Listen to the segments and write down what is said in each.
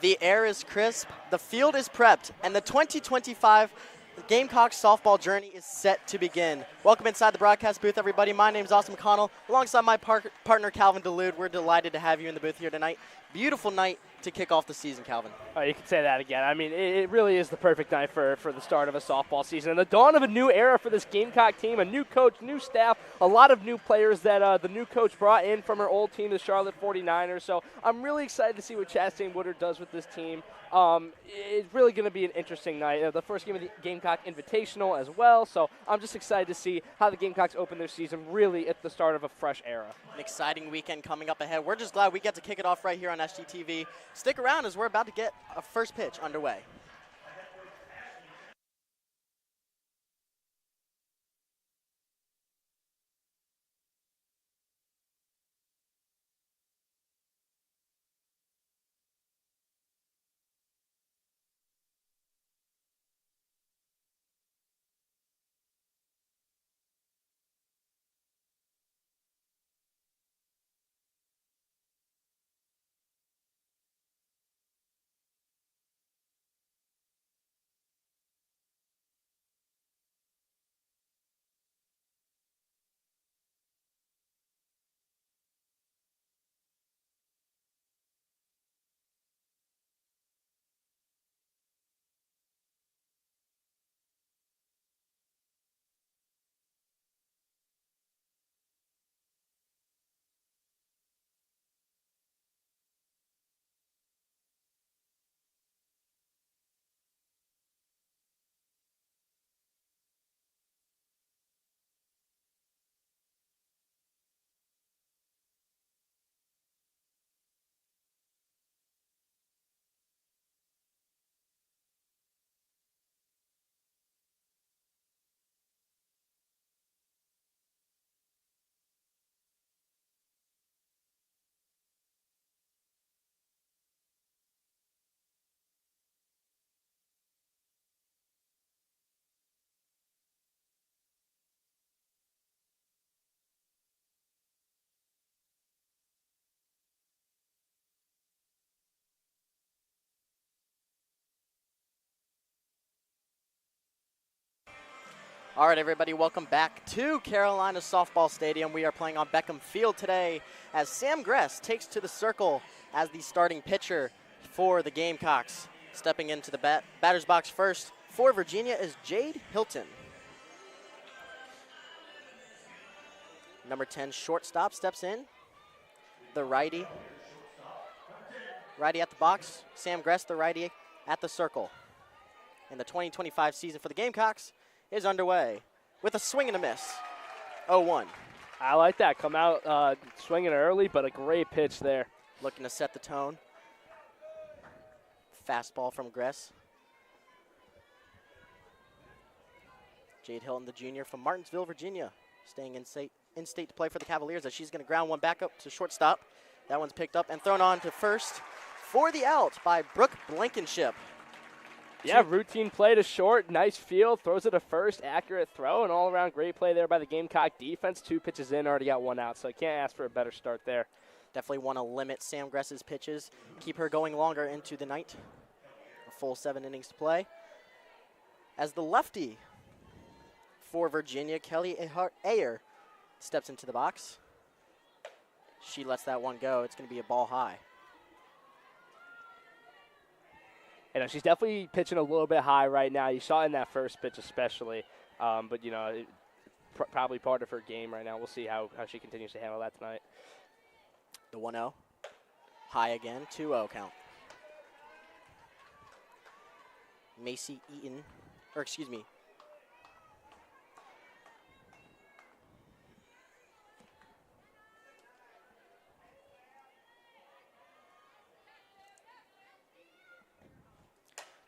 The air is crisp, the field is prepped, and the 2025 Gamecocks softball journey is set to begin. Welcome inside the broadcast booth, everybody. My name is McConnell. Alongside my partner, Calvin DeLude, we're delighted to have you in the booth here tonight. Beautiful night to kick off the season, Calvin. Oh, you can say that again. I mean, it really is the perfect night for the start of a softball season and the dawn of a new era for this Gamecock team, a new coach, new staff, a lot of new players that the new coach brought in from her old team, the Charlotte 49ers. So I'm really excited to see what Chastain Woodard does with this team. It's really going to be an interesting night. The first game of the Gamecock Invitational as well. So I'm just excited to see how the Gamecocks open their season really at the start of a fresh era. An exciting weekend coming up ahead. We're just glad we get to kick it off right here on SGTV. Stick around as we're about to get a first pitch underway. All right, everybody, welcome back to Carolina Softball Stadium. We are playing on Beckham Field today as Sam Gress takes to the circle as the starting pitcher for the Gamecocks. Stepping into the batter's box first for Virginia is Jade Hilton. Number 10 shortstop steps in. The righty at the box. Sam Gress, the righty at the circle. And the 2025 season for the Gamecocks is underway with a swing and a miss. 0-1. I like that. Come out swinging early, but a great pitch there. Looking to set the tone. Fastball from Gress. Jade Hilton, the junior from Martinsville, Virginia, staying in state to play for the Cavaliers as she's going to ground one back up to shortstop. That one's picked up and thrown on to first for the out by Brooke Blankenship. Yeah, routine play to short, nice field, throws it to first, accurate throw, and all-around great play there by the Gamecock defense. 2 pitches in, already got 1 out, so I can't ask for a better start there. Definitely want to limit Sam Gress's pitches, keep her going longer into the night. A full 7 innings to play. As the lefty for Virginia, Kelly Ayer, steps into the box. She lets that one go. It's going to be a ball high. You know, she's definitely pitching a little bit high right now. You saw it in that first pitch especially. But, you know, probably part of her game right now. We'll see how she continues to handle that tonight. The 1-0. High again. 2-0 count. Macy Eaton. Or, excuse me.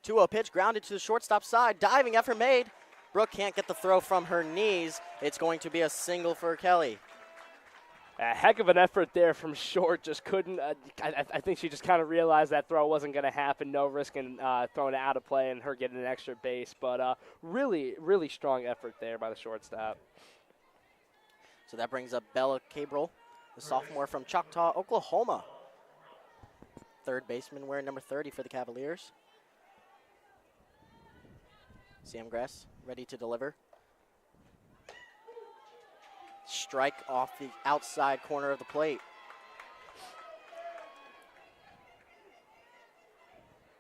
Two-0 pitch, grounded to the shortstop side. Diving effort made. Brooke can't get the throw from her knees. It's going to be a single for Kelly. A heck of an effort there from short. Just couldn't. I think she just kind of realized that throw wasn't going to happen. No risk in throwing it out of play and her getting an extra base. But really, really strong effort there by the shortstop. So that brings up Bella Cabral, the sophomore from Choctaw, Oklahoma. third baseman wearing number 30 for the Cavaliers. Sam Gress ready to deliver. Strike off the outside corner of the plate.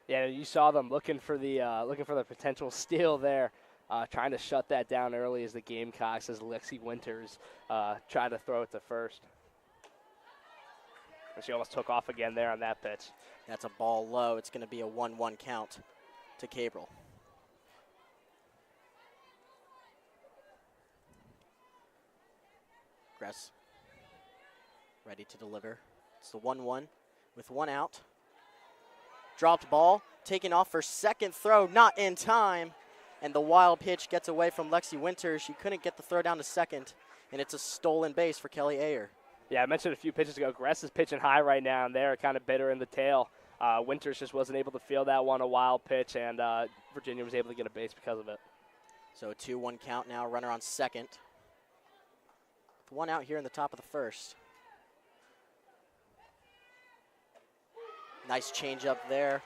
Yeah, you saw them looking for the potential steal there, trying to shut that down early as the Gamecocks, as Lexi Winters tried to throw it to first. And she almost took off again there on that pitch. That's a ball low. It's going to be a 1-1 count to Cabrel. Gress ready to deliver. It's the 1-1 with one out. Dropped ball, taken off for second throw, not in time. And the wild pitch gets away from Lexi Winters. She couldn't get the throw down to second, and it's a stolen base for Kelly Ayer. Yeah, I mentioned a few pitches ago, Gress is pitching high right now, and they're kind of bitter in the tail. Winters just wasn't able to feel that one, a wild pitch, and Virginia was able to get a base because of it. So a 2-1 count now, runner on second. With one out here in the top of the first. Nice change up there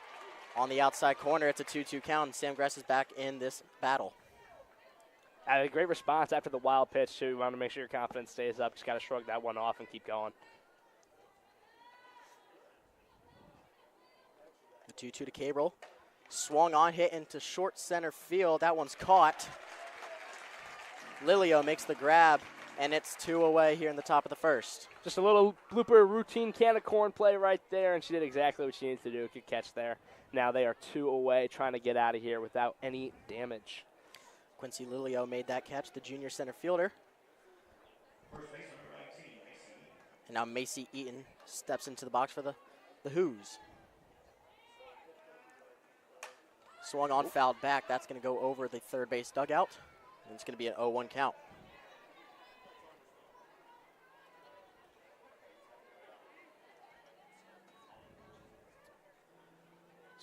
on the outside corner. It's a 2-2 count, and Sam Gress is back in this battle. A great response after the wild pitch, too. You want to make sure your confidence stays up. Just got to shrug that one off and keep going. The 2-2 to Cabrel. Swung on, hit into short center field. That one's caught. Lilio makes the grab, and it's 2 away here in the top of the first. Just a little blooper routine can of corn play right there, and she did exactly what she needed to do. Good catch there. Now they are 2 away, trying to get out of here without any damage. Quincy Lilio made that catch, the junior center fielder. And now Macy Eaton steps into the box for the Who's. Swung on, fouled back. That's going to go over the third base dugout. And it's going to be an 0-1 count.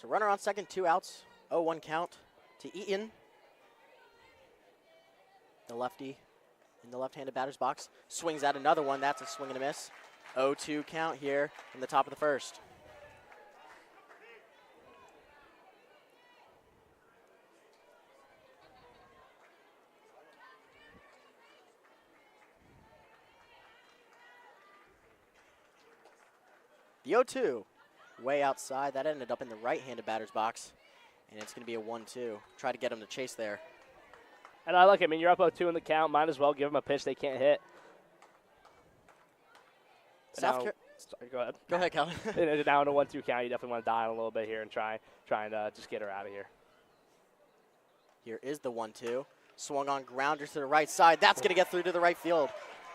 So runner on second, 2 outs, 0-1 count to Eaton. The lefty in the left-handed batter's box swings at another one. That's a swing and a miss. 0-2 count here in the top of the first. The 0-2 way outside. That ended up in the right-handed batter's box, and it's going to be a 1-2. Try to get him to chase there. And I like it. I mean, you're up 0-2 in the count. Might as well give them a pitch they can't hit. Sorry, go ahead. Go ahead, Calvin. Now in a 1-2 count, you definitely want to dial a little bit here and try and just get her out of here. Here is the 1-2. Swung on grounder to the right side. That's going to get through to the right field.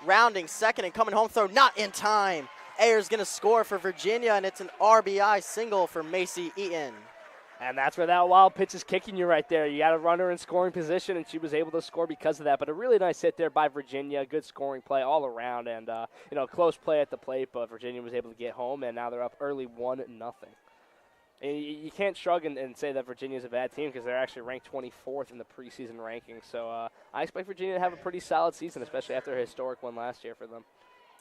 Rounding second and coming home throw, not in time. Ayer's going to score for Virginia, and it's an RBI single for Macy Eaton. And that's where that wild pitch is kicking you right there. You got a runner in scoring position, and she was able to score because of that. But a really nice hit there by Virginia. Good scoring play all around, and close play at the plate. But Virginia was able to get home, and now they're up early 1-0. And you can't shrug and say that Virginia's a bad team because they're actually ranked 24th in the preseason rankings. So I expect Virginia to have a pretty solid season, especially after a historic one last year for them.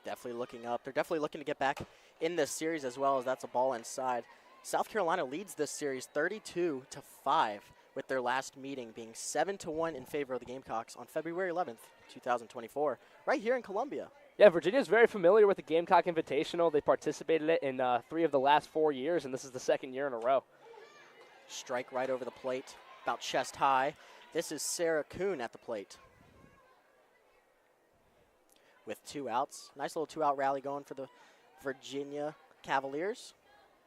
Definitely looking up. They're definitely looking to get back in this series as well, as that's a ball inside. South Carolina leads this series 32-5 with their last meeting being 7-1 in favor of the Gamecocks on February 11th, 2024, right here in Columbia. Yeah, Virginia's very familiar with the Gamecock Invitational. They participated in 3 of the last 4 years, and this is the 2nd year in a row. Strike right over the plate, about chest high. This is Sarah Kuhn at the plate. With 2 outs. Nice little 2-out rally going for the Virginia Cavaliers.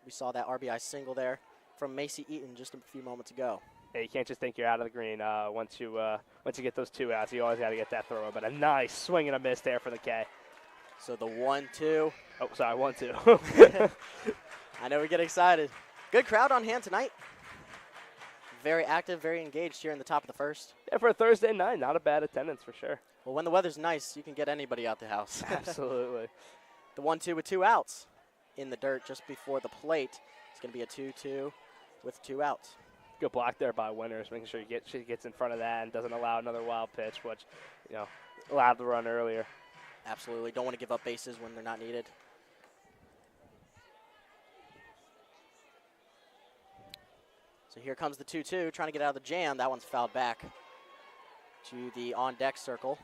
We saw that RBI single there from Macy Eaton just a few moments ago. Yeah, you can't just think you're out of the green once you get those 2 outs. You always got to get that throw. But a nice swing and a miss there for the K. So the 1-2. Oh, sorry, 1-2. I know we get excited. Good crowd on hand tonight. Very active, very engaged here in the top of the first. Yeah, for a Thursday night, not a bad attendance for sure. Well, when the weather's nice, you can get anybody out the house. Absolutely. The 1-2 with 2 outs in the dirt just before the plate. It's going to be a 2-2 with 2 outs. Good block there by Winters, making sure she gets in front of that and doesn't allow another wild pitch, which, allowed the run earlier. Absolutely. Don't want to give up bases when they're not needed. So here comes the 2-2, trying to get out of the jam. That one's fouled back to the on-deck circle.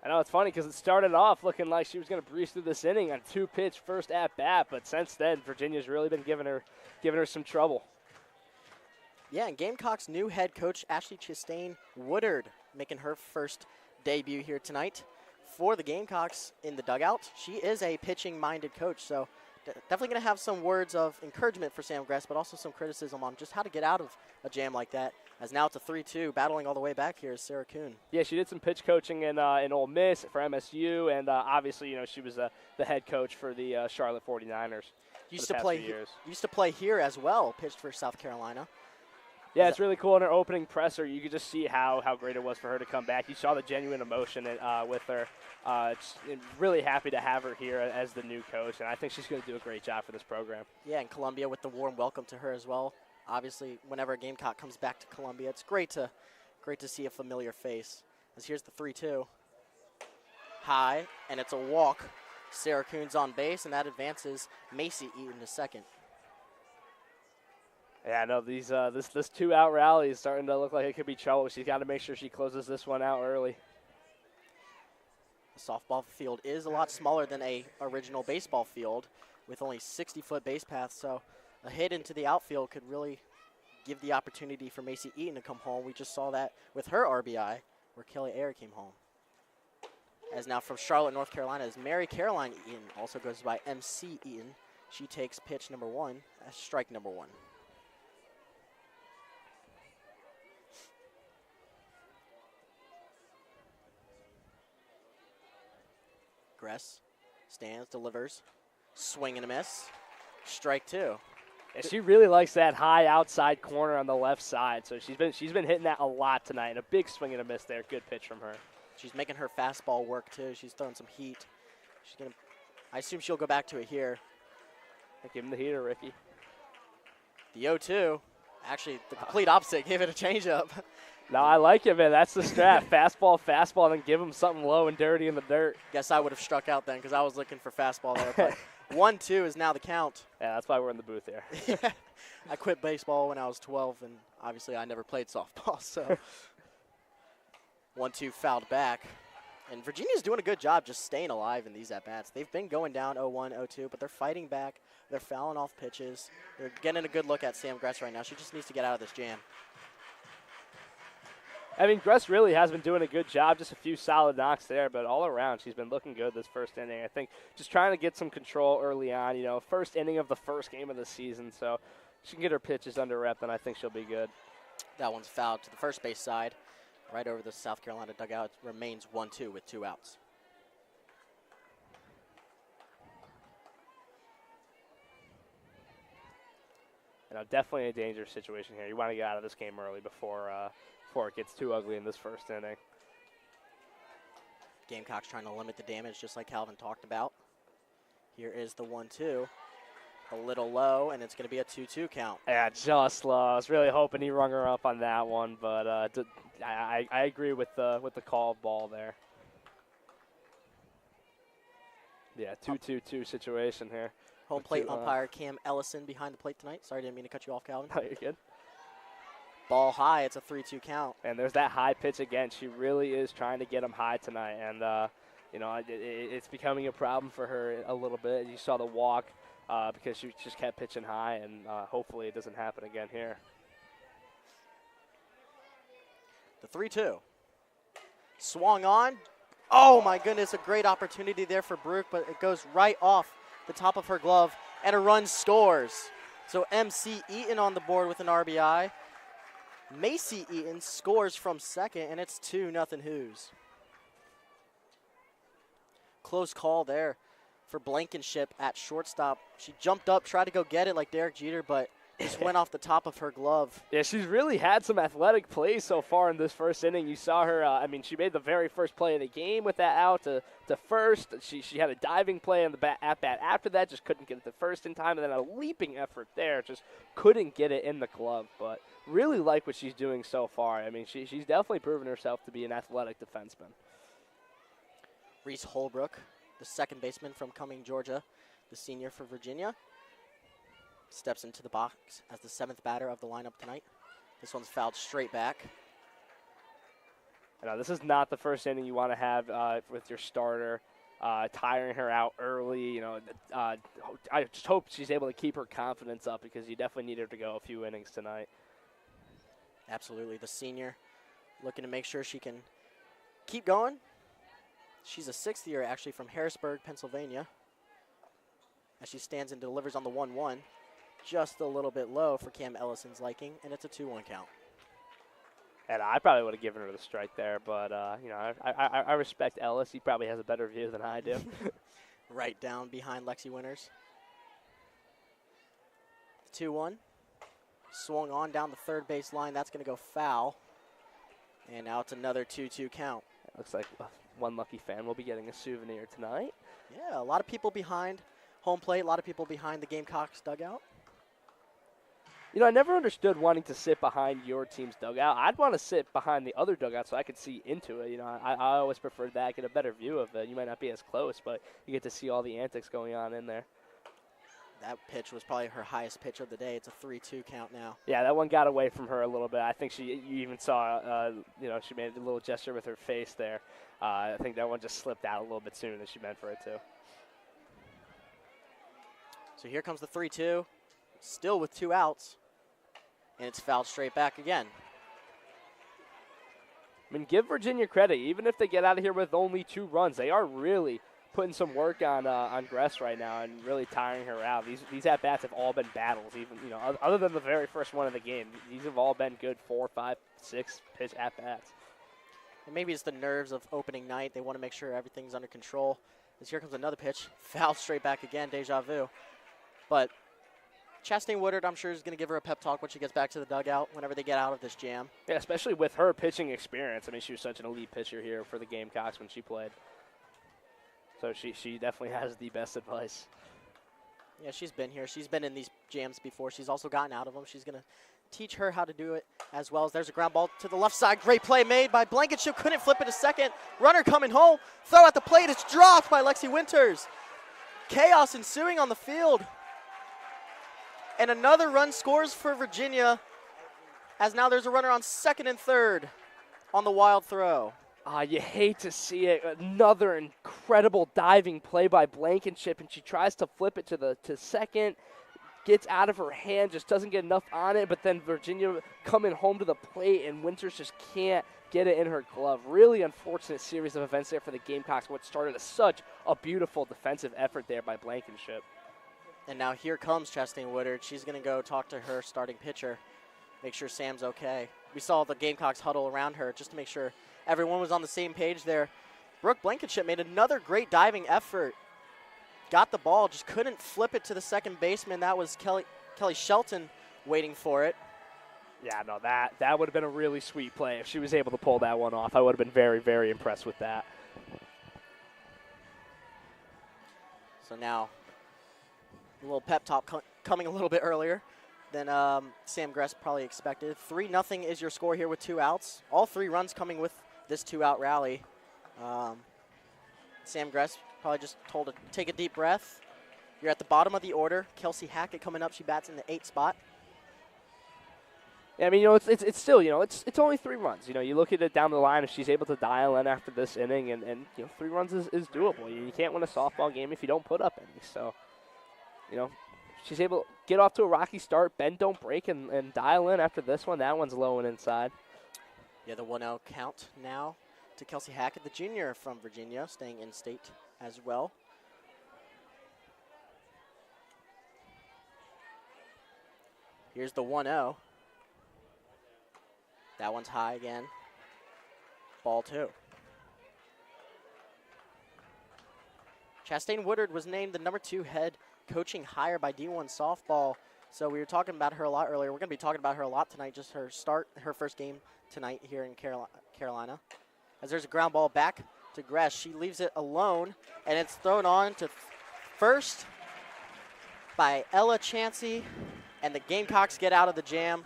I know it's funny because it started off looking like she was going to breeze through this inning on 2-pitch first at-bat, but since then, Virginia's really been giving her some trouble. Yeah, and Gamecocks' new head coach, Ashley Chastain Woodard, making her first debut here tonight for the Gamecocks in the dugout. She is a pitching-minded coach, so definitely going to have some words of encouragement for Sam Gress, but also some criticism on just how to get out of a jam like that. As now it's a 3-2, battling all the way back here is Sarah Kuhn. Yeah, she did some pitch coaching in Ole Miss for MSU, and obviously, she was the head coach for the Charlotte 49ers. Used to play here as well, pitched for South Carolina. Yeah, it's really cool in her opening presser. You could just see how great it was for her to come back. You saw the genuine emotion with her. Really happy to have her here as the new coach, and I think she's going to do a great job for this program. Yeah, and Columbia with the warm welcome to her as well. Obviously, whenever a Gamecock comes back to Columbia, it's great to see a familiar face. As here's the 3-2. High, and it's a walk. Sarah Kuhn's on base, and that advances Macy Eaton to second. Yeah, no, this 2-out rally is starting to look like it could be trouble. She's got to make sure she closes this one out early. The softball field is a lot smaller than a original baseball field with only 60-foot base paths, so a hit into the outfield could really give the opportunity for Macy Eaton to come home. We just saw that with her RBI where Kelly Ayer came home. As now from Charlotte, North Carolina, is Mary Caroline Eaton, also goes by MC Eaton. She takes pitch number 1, strike number 1. Gress stands, delivers, swing and a miss, strike 2. Yeah, she really likes that high outside corner on the left side, so she's been hitting that a lot tonight. And a big swing and a miss there. Good pitch from her. She's making her fastball work too. She's throwing some heat. I assume she'll go back to it here. Give him the heater, Ricky. The 0-2, actually the complete opposite. Give it a changeup. No, I like it, man. That's the strat. fastball, and then give him something low and dirty in the dirt. Guess I would have struck out then because I was looking for fastball there. But 1-2 is now the count. Yeah, that's why we're in the booth here. Yeah. I quit baseball when I was 12, and obviously I never played softball. So 1-2 fouled back. And Virginia's doing a good job just staying alive in these at-bats. They've been going down 0-1, 0-2, but they're fighting back. They're fouling off pitches. They're getting a good look at Sam Gress right now. She just needs to get out of this jam. I mean, Gress really has been doing a good job. Just a few solid knocks there, but all around she's been looking good this first inning. I think just trying to get some control early on. First inning of the first game of the season, so she can get her pitches under rep, and I think she'll be good. That one's fouled to the first base side, right over the South Carolina dugout. It remains 1-2 with 2 outs. Definitely a dangerous situation here. You want to get out of this game early before it gets too ugly in this first inning. Gamecocks trying to limit the damage just like Calvin talked about. Here is the 1-2. A little low, and it's going to be a 2-2 count. Yeah, just low. I was really hoping he rung her up on that one, but I agree with the call ball there. Yeah, 2-2-2 situation here. Home plate umpire Cam Ellison behind the plate tonight. Sorry, didn't mean to cut you off, Calvin. No, you're good. Ball high, it's a 3-2 count. And there's that high pitch again. She really is trying to get him high tonight, and it's becoming a problem for her a little bit. You saw the walk because she just kept pitching high, and hopefully it doesn't happen again here. The 3-2. Swung on. Oh, my goodness, a great opportunity there for Brooke, but it goes right off the top of her glove, and a run scores. So MC Eaton on the board with an RBI. Macy Eaton scores from second, and it's 2-0 Hoos. Close call there for Blankenship at shortstop. She jumped up, tried to go get it like Derek Jeter, but just went off the top of her glove. Yeah, she's really had some athletic plays so far in this first inning. You saw her, she made the very first play of the game with that out to first. She had a diving play on the at-bat after that, just couldn't get it to first in time, and then a leaping effort there, just couldn't get it in the glove. But really like what she's doing so far. I mean, she's definitely proven herself to be an athletic defenseman. Reese Holbrook, the second baseman from Cumming, Georgia, the senior for Virginia. steps into the box as the 7th batter of the lineup tonight. This one's fouled straight back. Now, this is not the first inning you want to have with your starter, tiring her out early. You know, I just hope she's able to keep her confidence up because you definitely need her to go a few innings tonight. Absolutely. The senior looking to make sure she can keep going. She's a 6th year actually from Harrisburg, Pennsylvania. As she stands and delivers on the 1-1. Just a little bit low for Cam Ellison's liking, and it's a 2-1 count. And I probably would have given her the strike there, but, you know, I respect Ellis. He probably has a better view than I do. Right down behind Lexi Winters. 2-1. Swung on down the third base line. That's going to go foul. And now it's another 2-2 count. Looks like one lucky fan will be getting a souvenir tonight. Yeah, a lot of people behind home plate, a lot of people behind the Gamecocks dugout. You know, I never understood wanting to sit behind your team's dugout. I'd want to sit behind the other dugout so I could see into it. You know, I always preferred that, get a better view of it. You might not be as close, but you get to see all the antics going on in there. That pitch was probably her highest pitch of the day. It's a 3-2 count now. Yeah, that one got away from her a little bit. I think you even saw, you know, she made a little gesture with her face there. I think that one just slipped out a little bit sooner than she meant for it to. So here comes the 3-2, still with 2 outs. And it's fouled straight back again. I mean, give Virginia credit. Even if they get out of here with only 2 runs, they are really putting some work on Gress right now and really tiring her out. These at-bats have all been battles, even, you know, other than the very first one of the game. These have all been good 4, 5, 6 pitch at-bats. And maybe it's the nerves of opening night. They want to make sure everything's under control. As here comes another pitch. Fouled straight back again, deja vu. But Chastain Woodard, I'm sure, is going to give her a pep talk when she gets back to the dugout whenever they get out of this jam. Yeah, especially with her pitching experience. I mean, she was such an elite pitcher here for the Gamecocks when she played. So she definitely has the best advice. Yeah, she's been here. She's been in these jams before. She's also gotten out of them. She's going to teach her how to do it as well. As there's a ground ball to the left side. Great play made by Blankenship. Couldn't flip it a second. Runner coming home. Throw at the plate. It's dropped by Lexi Winters. Chaos ensuing on the field. And another run scores for Virginia, as now there's a runner on 2nd and 3rd on the wild throw. You hate to see it. Another incredible diving play by Blankenship, and she tries to flip it to second, gets out of her hand, just doesn't get enough on it, but then Virginia coming home to the plate, and Winters just can't get it in her glove. Really unfortunate series of events there for the Gamecocks, what started as such a beautiful defensive effort there by Blankenship. And now here comes Chastain Woodard. She's going to go talk to her starting pitcher, make sure Sam's okay. We saw the Gamecocks huddle around her just to make sure everyone was on the same page there. Brooke Blankenship made another great diving effort. Got the ball, just couldn't flip it to the second baseman. That was Kelly Shelton waiting for it. Yeah, no, that would have been a really sweet play if she was able to pull that one off. I would have been very, very impressed with that. So now, a little pep talk coming a little bit earlier than Sam Gress probably expected. 3-0 is your score here with 2 outs. All 3 runs coming with this 2-out rally. Sam Gress probably just told to take a deep breath. You're at the bottom of the order. Kelsey Hackett coming up. She bats in the 8th spot. Yeah, I mean, you know, it's still, you know, it's only 3 runs. You know, you look at it down the line, if she's able to dial in after this inning, and you know, 3 runs is doable. You can't win a softball game if you don't put up any. So, you know, she's able to get off to a rocky start, bend, don't break, and dial in after this one. That one's low and inside. Yeah, the 1-0 count now to Kelsey Hackett, the junior from Virginia, staying in state as well. Here's the 1-0. That one's high again. Ball 2. Chastain Woodard was named the number 2 head coaching hire by D1 softball. So we were talking about her a lot earlier. We're going to be talking about her a lot tonight, just her first game tonight here in Carolina. As there's a ground ball back to Gress. She leaves it alone, and it's thrown on to first by Ella Chansey, and the Gamecocks get out of the jam.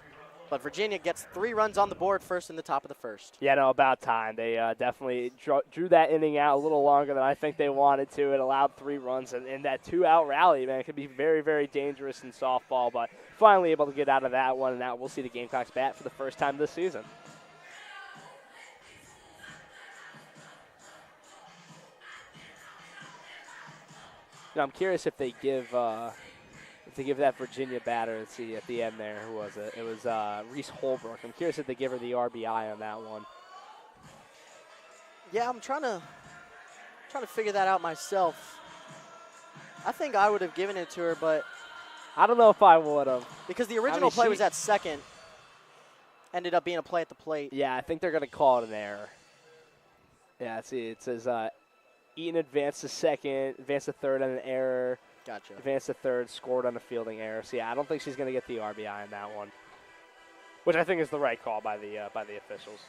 But Virginia gets 3 runs on the board first in the top of the first. Yeah, no, about time. They definitely drew that inning out a little longer than I think they wanted to. It allowed 3 runs, and that 2-out rally, man, could be very, very dangerous in softball. But finally able to get out of that one, and now we'll see the Gamecocks bat for the first time this season. Now, I'm curious if they give that Virginia batter, let's see, at the end there, who was it? It was Reese Holbrook. I'm curious if they give her the RBI on that one. Yeah, I'm trying to figure that out myself. I think I would have given it to her, but I don't know if I would have. Because the original play was at second, ended up being a play at the plate. Yeah, I think they're going to call it an error. Yeah, see, it says Eaton advanced to second, advanced to third on an error. Gotcha. Advanced to third, scored on a fielding error. So, yeah, I don't think she's going to get the RBI on that one, which I think is the right call by the officials.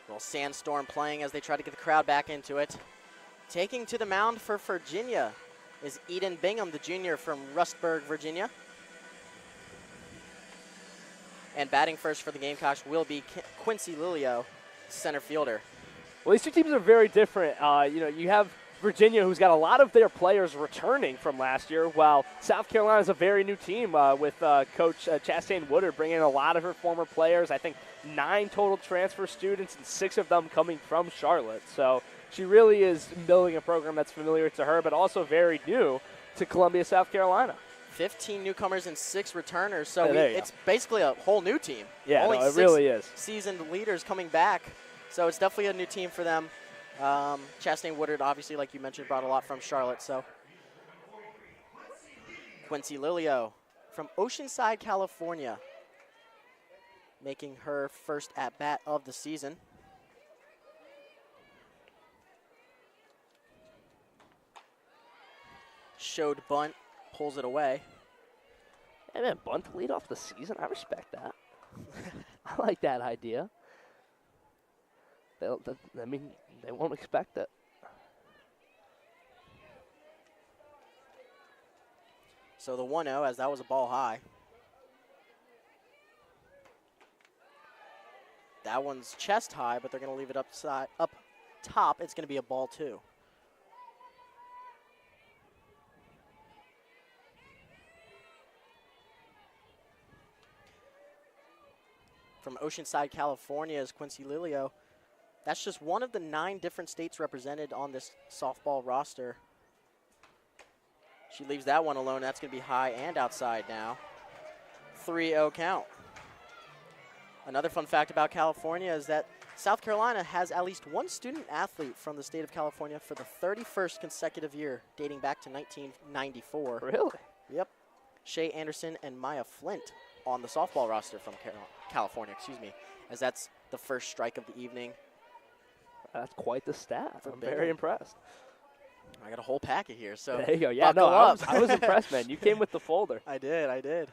Little sandstorm playing as they try to get the crowd back into it. Taking to the mound for Virginia is Eden Bingham, the junior from Rustburg, Virginia. And batting first for the Gamecocks will be Quincy Lilio, center fielder. Well, these two teams are very different. You have Virginia, who's got a lot of their players returning from last year, while South Carolina is a very new team with Coach Chastain Woodard bringing in a lot of her former players. I think 9 total transfer students and 6 of them coming from Charlotte. So she really is building a program that's familiar to her, but also very new to Columbia, South Carolina. 15 newcomers and 6 returners, so it's basically a whole new team. Yeah, Only it really is. Seasoned leaders coming back, so it's definitely a new team for them. Chastain Woodard, obviously, like you mentioned, brought a lot from Charlotte. So Quincy Lilio from Oceanside, California, making her first at-bat of the season. Showed bunt, pulls it away. Hey, man, bunt to lead off the season? I respect that. I like that idea. They won't expect it. So the 1-0, as that was a ball high. That one's chest high, but they're going to leave it up top. It's going to be a ball 2. From Oceanside, California is Quincy Lilio. That's just one of the 9 different states represented on this softball roster. She leaves that one alone. That's going to be high and outside now. 3-0 count. Another fun fact about California is that South Carolina has at least one student athlete from the state of California for the 31st consecutive year, dating back to 1994. Really? Yep. Shay Anderson and Maya Flint on the softball roster from California, as that's the first strike of the evening. That's quite the stat. I'm very impressed. I got a whole packet here, so there you go. Yeah, no, I was impressed, man. You came with the folder. I did.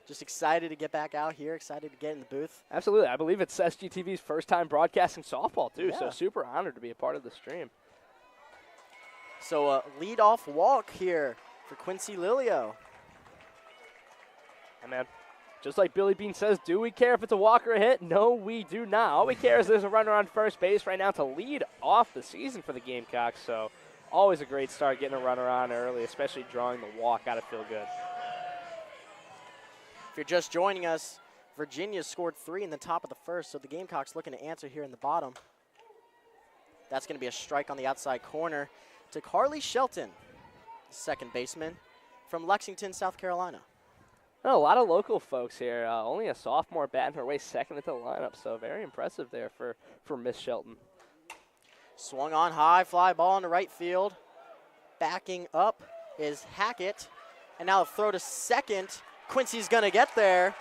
Just excited to get back out here, excited to get in the booth. Absolutely. I believe it's SGTV's first time broadcasting softball, too, yeah. So super honored to be a part of the stream. So a leadoff walk here for Quincy Lilio. And man, just like Billy Bean says, do we care if it's a walk or a hit? No, we do not. All we care is there's a runner on first base right now to lead off the season for the Gamecocks. So always a great start getting a runner on early, especially drawing the walk. Got to feel good. If you're just joining us, Virginia scored 3 in the top of the first, so the Gamecocks looking to answer here in the bottom. That's going to be a strike on the outside corner to Carly Shelton, second baseman from Lexington, South Carolina. A lot of local folks here. Only a sophomore batting her way second into the lineup, so very impressive there for Miss Shelton. Swung on high, fly ball into right field. Backing up is Hackett, and now a throw to second. Quincy's going to get there,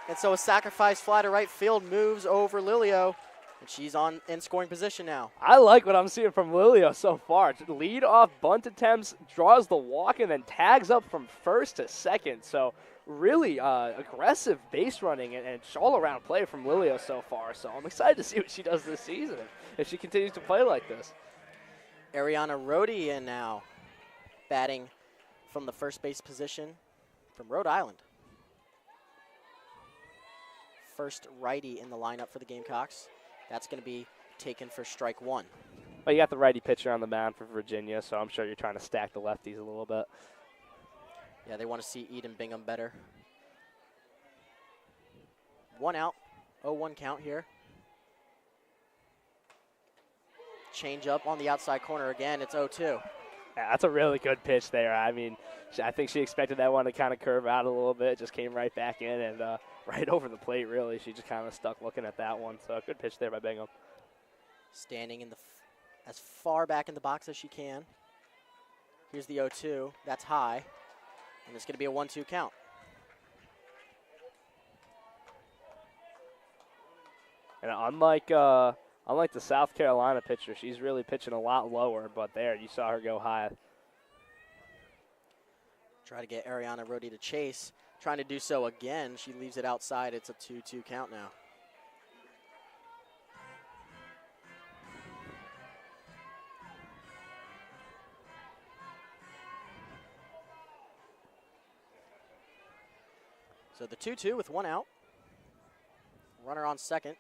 and so a sacrifice fly to right field moves over Lilio, and she's in scoring position now. I like what I'm seeing from Lilio so far. Lead off bunt attempts, draws the walk, and then tags up from first to second. So really aggressive base running and all-around play from Lilio so far. So I'm excited to see what she does this season if she continues to play like this. Ariana Rohde in now, batting from the first base position from Rhode Island. first righty in the lineup for the Gamecocks. That's going to be taken for strike one. Well, you got the righty pitcher on the mound for Virginia, so I'm sure you're trying to stack the lefties a little bit. Yeah, they want to see Eden Bingham better. 1 out, 0-1 count here. Change up on the outside corner again, it's 0-2. Yeah, that's a really good pitch there. I mean, I think she expected that one to kind of curve out a little bit. Just came right back in and right over the plate, really. She just kind of stuck looking at that one. So a good pitch there by Bingham. Standing in the as far back in the box as she can. Here's the 0-2. That's high. And it's going to be a 1-2 count. And unlike the South Carolina pitcher, she's really pitching a lot lower. But there, you saw her go high. Try to get Ariana Rodi to chase. Trying to do so again. She leaves it outside. It's a 2-2 count now. So the 2-2 with 1 out. Runner on second.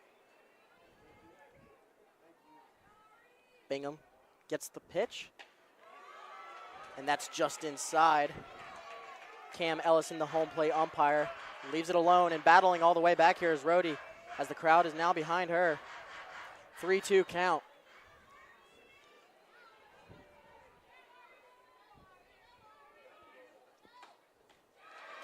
Bingham gets the pitch. And that's just inside. Cam Ellison, the home plate umpire, leaves it alone, and battling all the way back here is Rodi, as the crowd is now behind her. 3-2 count.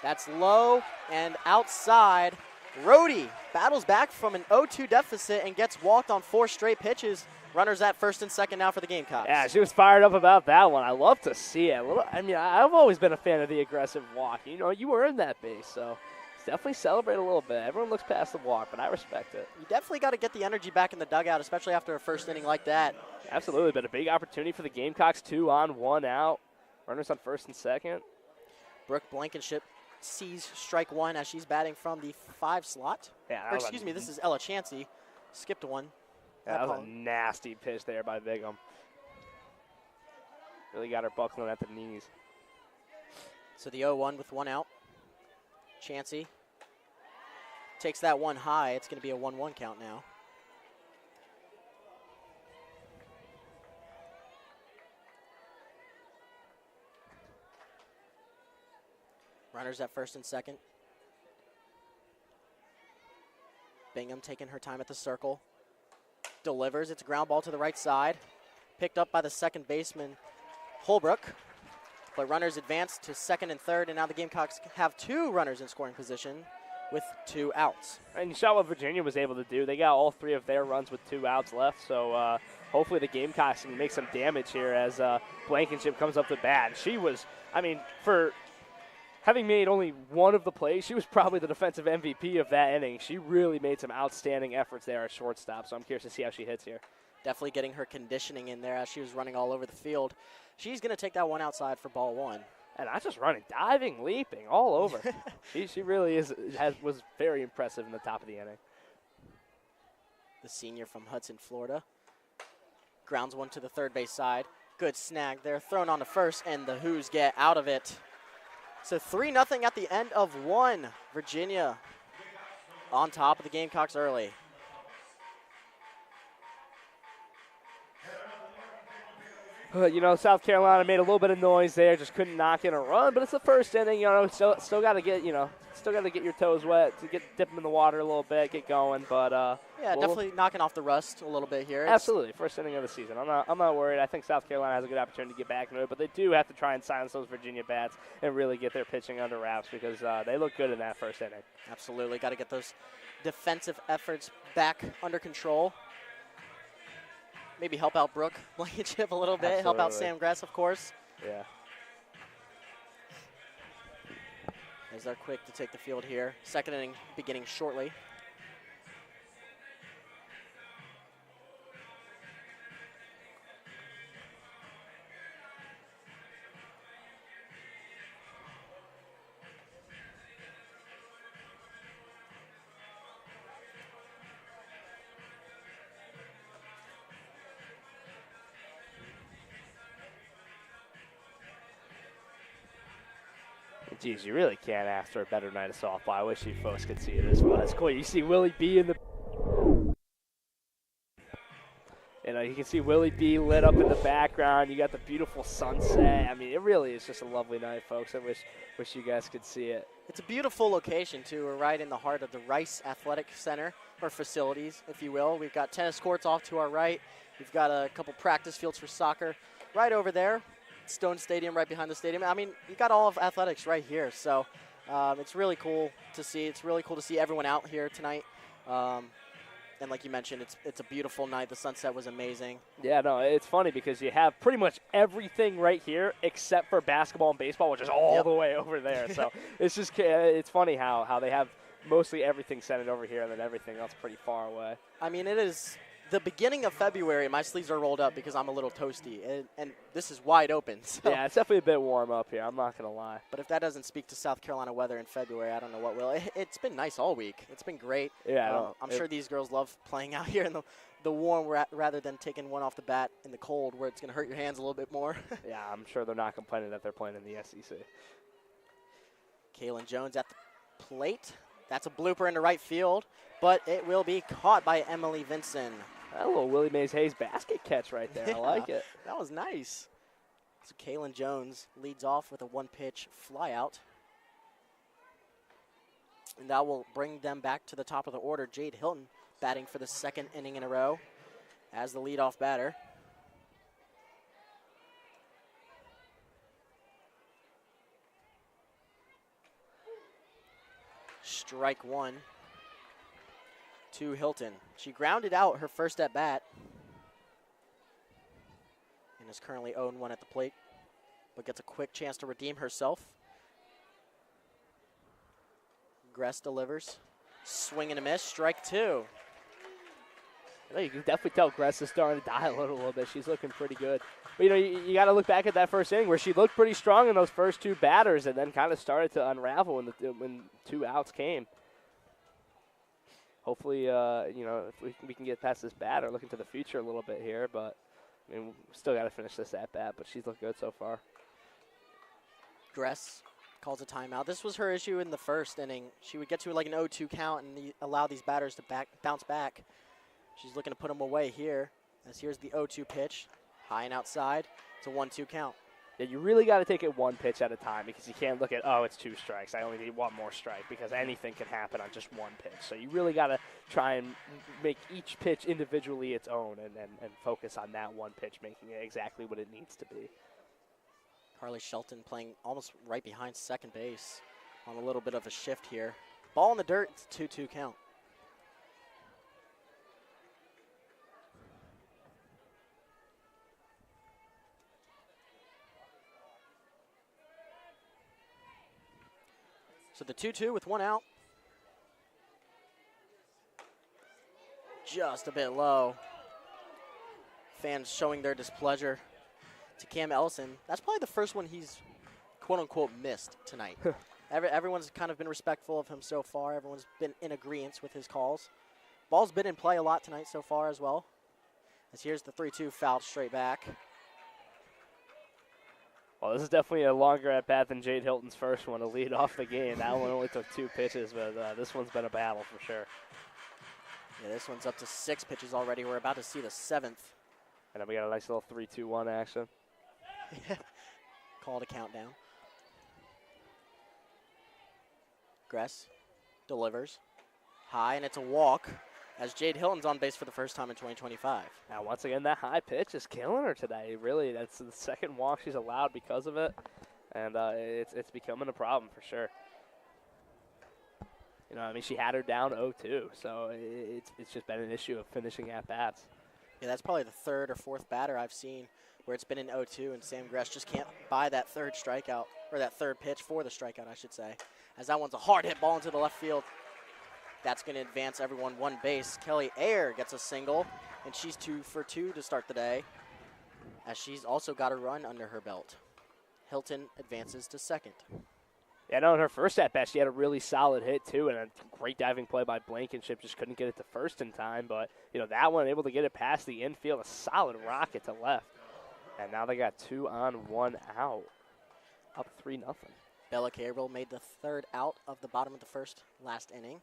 That's low and outside. Rodi battles back from an 0-2 deficit and gets walked on 4 straight pitches. Runners at first and second now for the Gamecocks. Yeah, she was fired up about that one. I love to see it. I mean, I've always been a fan of the aggressive walk. You know, you earned that base, so definitely celebrate a little bit. Everyone looks past the walk, but I respect it. You definitely got to get the energy back in the dugout, especially after a first inning like that. Absolutely, but a big opportunity for the Gamecocks. 2 on, 1 out. Runners on first and second. Brooke Blankenship sees strike one as she's batting from the 5 slot. Yeah, or excuse me, this is Ella Chansey. Skipped one. Yeah, that was a nasty pitch there by Bingham. Really got her buckling at the knees. So the 0-1 with 1 out. Chansey takes that one high. It's going to be a 1-1 count now. Runners at first and second. Bingham taking her time at the circle. Delivers. It's a ground ball to the right side. Picked up by the second baseman, Holbrook. But runners advance to second and third, and now the Gamecocks have 2 runners in scoring position with 2 outs. And you saw what Virginia was able to do. They got all 3 of their runs with 2 outs left, so hopefully the Gamecocks can make some damage here as Blankenship comes up to bat. She was, I mean, for having made only 1 of the plays, she was probably the defensive MVP of that inning. She really made some outstanding efforts there at shortstop, so I'm curious to see how she hits here. Definitely getting her conditioning in there as she was running all over the field. She's going to take that one outside for ball 1. And not just running, diving, leaping, all over. she really was very impressive in the top of the inning. The senior from Hudson, Florida. Grounds one to the third base side. Good snag there, thrown on to first, and the Who's get out of it. So 3-0 at the end of 1. Virginia on top of the Gamecocks early. You know, South Carolina made a little bit of noise there, just couldn't knock in a run, but it's the first inning, you know, still got to get, still got to get your toes wet, to dip them in the water a little bit, get going, but yeah, definitely knocking off the rust a little bit here. Absolutely, first inning of the season. I'm not worried. I think South Carolina has a good opportunity to get back into it, but they do have to try and silence those Virginia bats and really get their pitching under wraps because they look good in that first inning. Absolutely, got to get those defensive efforts back under control. Maybe help out Brooke Blankenship a little bit. Absolutely. Help out Sam Gress, of course. Yeah. As they're quick to take the field here. Second inning beginning shortly. Geez, you really can't ask for a better night of softball. I wish you folks could see this one. It's cool. You see Willie B in the... You can see Willie B lit up in the background. You got the beautiful sunset. I mean, it really is just a lovely night, folks. I wish you guys could see it. It's a beautiful location, too. We're right in the heart of the Rice Athletic Center, or facilities, if you will. We've got tennis courts off to our right. We've got a couple practice fields for soccer right over there. Stone Stadium right behind the stadium. I mean, you got all of athletics right here. So it's really cool to see. It's really cool to see everyone out here tonight. And like you mentioned, it's a beautiful night. The sunset was amazing. Yeah, no, it's funny because you have pretty much everything right here except for basketball and baseball, which is all the way over there. So it's funny how they have mostly everything centered over here and then everything else pretty far away. I mean, it is the beginning of February. My sleeves are rolled up because I'm a little toasty, and this is wide open. So. Yeah, it's definitely a bit warm up here. I'm not going to lie. But if that doesn't speak to South Carolina weather in February, I don't know what will. It's been nice all week. It's been great. Yeah, I'm sure these girls love playing out here in the warm rather than taking one off the bat in the cold where it's going to hurt your hands a little bit more. Yeah, I'm sure they're not complaining that they're playing in the SEC. Kaylin Jones at the plate. That's a blooper into right field, but it will be caught by Emily Vinson. That little Willie Mays Hayes basket catch right there. I like it. That was nice. So Kaylin Jones leads off with a one-pitch flyout. And that will bring them back to the top of the order. Jade Hilton batting for the second inning in a row as the leadoff batter. Strike one to Hilton. She grounded out her first at bat and is currently 0-1 at the plate, but gets a quick chance to redeem herself. Gress delivers. Swing and a miss. Strike two. You can definitely tell Gress is starting to dial a little bit. She's looking pretty good. But, you got to look back at that first inning where she looked pretty strong in those first two batters and then kind of started to unravel when 2 outs came. Hopefully, if we can get past this batter, look into the future a little bit here. But, we still got to finish this at-bat, but she's looked good so far. Gress calls a timeout. This was her issue in the first inning. She would get to like an 0-2 count and allow these batters to bounce back. She's looking to put them away here, as here's the 0-2 pitch. High and outside. It's a 1-2 count. Yeah, you really got to take it one pitch at a time because you can't look at, it's 2 strikes. I only need one more strike because anything can happen on just one pitch. So you really got to try and make each pitch individually its own and focus on that one pitch, making it exactly what it needs to be. Carly Shelton playing almost right behind second base on a little bit of a shift here. Ball in the dirt, it's a 2-2 count. So the 2-2 with 1 out. Just a bit low. Fans showing their displeasure to Cam Ellison. That's probably the first one he's quote-unquote missed tonight. Everyone's kind of been respectful of him so far. Everyone's been in agreement with his calls. Ball's been in play a lot tonight so far as well. As here's the 3-2 fouled straight back. Well, this is definitely a longer at-bat than Jade Hilton's first one to lead off the game. That one only took 2 pitches, but this one's been a battle for sure. Yeah, this one's up to 6 pitches already. We're about to see the 7th. And then we got a nice little 3-2-1 action. Called a countdown. Gress delivers. High, and it's a walk as Jade Hilton's on base for the first time in 2025. Now, once again, that high pitch is killing her today. Really, that's the second walk she's allowed because of it, and it's becoming a problem for sure. She had her down 0-2, so it's just been an issue of finishing at-bats. Yeah, that's probably the 3rd or 4th batter I've seen where it's been in 0-2, and Sam Gress just can't buy that 3rd strikeout, or that 3rd pitch for the strikeout, I should say, as that one's a hard hit ball into the left field. That's going to advance everyone 1 base. Kelly Ayer gets a single, and she's 2 for 2 to start the day, as she's also got a run under her belt. Hilton advances to second. Yeah, no, in her first at-bat, she had a really solid hit, too, and a great diving play by Blankenship. Just couldn't get it to first in time, but, that one, able to get it past the infield, a solid rocket to left. And now they got 2 on, 1 out, up 3-0. Bella Gabriel made the third out of the bottom of the first last inning.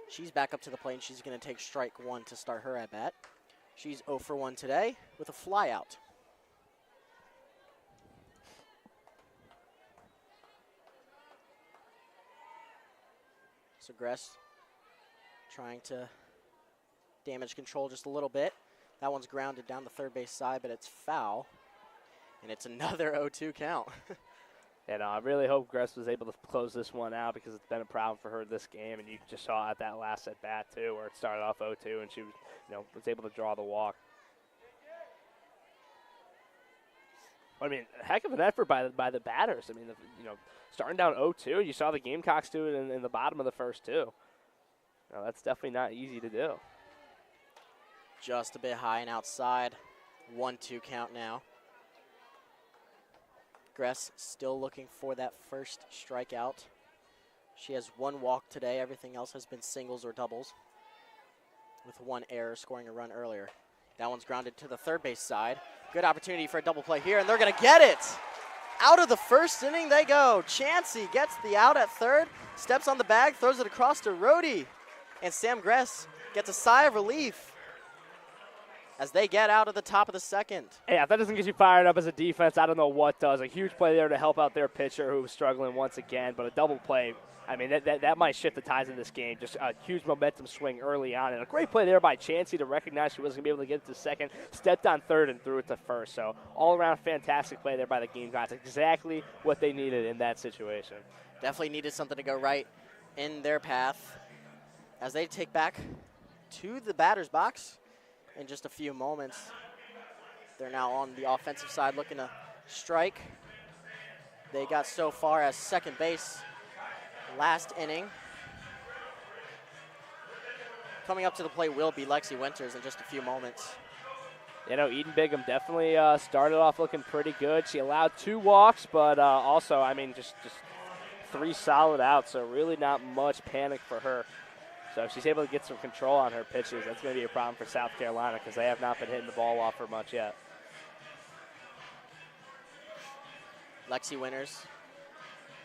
She's back up to the plate, and she's going to take strike one to start her at bat. She's 0 for 1 today with a fly out. So Gress trying to damage control just a little bit. That one's grounded down the third base side, but it's foul. And it's another 0-2 count. And I really hope Gress was able to close this one out because it's been a problem for her this game. And you just saw at that last at bat too, where it started off 0-2, and she was, was able to draw the walk. I mean, a heck of an effort by the batters. I mean, starting down 0-2, you saw the Gamecocks do it in the bottom of the first too. That's definitely not easy to do. Just a bit high and outside. 1-2 count now. Gress still looking for that first strikeout. She has one walk today. Everything else has been singles or doubles, with one error scoring a run earlier. That one's grounded to the third base side. Good opportunity for a double play here, and they're going to get it. Out of the first inning they go. Chansey gets the out at third, steps on the bag, throws it across to Rhodey, and Sam Gress gets a sigh of relief as they get out of the top of the second. Yeah, if that doesn't get you fired up as a defense, I don't know what does. A huge play there to help out their pitcher who was struggling once again, but a double play, I mean, that might shift the tides in this game. Just a huge momentum swing early on, and a great play there by Chansey to recognize she wasn't going to be able to get it to second, stepped on third and threw it to first. So all-around fantastic play there by the Gamecocks. Exactly what they needed in that situation. Definitely needed something to go right in their path as they take back to the batter's box. In just a few moments, they're now on the offensive side looking to strike. They got so far as second base last inning. Coming up to the plate will be Lexi Winters in just a few moments. Eden Bigham definitely started off looking pretty good. She allowed 2 walks, but also, I mean, just 3 solid outs, so really not much panic for her. So if she's able to get some control on her pitches, that's going to be a problem for South Carolina because they have not been hitting the ball off her much yet. Lexi Winters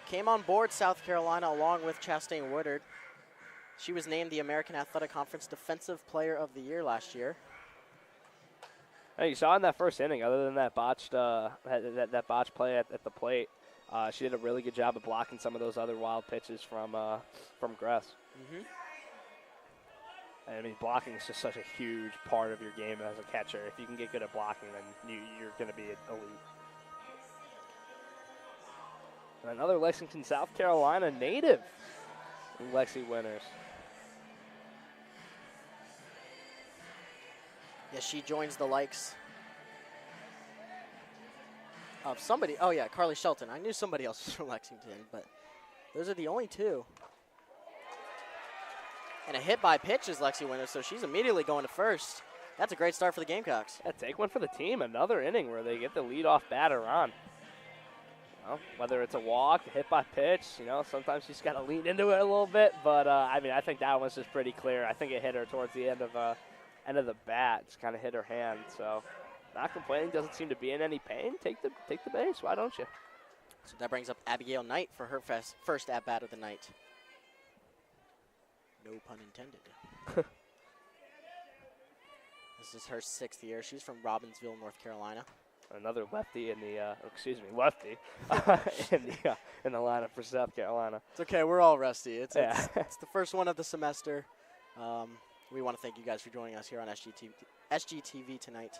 came on board South Carolina along with Chastain Woodard. She was named the American Athletic Conference Defensive Player of the Year last year. Hey, you saw in that first inning, other than that botched that botched play at the plate, she did a really good job of blocking some of those other wild pitches from Gress. Mm-hmm. I mean, blocking is just such a huge part of your game as a catcher. If you can get good at blocking, then you're going to be elite. And another Lexington, South Carolina native, Lexi Winters. Yeah, she joins the likes of somebody. Oh, yeah, Carly Shelton. I knew somebody else was from Lexington, but those are the only two. And a hit by pitch is Lexi Winters, so she's immediately going to first. That's a great start for the Gamecocks. Yeah, take one for the team. Another inning where they get the leadoff batter on. Whether it's a walk, a hit by pitch, sometimes you just got to lean into it a little bit. But, I mean, I think that one's just pretty clear. I think it hit her towards the end of the bat. Just kind of hit her hand. So not complaining. Doesn't seem to be in any pain. Take the base. Why don't you? So that brings up Abigail Knight for her first at-bat of the night. No pun intended. This is her 6th year. She's from Robbinsville, North Carolina. Another lefty in the, lefty in the lineup for South Carolina. It's okay. We're all rusty. It's the first one of the semester. We want to thank you guys for joining us here on SGTV tonight.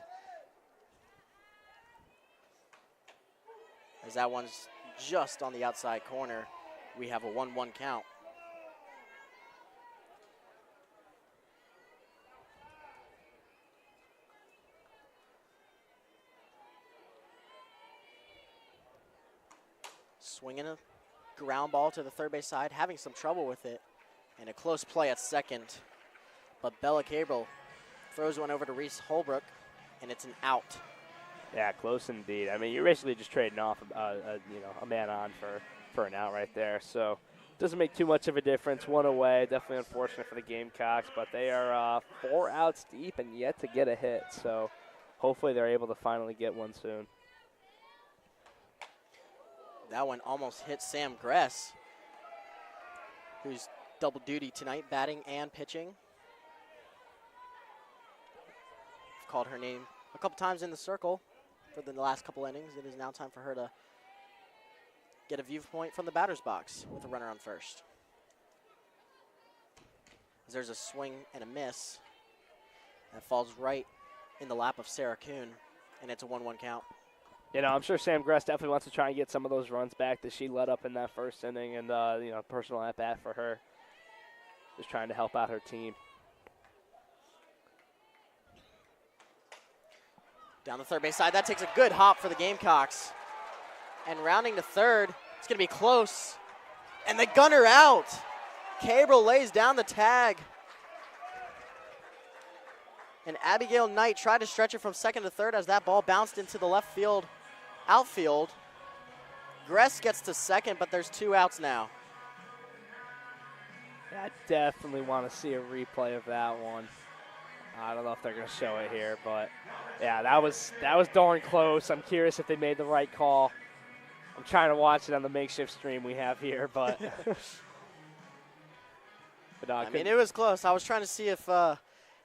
As that one's just on the outside corner, we have a 1-1 count. Swinging a ground ball to the third base side, having some trouble with it, and a close play at second. But Bella Gabriel throws one over to Reese Holbrook, and it's an out. Yeah, close indeed. I mean, you're basically just trading off a man on for an out right there. So doesn't make too much of a difference. One away, definitely unfortunate for the Gamecocks, but they are 4 outs deep and yet to get a hit. So hopefully they're able to finally get one soon. That one almost hit Sam Gress, who's double duty tonight, batting and pitching. I've called her name a couple times in the circle for the last couple innings. It is now time for her to get a viewpoint from the batter's box with a runner on first. There's a swing and a miss that falls right in the lap of Sarah Kuhn, and it's a 1-1 count. You know, I'm sure Sam Gress definitely wants to try and get some of those runs back that she let up in that first inning, and, you know, personal at-bat for her. Just trying to help out her team. Down the third base side, that takes a good hop for the Gamecocks. And rounding to third, it's going to be close. And they gun her out. Cabrel lays down the tag. And Abigail Knight tried to stretch it from second to third as that ball bounced into the left field outfield. Gress gets to second, but there's 2 outs now. Yeah, I definitely want to see a replay of that one. I don't know if they're going to show it here, but yeah, that was darn close. I'm curious if they made the right call. I'm trying to watch it on the makeshift stream we have here, but but I mean, it was close. I was trying to see if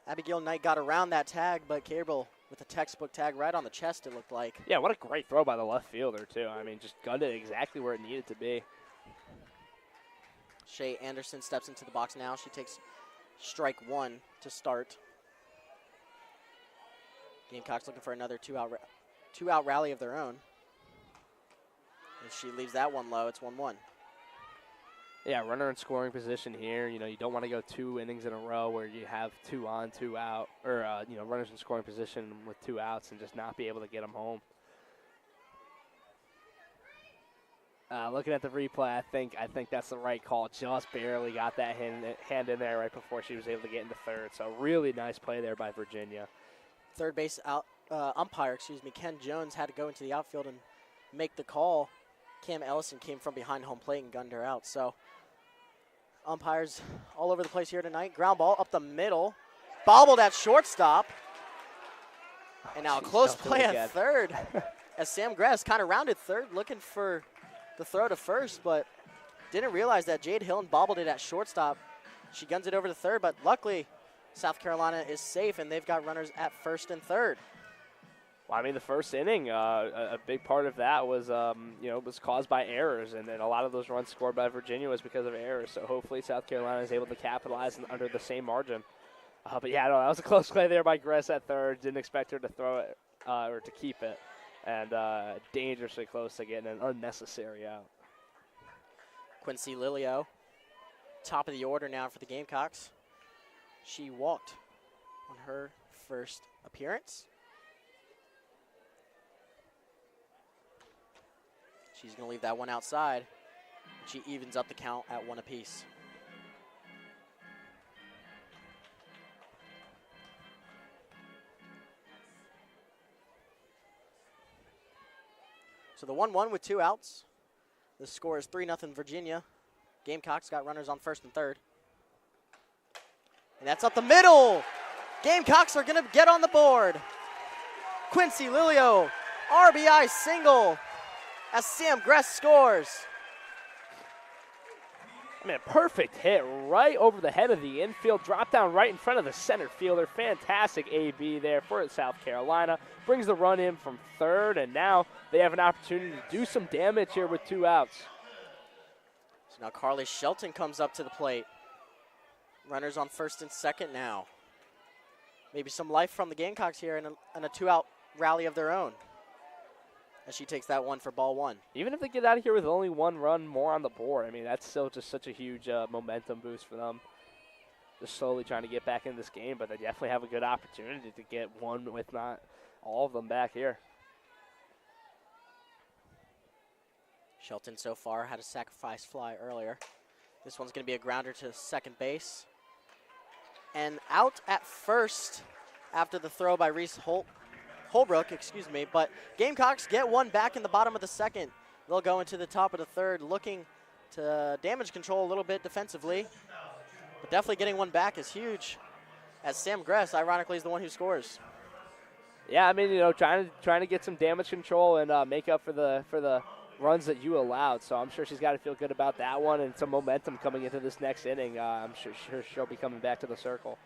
Abigail Knight got around that tag, but Cabrel with a textbook tag right on the chest, it looked like. Yeah, what a great throw by the left fielder, too. I mean, just gunned it exactly where it needed to be. Shay Anderson steps into the box now. She takes strike 1 to start. Gamecocks looking for another two-out rally of their own. If she leaves that one low, it's 1-1. Yeah, runner in scoring position here. You know, you don't want to go 2 innings in a row where you have 2 on, 2 out, or you know, runners in scoring position with 2 outs and just not be able to get them home. Looking at the replay, I think that's the right call. Just barely got that hand in there right before she was able to get into third. So really nice play there by Virginia. Third base umpire, Ken Jones had to go into the outfield and make the call. Cam Ellison came from behind home plate and gunned her out. So umpires all over the place here tonight. Ground ball up the middle. Bobbled at shortstop. And now a close play at third as Sam Gress kind of rounded third looking for the throw to first, but didn't realize that Jade Hillen bobbled it at shortstop. She guns it over to third, but luckily South Carolina is safe, and they've got runners at first and third. Well, I mean, the first inning, a big part of that was, you know, was caused by errors, and then a lot of those runs scored by Virginia was because of errors. So hopefully South Carolina is able to capitalize under the same margin. But yeah, no, that was a close play there by Gress at third. Didn't expect her to throw it or to keep it, and dangerously close to getting an unnecessary out. Quincy Lilio, top of the order now for the Gamecocks. She walked on her first appearance. She's going to leave that one outside. She evens up the count at 1 apiece. So the 1-1 with 2 outs. The score is 3-0 Virginia. Gamecocks got runners on first and third. And that's up the middle. Gamecocks are going to get on the board. Quincy Lilio, RBI single as Sam Gress scores. I mean, a perfect hit right over the head of the infield. Drop down right in front of the center fielder. Fantastic AB there for South Carolina. Brings the run in from third, and now they have an opportunity to do some damage here with 2 outs. So now Carly Shelton comes up to the plate. Runners on first and second now. Maybe some life from the Gamecocks here and a 2-out rally of their own, as she takes that one for ball 1. Even if they get out of here with only 1 run more on the board, I mean, that's still just such a huge momentum boost for them. Just slowly trying to get back in this game, but they definitely have a good opportunity to get one, if not all of them, back here. Shelton so far had a sacrifice fly earlier. This one's going to be a grounder to second base. And out at first after the throw by Reese Holbrook, but Gamecocks get one back in the bottom of the second. They'll go into the top of the third, looking to damage control a little bit defensively. But definitely getting one back is huge, as Sam Gress, ironically, is the one who scores. Yeah, I mean, you know, trying to get some damage control and make up for the runs that you allowed. So I'm sure she's got to feel good about that one and some momentum coming into this next inning. I'm sure she'll be coming back to the circle.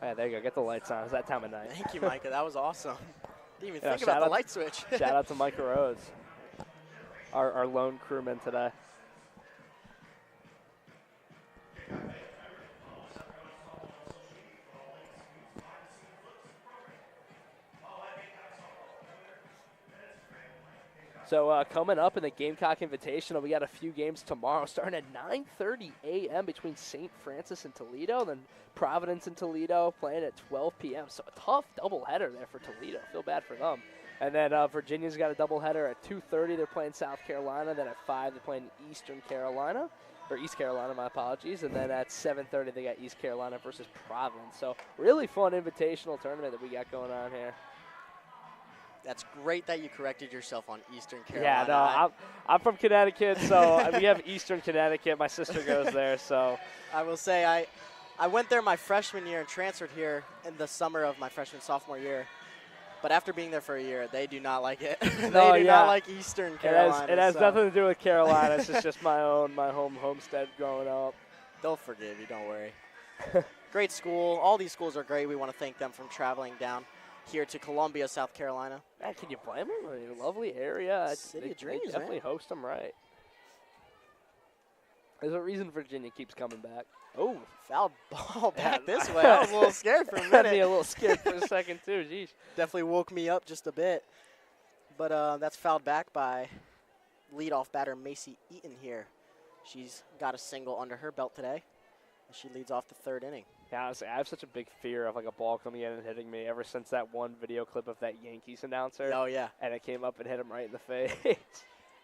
Yeah, there you go. Get the lights on. It's that time of night. Thank you, Micah. That was awesome. Didn't even think shout about the out- light switch. Shout out to Micah Rhodes, our lone crewman today. So coming up in the Gamecock Invitational, we got a few games tomorrow, starting at 9:30 a.m. between St. Francis and Toledo, then Providence and Toledo playing at 12 p.m. So a tough doubleheader there for Toledo. Feel bad for them. And then Virginia's got a doubleheader at 2:30. They're playing South Carolina. Then at 5, they're playing East Carolina, my apologies. And then at 7:30, they got East Carolina versus Providence. So really fun invitational tournament that we got going on here. That's great that you corrected yourself on Eastern Carolina. Yeah, no, I'm from Connecticut, so we have Eastern Connecticut. My sister goes there, so. I will say I went there my freshman year and transferred here in the summer of my sophomore year. But after being there for a year, they do not like it. They do not like Eastern Carolina. It has nothing to do with Carolina. It's just my homestead growing up. They'll forgive you, don't worry. Great school. All these schools are great. We want to thank them for traveling down here to Columbia, South Carolina. Man, can you blame them? I mean, lovely area. City of They dreams, definitely man. host them right. There's a reason Virginia keeps coming back. Oh, Foul ball back this way. I was a little scared for a had me minute. a little scared for a second too. Jeez. Definitely woke me up just a bit. But that's fouled back by leadoff batter Macy Eaton here. She's got a single under her belt today. And she leads off the 3rd inning. Yeah, honestly, I have such a big fear of like a ball coming in and hitting me ever since that one video clip of that Yankees announcer. Oh, yeah. And it came up and hit him right in the face.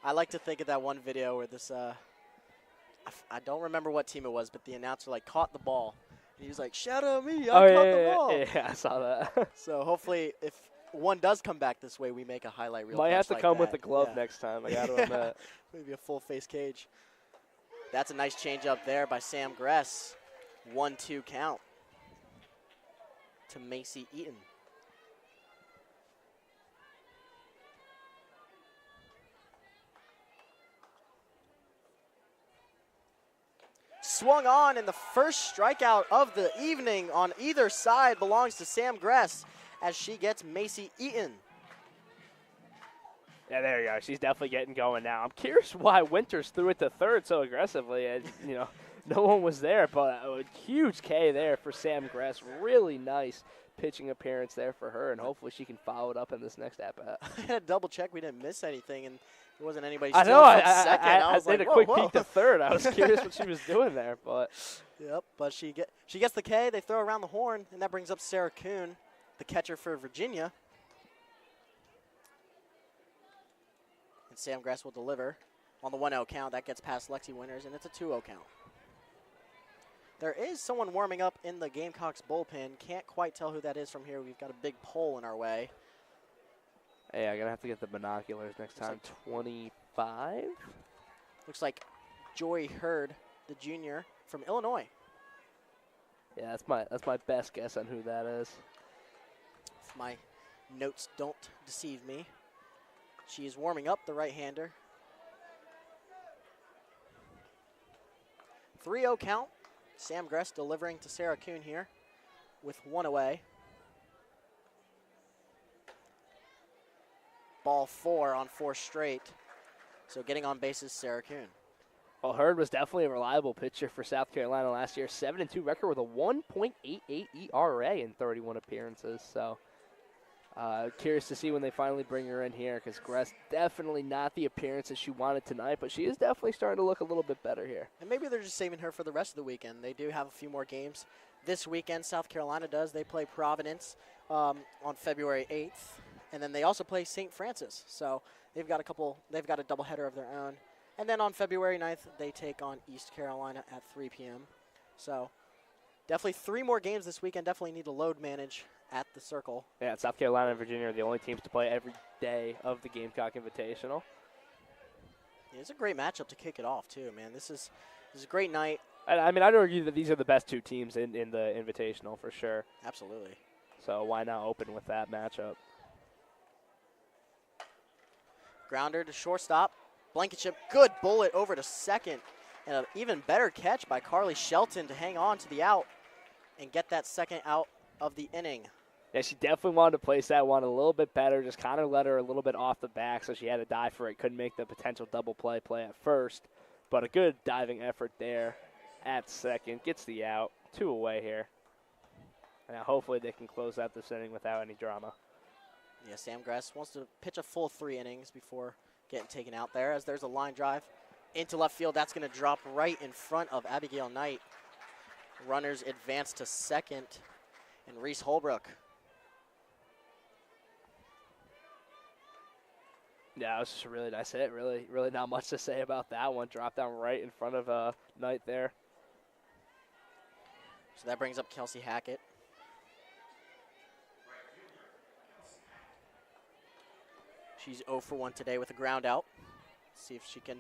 I like to think of that one video where this, I don't remember what team it was, but the announcer like caught the ball. And he was like, shout out me, I caught the ball. Yeah, I saw that. So hopefully if one does come back this way, we make a highlight reel. Might have to like come with that. the glove Yeah. next time. I got to admit. Maybe a full face cage. That's a nice change up there by Sam Gress. 1-2 count to Macy Eaton. Swung on, and the first strikeout of the evening on either side belongs to Sam Gress as she gets Macy Eaton. Yeah, there you go. She's definitely getting going now. I'm curious why Winters threw it to 3rd so aggressively. And, no one was there, but a huge K there for Sam Gress. Really nice pitching appearance there for her, and hopefully she can follow it up in this next at-bat. I had to double check we didn't miss anything, and it wasn't anybody I stealing know. from second. I was did like, a quick whoa. peek to 3rd. I was curious what she was doing there, but. Yep, but she gets the K. They throw around the horn, and that brings up Sarah Kuhn, the catcher for Virginia. And Sam Gress will deliver on the 1-0 count. That gets past Lexi Winters, and it's a 2-0 count. There is someone warming up in the Gamecocks bullpen. Can't quite tell who that is from here. We've got a big pole in our way. Hey, I'm going to have to get the binoculars next time. 25? Looks like Joy Hurd, the junior from Illinois. Yeah, that's my best guess on who that is. If my notes don't deceive me. She is warming up, the right-hander. 3-0 count. Sam Gress delivering to Sarah Kuhn here with 1 away. Ball 4 on 4 straight. So getting on base is Sarah Kuhn. Well, Hurd was definitely a reliable pitcher for South Carolina last year. 7-2 record with a 1.88 ERA in 31 appearances. So curious to see when they finally bring her in here, because Gress definitely not the appearance that she wanted tonight, but she is definitely starting to look a little bit better here. And maybe they're just saving her for the rest of the weekend. They do have a few more games this weekend. South Carolina does. They play Providence on February 8th, and then they also play St. Francis. So they've got a doubleheader of their own. And then on February 9th, they take on East Carolina at 3 p.m. So definitely 3 more games this weekend. Definitely need to load manage at the Circle. Yeah, South Carolina and Virginia are the only teams to play every day of the Gamecock Invitational. Yeah, it's a great matchup to kick it off, too, man. This is a great night. I mean, I'd argue that these are the best 2 teams in the Invitational for sure. Absolutely. So why not open with that matchup? Grounder to shortstop. Blankenship, good bullet over to second. And an even better catch by Carly Shelton to hang on to the out and get that second out of the inning. Yeah, she definitely wanted to place that one a little bit better, just kind of let her a little bit off the back, so she had to dive for it. Couldn't make the potential double play at first, but a good diving effort there at second. Gets the out. 2 away here. And now hopefully they can close out this inning without any drama. Yeah, Sam Gress wants to pitch a full 3 innings before getting taken out there, as there's a line drive into left field. That's going to drop right in front of Abigail Knight. Runners advance to second, and Reese Holbrook. Yeah, it was just a really nice hit. Really not much to say about that one. Dropped down right in front of Knight there. So that brings up Kelsey Hackett. She's 0 for 1 today with a ground out. Let's see if she can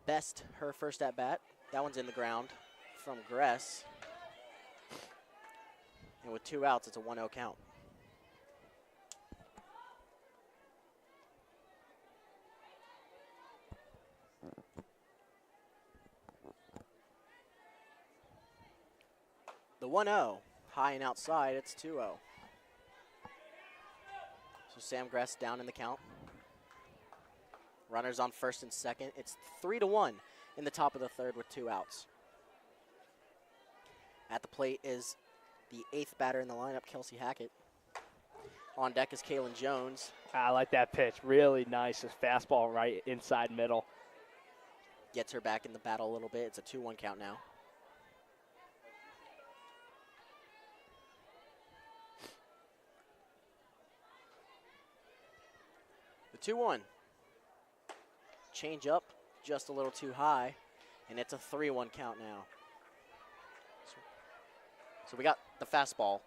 best her first at bat. That one's in the ground from Gress. And with 2 outs, it's a 1-0 count. The 1-0, high and outside, it's 2-0. So Sam Gress down in the count. Runners on first and second. It's 3-1 in the top of the third with 2 outs. At the plate is the 8th batter in the lineup, Kelsey Hackett. On deck is Kaylin Jones. I like that pitch. Really nice. His fastball right inside middle. Gets her back in the battle a little bit. It's a 2-1 count now. The 2-1. Change up just a little too high, and it's a 3-1 count now. So we got the fastball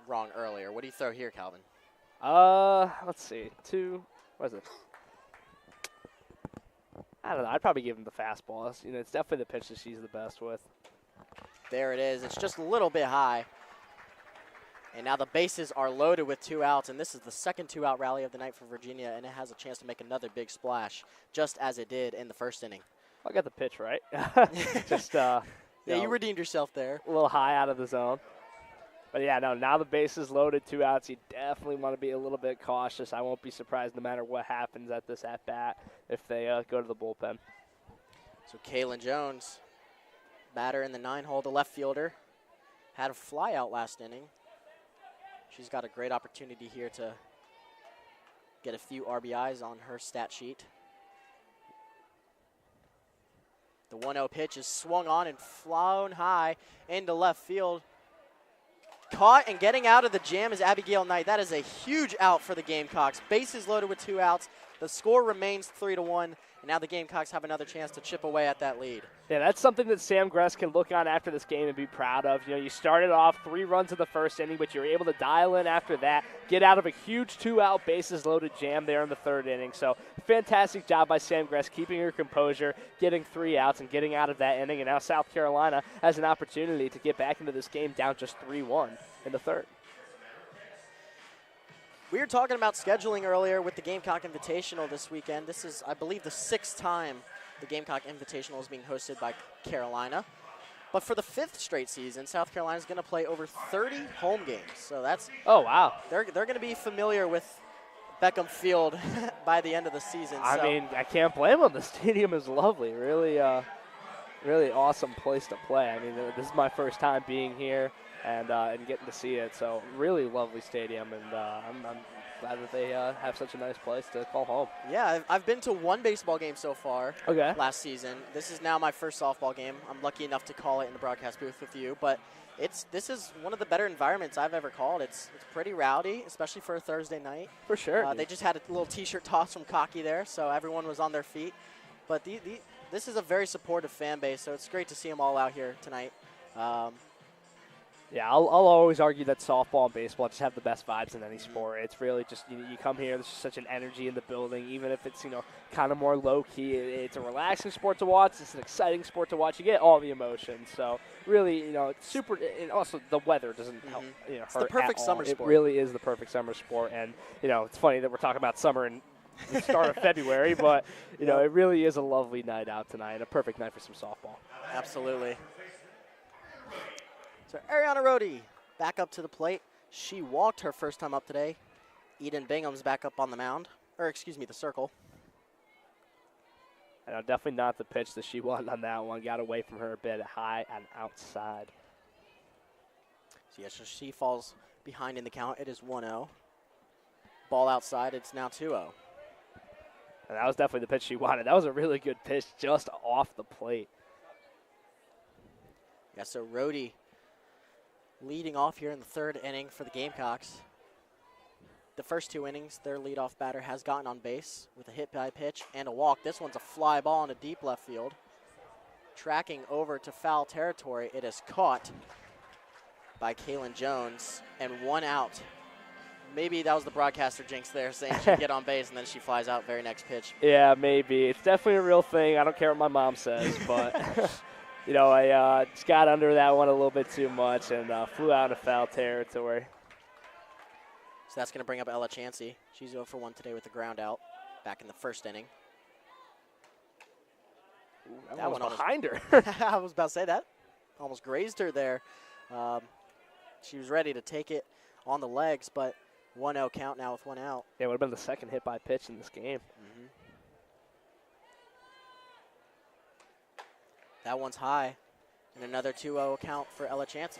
wrong earlier. What do you throw here, Calvin? Let's see. What is it? I don't know. I'd probably give him the fastball. You know, it's definitely the pitch that she's the best with. There it is. It's just a little bit high. And now the bases are loaded with 2 outs, and this is the second 2-out rally of the night for Virginia, and it has a chance to make another big splash, just as it did in the first inning. I got the pitch right. Just yeah, you redeemed yourself there. A little high out of the zone. But yeah, no, now the bases loaded, 2 outs. You definitely want to be a little bit cautious. I won't be surprised no matter what happens at this at-bat if they go to the bullpen. So Kaylin Jones, batter in the 9-hole, the left fielder, had a fly out last inning. She's got a great opportunity here to get a few RBIs on her stat sheet. The 1-0 pitch is swung on and flown high into left field. Caught and getting out of the jam is Abigail Knight. That is a huge out for the Gamecocks. Bases loaded with 2 outs. The score remains 3-1, and now the Gamecocks have another chance to chip away at that lead. Yeah, that's something that Sam Gress can look on after this game and be proud of. You know, you started off 3 runs in the first inning, but you were able to dial in after that, get out of a huge 2-out bases loaded jam there in the 3rd inning. So fantastic job by Sam Gress keeping her composure, getting 3 outs and getting out of that inning. And now South Carolina has an opportunity to get back into this game down just 3-1 in the 3rd. We were talking about scheduling earlier with the Gamecock Invitational this weekend. This is, I believe, the 6th time the Gamecock Invitational is being hosted by Carolina. But for the 5th straight season, South Carolina is going to play over 30 home games. So that's oh wow, they're going to be familiar with Beckham Field by the end of the season. I mean, I can't blame them. The stadium is lovely. Really awesome place to play. I mean, this is my first time being here and getting to see it. So really lovely stadium, and I'm glad that they have such a nice place to call home. Yeah, I've been to 1 baseball game so far last season. This is now my first softball game. I'm lucky enough to call it in the broadcast booth with you, but this is one of the better environments I've ever called. It's pretty rowdy, especially for a Thursday night. For sure. They just had a little T-shirt toss from Cocky there, so everyone was on their feet. But this is a very supportive fan base, so it's great to see them all out here tonight. Yeah, I'll always argue that softball and baseball just have the best vibes in any sport. It's really just, you come here, there's just such an energy in the building, even if it's, kind of more low-key. It's a relaxing sport to watch. It's an exciting sport to watch. You get all the emotions. So, really, it's super – and also the weather doesn't help, It's hurt the perfect at summer all. sport. It really is the perfect summer sport. And, it's funny that we're talking about summer and the start of February, but, it really is a lovely night out tonight and a perfect night for some softball. Absolutely. So Ariana Rohde back up to the plate. She walked her first time up today. Eden Bingham's back up on the mound. The circle. Definitely not the pitch that she wanted on that one. Got away from her a bit high and outside. So she falls behind in the count. It is 1-0. Ball outside. It's now 2-0. And that was definitely the pitch she wanted. That was a really good pitch just off the plate. Yeah, so Rohde leading off here in the third inning for the Gamecocks. The first 2 innings, their leadoff batter has gotten on base with a hit by pitch and a walk. This one's a fly ball into deep left field. Tracking over to foul territory, it is caught by Kaylin Jones, and 1 out. Maybe that was the broadcaster jinx there saying she'd get on base, and then she flies out very next pitch. Yeah, maybe. It's definitely a real thing. I don't care what my mom says, but I just got under that one a little bit too much and flew out into foul territory. So that's going to bring up Ella Chansey. She's 0 for 1 today with the ground out back in the first inning. Ooh, that one was behind her. I was about to say that. Almost grazed her there. She was ready to take it on the legs, but 1-0 count now with 1 out. Yeah, it would have been the second hit by pitch in this game. Mm-hmm. That one's high. And another 2-0 count for Ella Chansey.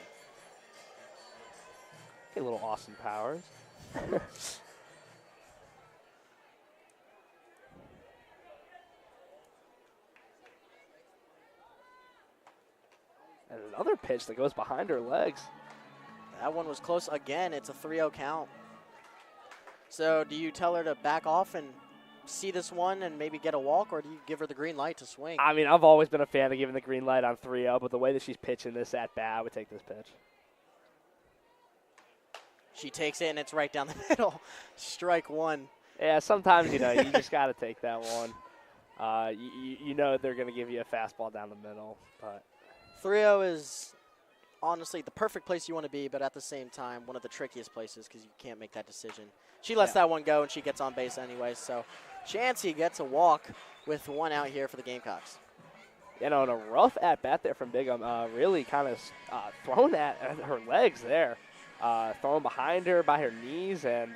A little Austin Powers. And another pitch that goes behind her legs. That one was close again. It's a 3-0 count. So do you tell her to back off and see this one and maybe get a walk, or do you give her the green light to swing? I mean, I've always been a fan of giving the green light on 3-0, but the way that she's pitching this at bat, I would take this pitch. She takes it, and it's right down the middle. Strike 1. Yeah, sometimes, you just got to take that one. They're going to give you a fastball down the middle. But 3-0 is honestly the perfect place you want to be, but at the same time, one of the trickiest places because you can't make that decision. She lets that one go, and she gets on base anyway. So Chansey gets a walk with 1 out here for the Gamecocks. And a rough at-bat there from Bigham, really kind of thrown at her legs there. Thrown behind her by her knees, and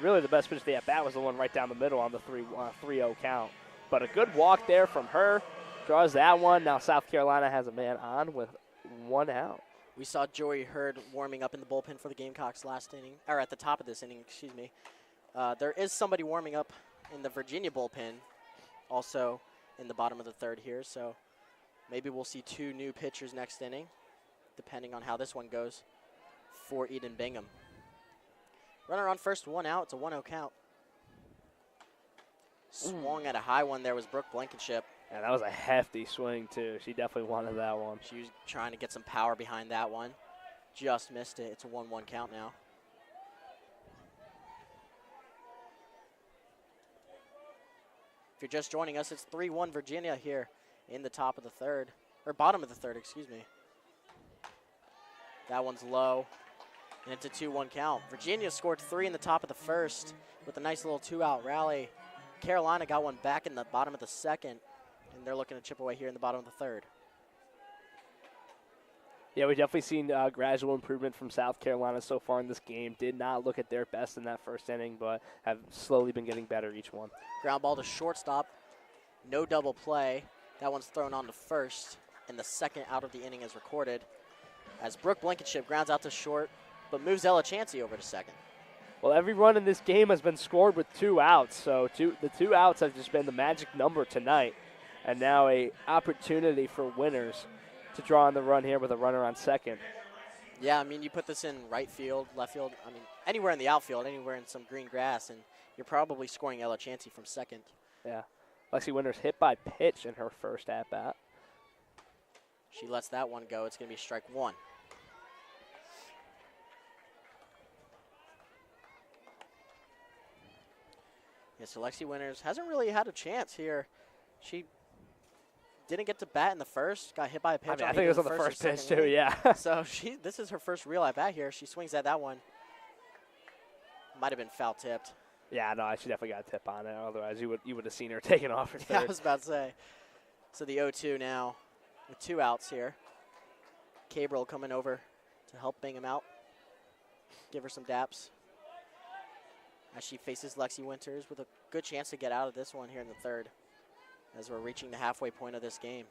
really the best pitch of the at-bat was the one right down the middle on the 3-0 count. But a good walk there from her, draws that one. Now South Carolina has a man on with 1 out. We saw Jory Hurd warming up in the bullpen for the Gamecocks last inning, or at the top of this inning, excuse me. There is somebody warming up in the Virginia bullpen, also in the bottom of the third here. So maybe we'll see 2 new pitchers next inning, depending on how this one goes for Eden Bingham. Runner on first, 1 out. It's a 1-0 count. Swung at a high one there was Brooke Blankenship. Yeah, that was a hefty swing, too. She definitely wanted that one. She was trying to get some power behind that one. Just missed it. It's a 1-1 count now. If you're just joining us, it's 3-1 Virginia here in the top of the third, or bottom of the third, excuse me. That one's low, and it's a 2-1 count. Virginia scored 3 in the top of the first with a nice little 2-out rally. Carolina got one back in the bottom of the second, and they're looking to chip away here in the bottom of the third. Yeah, we've definitely seen gradual improvement from South Carolina so far in this game. Did not look at their best in that first inning, but have slowly been getting better each one. Ground ball to shortstop. No double play. That one's thrown on to first, and the second out of the inning is recorded as Brooke Blankenship grounds out to short, but moves Ella Chansey over to second. Well, every run in this game has been scored with 2 outs, so the 2 outs have just been the magic number tonight, and now a opportunity for winners to draw on the run here with a runner on second. Yeah, I mean, you put this in right field, left field, I mean, anywhere in the outfield, anywhere in some green grass, and you're probably scoring Ella Chansey from second. Yeah. Lexi Winters hit by pitch in her first at-bat. She lets that one go. It's going to be strike 1. Yeah, so Lexi Winters hasn't really had a chance here. She didn't get to bat in the first, got hit by a pitch. I think it was on the first pitch too, yeah. So this is her first real at bat here. She swings at that one. Might have been foul tipped. Yeah, no, she definitely got a tip on it. Otherwise, you would have seen her taking off her third. Yeah, I was about to say. So the 0-2 now with 2 outs here. Cabral coming over to help Bingham out. Give her some daps. As she faces Lexi Winters with a good chance to get out of this one here in the third. As we're reaching the halfway point of this game.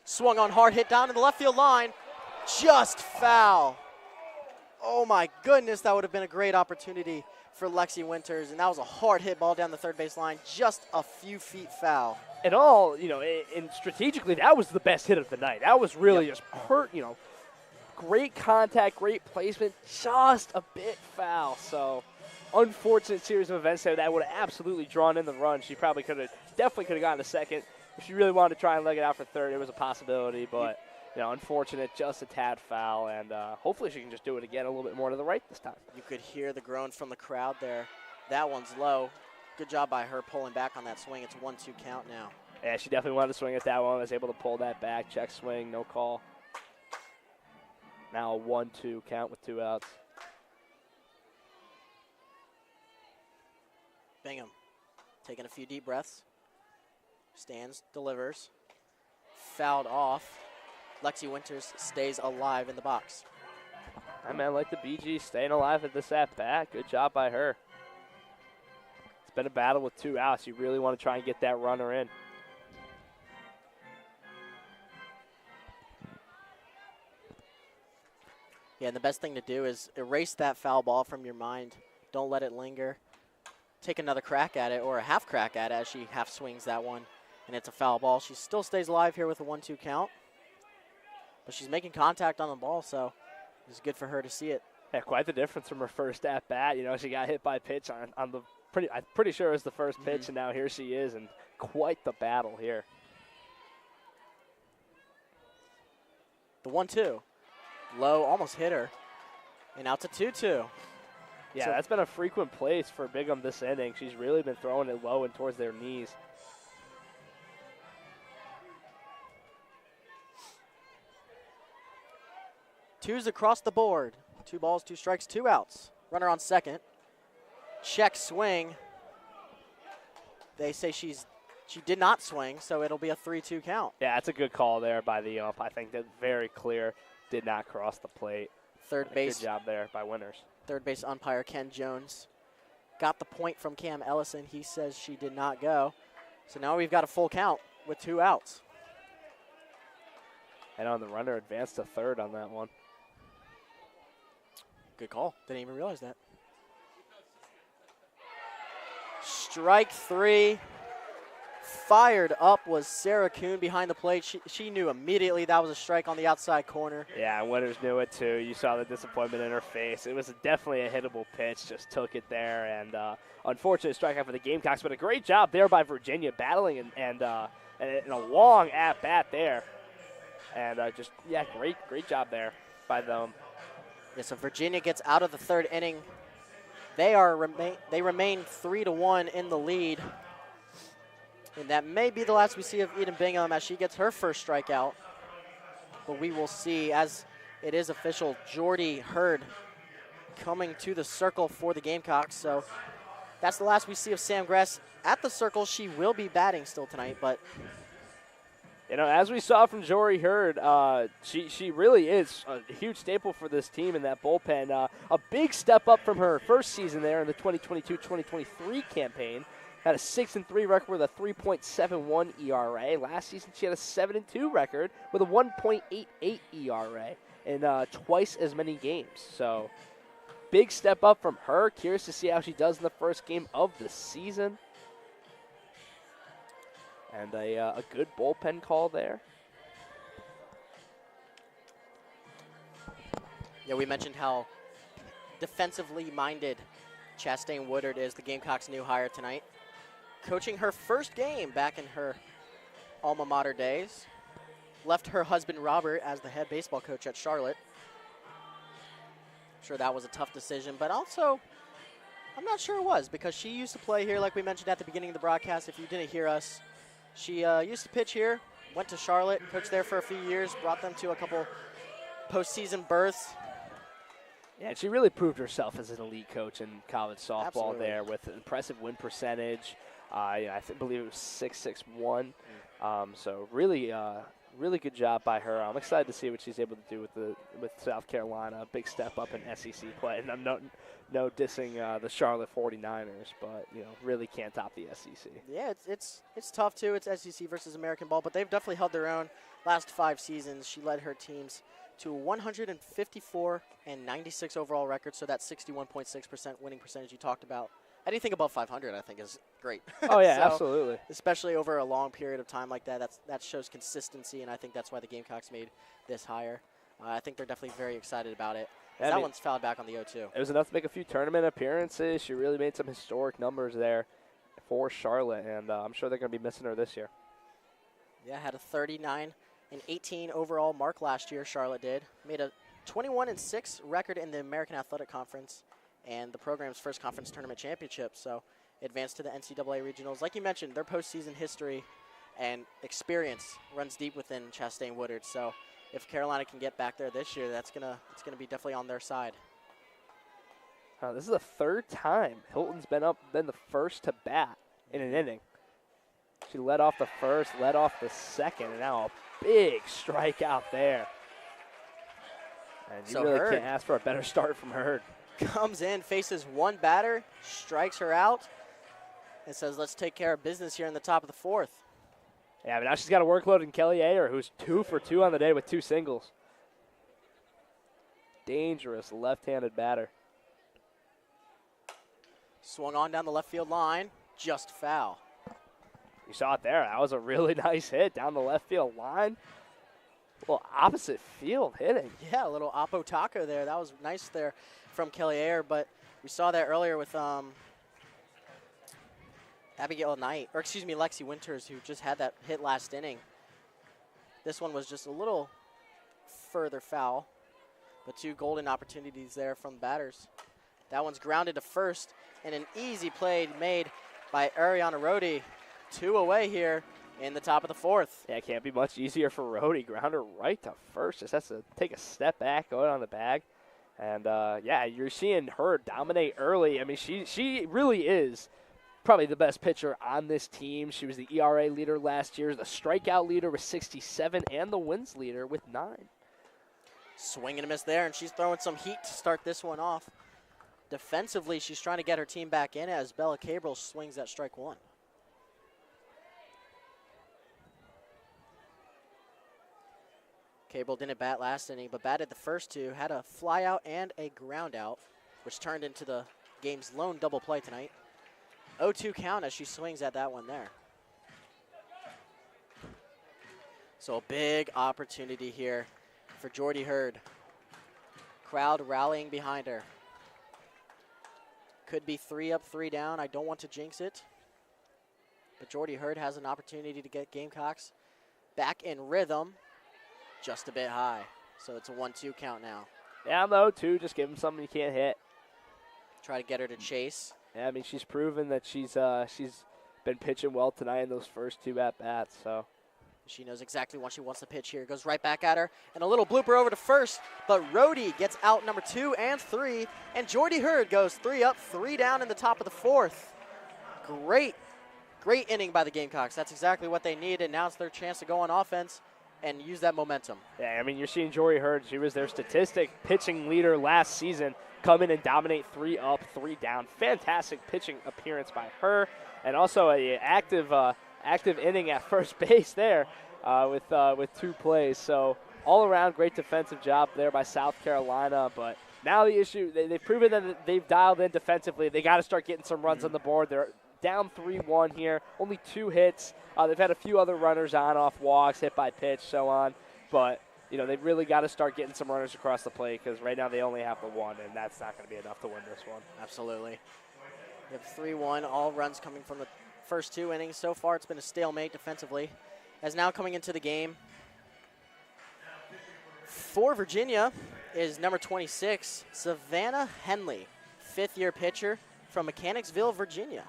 Swung on hard, hit down in the left field line. Just foul. Oh my goodness, that would have been a great opportunity for Lexi Winters, and that was a hard hit ball down the third base line, just a few feet foul. And all, and strategically, that was the best hit of the night. That was really just great contact, great placement, just a bit foul. So, unfortunate series of events there. That would have absolutely drawn in the run. She probably definitely could have gotten a second. If she really wanted to try and leg it out for third, it was a possibility, but unfortunate, just a tad foul, and hopefully she can just do it again a little bit more to the right this time. You could hear the groan from the crowd there. That one's low. Good job by her pulling back on that swing. It's a 1-2 count now. Yeah, she definitely wanted to swing at that one. Was able to pull that back, check swing, no call. Now a 1-2 count with 2 outs. Bingham taking a few deep breaths. Stands, delivers. Fouled off. Lexi Winters stays alive in the box. I mean, like the BG staying alive at this at-bat. Good job by her. It's been a battle with 2 outs. You really want to try and get that runner in. Yeah, and the best thing to do is erase that foul ball from your mind. Don't let it linger. Take another crack at it, or a half crack at it, as she half swings that one, and it's a foul ball. She still stays alive here with a 1-2 count. But she's making contact on the ball, so it's good for her to see it. Yeah, quite the difference from her first at-bat. She got hit by a pitch on the I'm pretty sure it was the first pitch, and now here she is, and quite the battle here. The 1-2. Low, almost hit her. And now it's a 2-2. Yeah, so that's been a frequent place for Bingham this inning. She's really been throwing it low and towards their knees. Twos across the board. 2 balls, 2 strikes, 2 outs. Runner on second. Check swing. They say she did not swing, so it'll be a 3-2 count. Yeah, that's a good call there by the ump. I think that's very clear. Did not cross the plate. Third base. Good job there by Winters. Third base umpire Ken Jones got the point from Cam Ellison. He says she did not go. So now we've got a full count with 2 outs. And on the runner, advanced to third on that one. Good call. Didn't even realize that. Strike 3. Fired up was Sarah Kuhn behind the plate. She knew immediately that was a strike on the outside corner. Yeah, Winters knew it too. You saw the disappointment in her face. It was definitely a hittable pitch, just took it there. And unfortunate strikeout for the Gamecocks, but a great job there by Virginia battling and a long at-bat there. And great job there by them. Yeah, so Virginia gets out of the third inning. They remain 3-1 in the lead. And that may be the last we see of Eden Bingham as she gets her first strikeout. But we will see, as it is official, Jordy Hurd coming to the circle for the Gamecocks. So that's the last we see of Sam Gress at the circle. She will be batting still tonight, but as we saw from Jordy Hurd, she really is a huge staple for this team in that bullpen. A big step up from her first season there in the 2022-2023 campaign. Had a 6-3 record with a 3.71 ERA. Last season, she had a 7-2 record with a 1.88 ERA in twice as many games. So, big step up from her. Curious to see how she does in the first game of the season. And a good bullpen call there. Yeah, we mentioned how defensively minded Chastain Woodard is, the Gamecocks' new hire tonight. Coaching her first game back in her alma mater days. Left her husband Robert as the head baseball coach at Charlotte. I'm sure that was a tough decision, but also I'm not sure it was, because she used to play here, like we mentioned at the beginning of the broadcast. If you didn't hear us, she used to pitch here, went to Charlotte, coached there for a few years, brought them to a couple postseason berths. Yeah, she really proved herself as an elite coach in college softball. Absolutely. There with an impressive win percentage. I believe it was 661. So really good job by her. I'm excited to see what she's able to do with South Carolina. A big step up in SEC play. And I'm no dissing the Charlotte 49ers, but really can't top the SEC. Yeah, it's tough too. It's SEC versus American ball, but they've definitely held their own. Last 5 seasons, she led her teams to 154 and 96 overall record, so that's 61.6% winning percentage you talked about. Anything above 500, I think, is great. Oh, yeah, so, absolutely. Especially over a long period of time like that. That shows consistency, and I think that's why the Gamecocks made this higher. I think they're definitely very excited about it. That one's fouled back on the 0-2. It was enough to make a few tournament appearances. She really made some historic numbers there for Charlotte, and I'm sure they're going to be missing her this year. Yeah, had a 39 and 18 overall mark last year, Charlotte did. Made a 21-6 record in the American Athletic Conference and the program's first conference tournament championship. So advanced to the NCAA regionals. Like you mentioned, their postseason history and experience runs deep within Chastain Woodard. So if Carolina can get back there this year, it's gonna be definitely on their side. This is the 3rd time Hilton's been the first to bat in an inning. She led off the first, led off the second, and now a big strikeout there. And you really can't ask for a better start from Hurd. Comes in, faces one batter, strikes her out, and says, let's take care of business here in the top of the 4th. Yeah, but now she's got a workload in Kelly Ayer, who's 2 for 2 on the day with 2 singles. Dangerous left-handed batter. Swung on down the left field line, just foul. You saw it there. That was a really nice hit down the left field line. A little opposite field hitting. Yeah, a little Oppo Taco there. That was nice there from Kelly Ayer, but we saw that earlier with Abigail Knight, or excuse me, Lexi Winters, who just had that hit last inning. This one was just a little further foul, but 2 golden opportunities there from batters. That one's grounded to first, and an easy play made by Ariana Rhodey. 2 away here in the top of the 4th. Yeah, it can't be much easier for Rhodey. Grounder right to first. Just has to take a step back, go on the bag. And, yeah, you're seeing her dominate early. I mean, she really is probably the best pitcher on this team. She was the ERA leader last year, the strikeout leader with 67, and the wins leader with 9. Swing and a miss there, and she's throwing some heat to start this one off. Defensively, she's trying to get her team back in as Bella Cabral swings at strike 1. Cabral didn't bat last inning, but batted the first 2, had a fly out and a ground out, which turned into the game's lone double play tonight. 0-2 count as she swings at that one there. So a big opportunity here for Jordy Hurd. Crowd rallying behind her. Could be 3 up, 3 down. I don't want to jinx it. But Jordy Hurd has an opportunity to get Gamecocks back in rhythm. Just a bit high. So it's a 1-2 count now. Yeah, though, too. Just give him something you can't hit. Try to get her to chase. Yeah, I mean, she's proven that she's been pitching well tonight in those first 2 at-bats, so. She knows exactly what she wants to pitch here. Goes right back at her. And a little blooper over to first. But Rhodey gets out number 2 and 3. And Jordy Hurd goes 3 up, 3 down in the top of the 4th. Great inning by the Gamecocks. That's exactly what they need. And now it's their chance to go on offense and use that momentum. Yeah, I mean, you're seeing Jordy Hurd. She was their statistic pitching leader last season. Come in and dominate 3 up, 3 down. Fantastic pitching appearance by her. And also an active inning at first base there with 2 plays. So all around great defensive job there by South Carolina. But now the issue, they've proven that they've dialed in defensively. They got to start getting some runs on the board. They're down 3-1 here, only 2 hits. They've had a few other runners on, off walks, hit by pitch, so on. But, they've really got to start getting some runners across the plate because right now they only have the 1, and that's not going to be enough to win this one. Absolutely. We have 3-1, all runs coming from the first 2 innings. So far it's been a stalemate defensively. As now coming into the game, for Virginia is number 26, Savannah Henley, 5th-year pitcher from Mechanicsville, Virginia.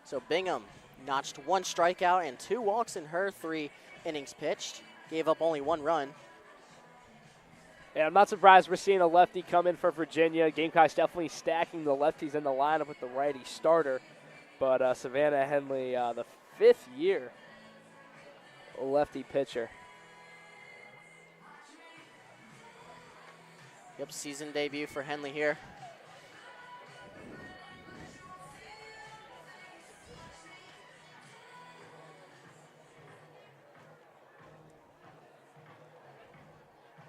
So Bingham notched 1 strikeout and 2 walks in her 3 innings pitched. Gave up only 1 run. Yeah, I'm not surprised we're seeing a lefty come in for Virginia. Gamecocks definitely stacking the lefties in the lineup with the righty starter. But Savannah Henley, the 5th year lefty pitcher. Yep, season debut for Henley here.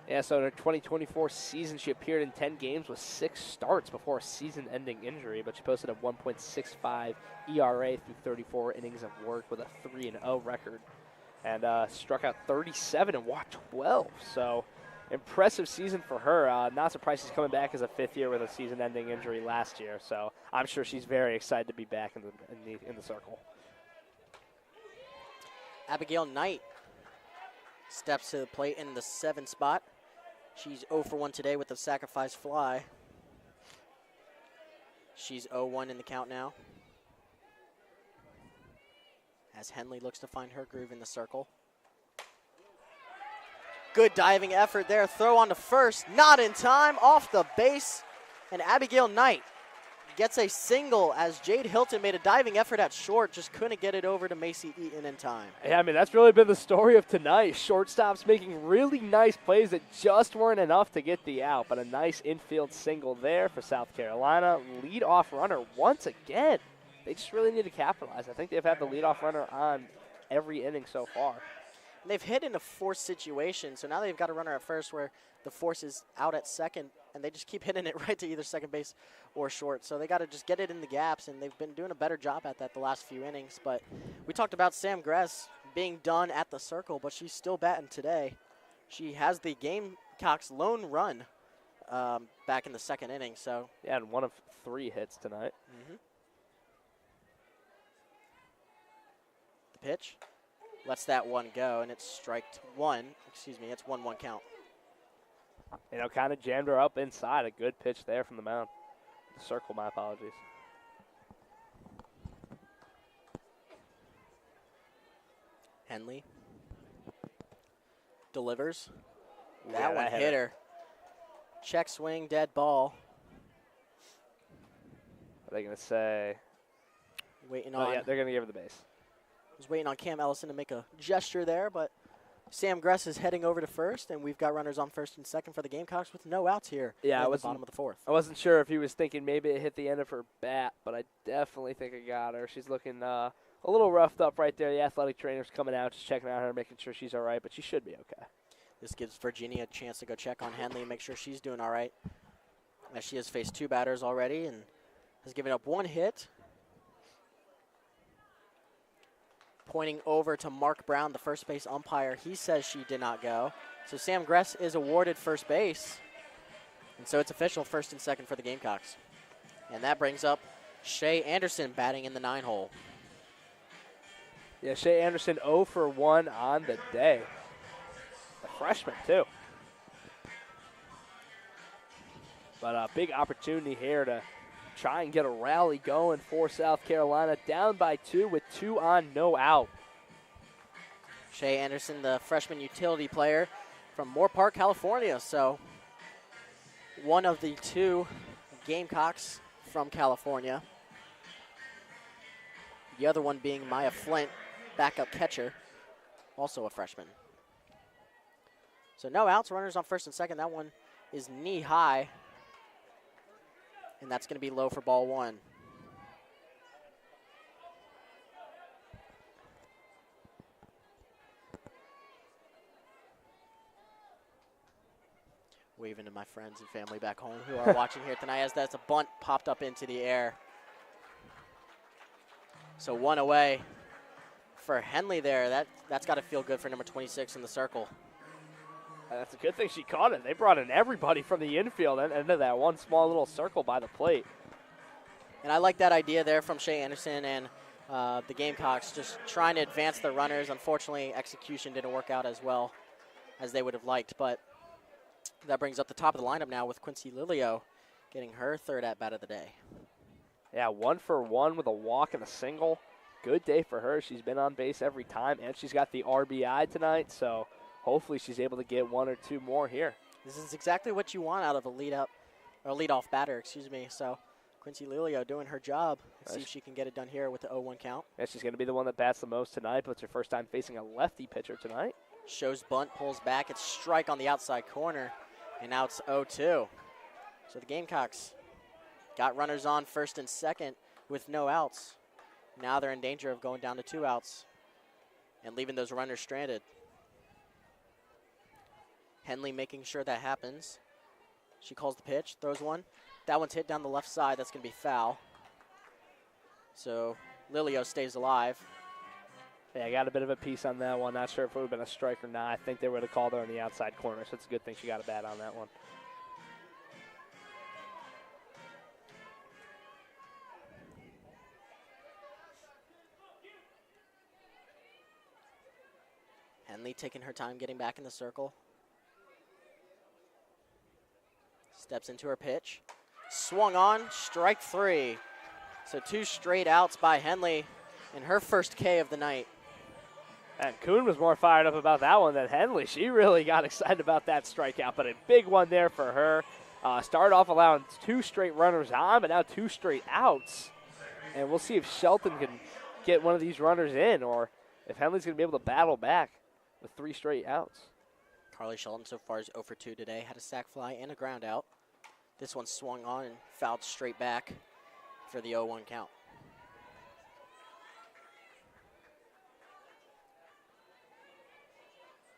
Yeah, so in her 2024 season, she appeared in 10 games with 6 starts before a season-ending injury, but she posted a 1.65 ERA through 34 innings of work with a 3-0 record, and struck out 37 and walked 12. So impressive season for her. Not surprised she's coming back as a 5th year with a season-ending injury last year. So I'm sure she's very excited to be back in the circle. Abigail Knight steps to the plate in the 7th spot. She's 0 for 1 today with a sacrifice fly. She's 0-1 in the count now, as Henley looks to find her groove in the circle. Good diving effort there. Throw on to first. Not in time. Off the base. And Abigail Knight gets a single as Jade Hilton made a diving effort at short. Just couldn't get it over to Macy Eaton in time. Yeah, I mean, that's really been the story of tonight. Shortstops making really nice plays that just weren't enough to get the out. But a nice infield single there for South Carolina. Leadoff runner once again. They just really need to capitalize. I think they've had the leadoff runner on every inning so far. And they've hit in a force situation, so now they've got a runner at first where the force is out at second, and they just keep hitting it right to either second base or short. So they got to just get it in the gaps, and they've been doing a better job at that the last few innings. But we talked about Sam Gress being done at the circle, but she's still batting today. She has the Gamecocks lone run back in the 2nd inning. So yeah, and 1 of 3 hits tonight. The pitch lets that one go, and it's strike 1. Excuse me, it's 1-1 count. You know, kind of jammed her up inside. A good pitch there from the mound. Circle, my apologies. Henley delivers. Yeah, That one hit her. Check swing, dead ball. Are they going to say? Waiting on. Oh, yeah, they're going to give her the base. Was waiting on Cam Ellison to make a gesture there, but Sam Gress is heading over to first, and we've got runners on 1st and 2nd for the Gamecocks with no outs here. Yeah, at the bottom of the 4th. I wasn't sure if he was thinking maybe it hit the end of her bat, but I definitely think it got her. She's looking a little roughed up right there. The athletic trainer's coming out, just checking out her, making sure she's all right, but she should be okay. This gives Virginia a chance to go check on Henley and make sure she's doing all right, as she has faced 2 batters already and has given up 1 hit. Pointing over to Mark Brown, the first base umpire. He says she did not go. So Sam Gress is awarded first base. And so it's official, 1st and 2nd for the Gamecocks. And that brings up Shay Anderson batting in the 9-hole. Yeah, Shay Anderson 0 for 1 on the day. A freshman, too. But a big opportunity here to try and get a rally going for South Carolina. Down by 2 with 2 on, no out. Shay Anderson, the freshman utility player from Moore Park, California. So one of the 2 Gamecocks from California. The other one being Maya Flint, backup catcher, also a freshman. So no outs, runners on 1st and 2nd. That one is knee high. And that's going to be low for ball 1. Waving to my friends and family back home who are watching here tonight as that's a bunt popped up into the air. So 1 away for Henley there. That's got to feel good for number 26 in the circle. That's a good thing she caught it. They brought in everybody from the infield and into that one small little circle by the plate. And I like that idea there from Shay Anderson and the Gamecocks, just trying to advance the runners. Unfortunately, execution didn't work out as well as they would have liked. But That brings up the top of the lineup now with Quincy Lilio getting her third at-bat of the day. Yeah, 1 for 1 with a walk and a single. Good day for her. She's been on base every time, and she's got the RBI tonight, so hopefully she's able to get 1 or 2 more here. This is exactly what you want out of a lead-off batter, excuse me. So Quincy Lilio doing her job. Let's see if she can get it done here with the 0-1 count. Yeah, she's going to be the one that bats the most tonight, but it's her first time facing a lefty pitcher tonight. Shows bunt, pulls back. It's strike on the outside corner, and now it's 0-2. So the Gamecocks got runners on first and second with no outs. Now they're in danger of going down to 2 outs and leaving those runners stranded. Henley making sure that happens. She calls the pitch, throws one. That one's hit down the left side. That's going to be foul. So Lilio stays alive. Yeah, I got a bit of a piece on that one. Not sure if it would have been a strike or not. I think they would have called her on the outside corner, so it's a good thing she got a bat on that one. Henley taking her time getting back in the circle. Steps into her pitch. Swung on, strike 3. So 2 straight outs by Henley in her first K of the night. And Kuhn was more fired up about that one than Henley. She really got excited about that strikeout, but a big one there for her. Started off allowing 2 straight runners on, but now 2 straight outs. And we'll see if Shelton can get one of these runners in, or if Henley's going to be able to battle back with 3 straight outs. Carly Shelton so far is 0 for 2 today. Had a sac fly and a ground out. This one swung on and fouled straight back for the 0-1 count.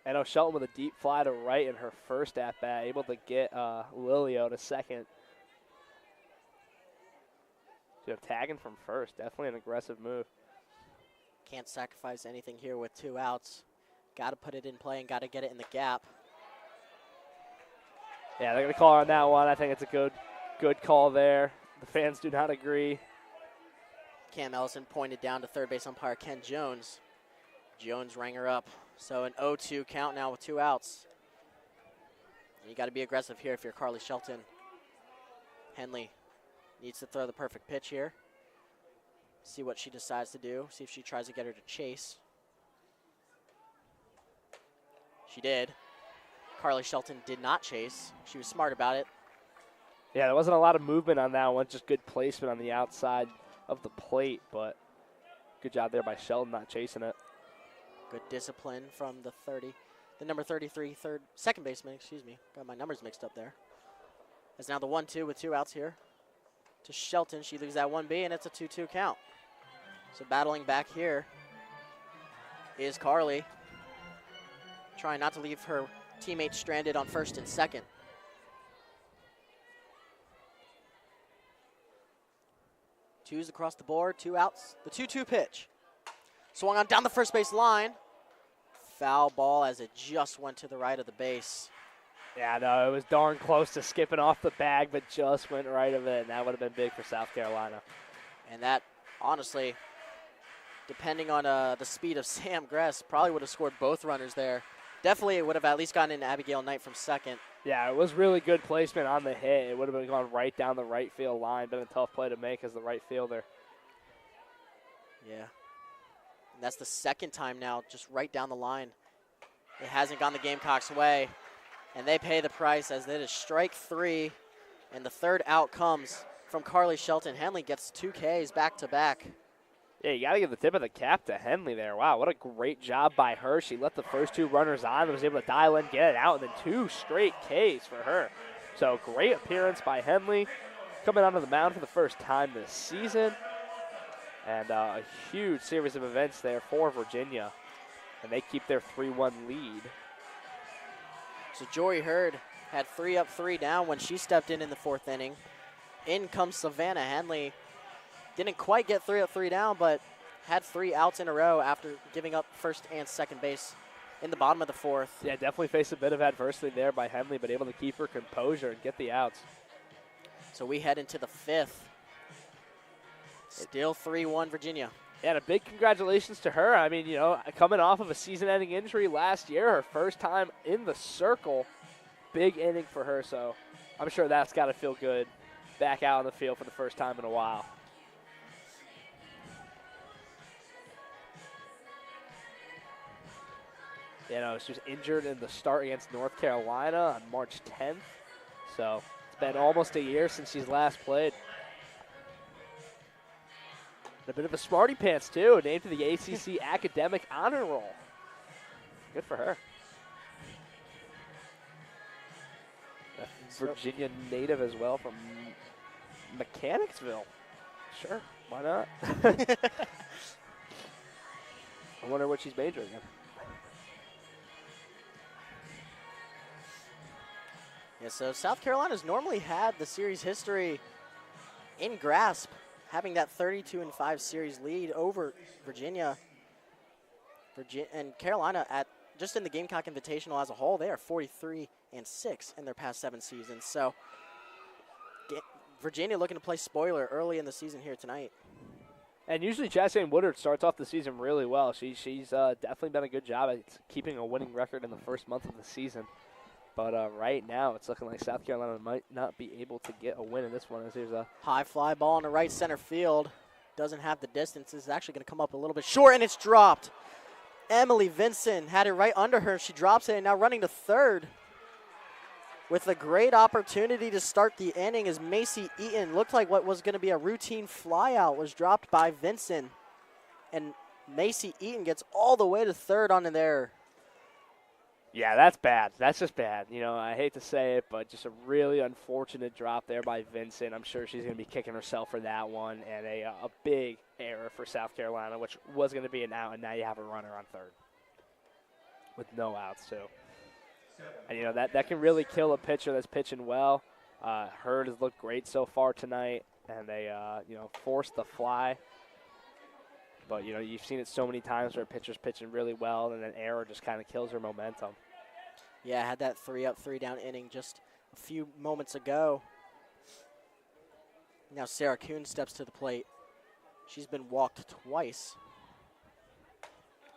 I know Shelton with a deep fly to right in her first at-bat, able to get Lilio to second. So tagging from first, definitely an aggressive move. Can't sacrifice anything here with 2 outs. Got to put it in play and got to get it in the gap. Yeah, they're going to call her on that one. I think it's a good call there. The fans do not agree. Cam Ellison pointed down to third base umpire Ken Jones. Jones rang her up. So an 0-2 count now with 2 outs. You got to be aggressive here if you're Carly Shelton. Henley needs to throw the perfect pitch here. See what she decides to do. See if she tries to get her to chase. She did. Carly Shelton did not chase. She was smart about it. Yeah, there wasn't a lot of movement on that one. Just good placement on the outside of the plate, but good job there by Shelton not chasing it. Good discipline from the number 33, second baseman, excuse me. Got my numbers mixed up there. It's now the 1-2 with 2 outs here. To Shelton, she leaves that 1B, and it's a 2-2 count. So battling back here is Carly. Trying not to leave her teammates stranded on first and second. Twos across the board, 2 outs. The 2-2 pitch. Swung on down the first base line. Foul ball as it just went to the right of the base. Yeah, no, it was darn close to skipping off the bag, but just went right of it, and that would have been big for South Carolina. And that, honestly, depending on the speed of Sam Gress, probably would have scored both runners there. Definitely it would have at least gotten into Abigail Knight from second. Yeah, it was really good placement on the hit. It would have been gone right down the right field line. Been a tough play to make as the right fielder. Yeah. And that's the second time now, just right down the line. It hasn't gone the Gamecocks' way. And they pay the price as it is strike 3. And the third out comes from Carly Shelton. Henley gets 2 Ks back to back. Yeah, you got to give the tip of the cap to Henley there. Wow, what a great job by her. She let the first 2 runners on and was able to dial in, get it out, and then 2 straight Ks for her. So great appearance by Henley, coming onto the mound for the first time this season. And a huge series of events there for Virginia. And they keep their 3-1 lead. So Jory Hurd had 3 up, 3 down when she stepped in the 4th inning. In comes Savannah Henley. Didn't quite get 3 up, 3 down, but had 3 outs in a row after giving up first and second base in the bottom of the 4th. Yeah, definitely faced a bit of adversity there by Henley, but able to keep her composure and get the outs. So we head into the 5th. Still 3-1 Virginia. Yeah, and a big congratulations to her. I mean, you know, coming off of a season-ending injury last year, her first time in the circle, big inning for her, so I'm sure that's got to feel good back out on the field for the first time in a while. You know, she was injured in the start against North Carolina on March 10th, so it's been almost a year since she's last played. A bit of a smarty pants, too, named to the ACC Academic Honor Roll. Good for her. A Virginia native as well from Mechanicsville. Sure, why not? I wonder what she's majoring in. Yeah, so South Carolina's normally had the series history in grasp, having that 32-5 series lead over Virginia. And Carolina, just in the Gamecock Invitational as a whole, they are 43-6 in their past 7 seasons. So Virginia looking to play spoiler early in the season here tonight. And usually Chastain Woodard starts off the season really well. She's definitely done a good job at keeping a winning record in the first month of the season. But right now, it's looking like South Carolina might not be able to get a win in this one. As there's a high fly ball in the right center field. Doesn't have the distance. It's actually going to come up a little bit short, and it's dropped. Emily Vincent had it right under her. She drops it, and now running to third with a great opportunity to start the inning as Macy Eaton looked like what was going to be a routine flyout was dropped by Vincent. And Macy Eaton gets all the way to third on there. Yeah, that's bad. That's just bad. You know, I hate to say it, but just a really unfortunate drop there by Vincent. I'm sure she's going to be kicking herself for that one, and a big error for South Carolina, which was going to be an out, and now you have a runner on third with no outs, too. And, you know, that can really kill a pitcher that's pitching well. Hurd has looked great so far tonight, and they, forced the fly. But, you know, you've seen it so many times where a pitcher's pitching really well and an error just kind of kills her momentum. Yeah, had that 3-up, 3-down inning just a few moments ago. Now Sarah Kuhn steps to the plate. She's been walked twice.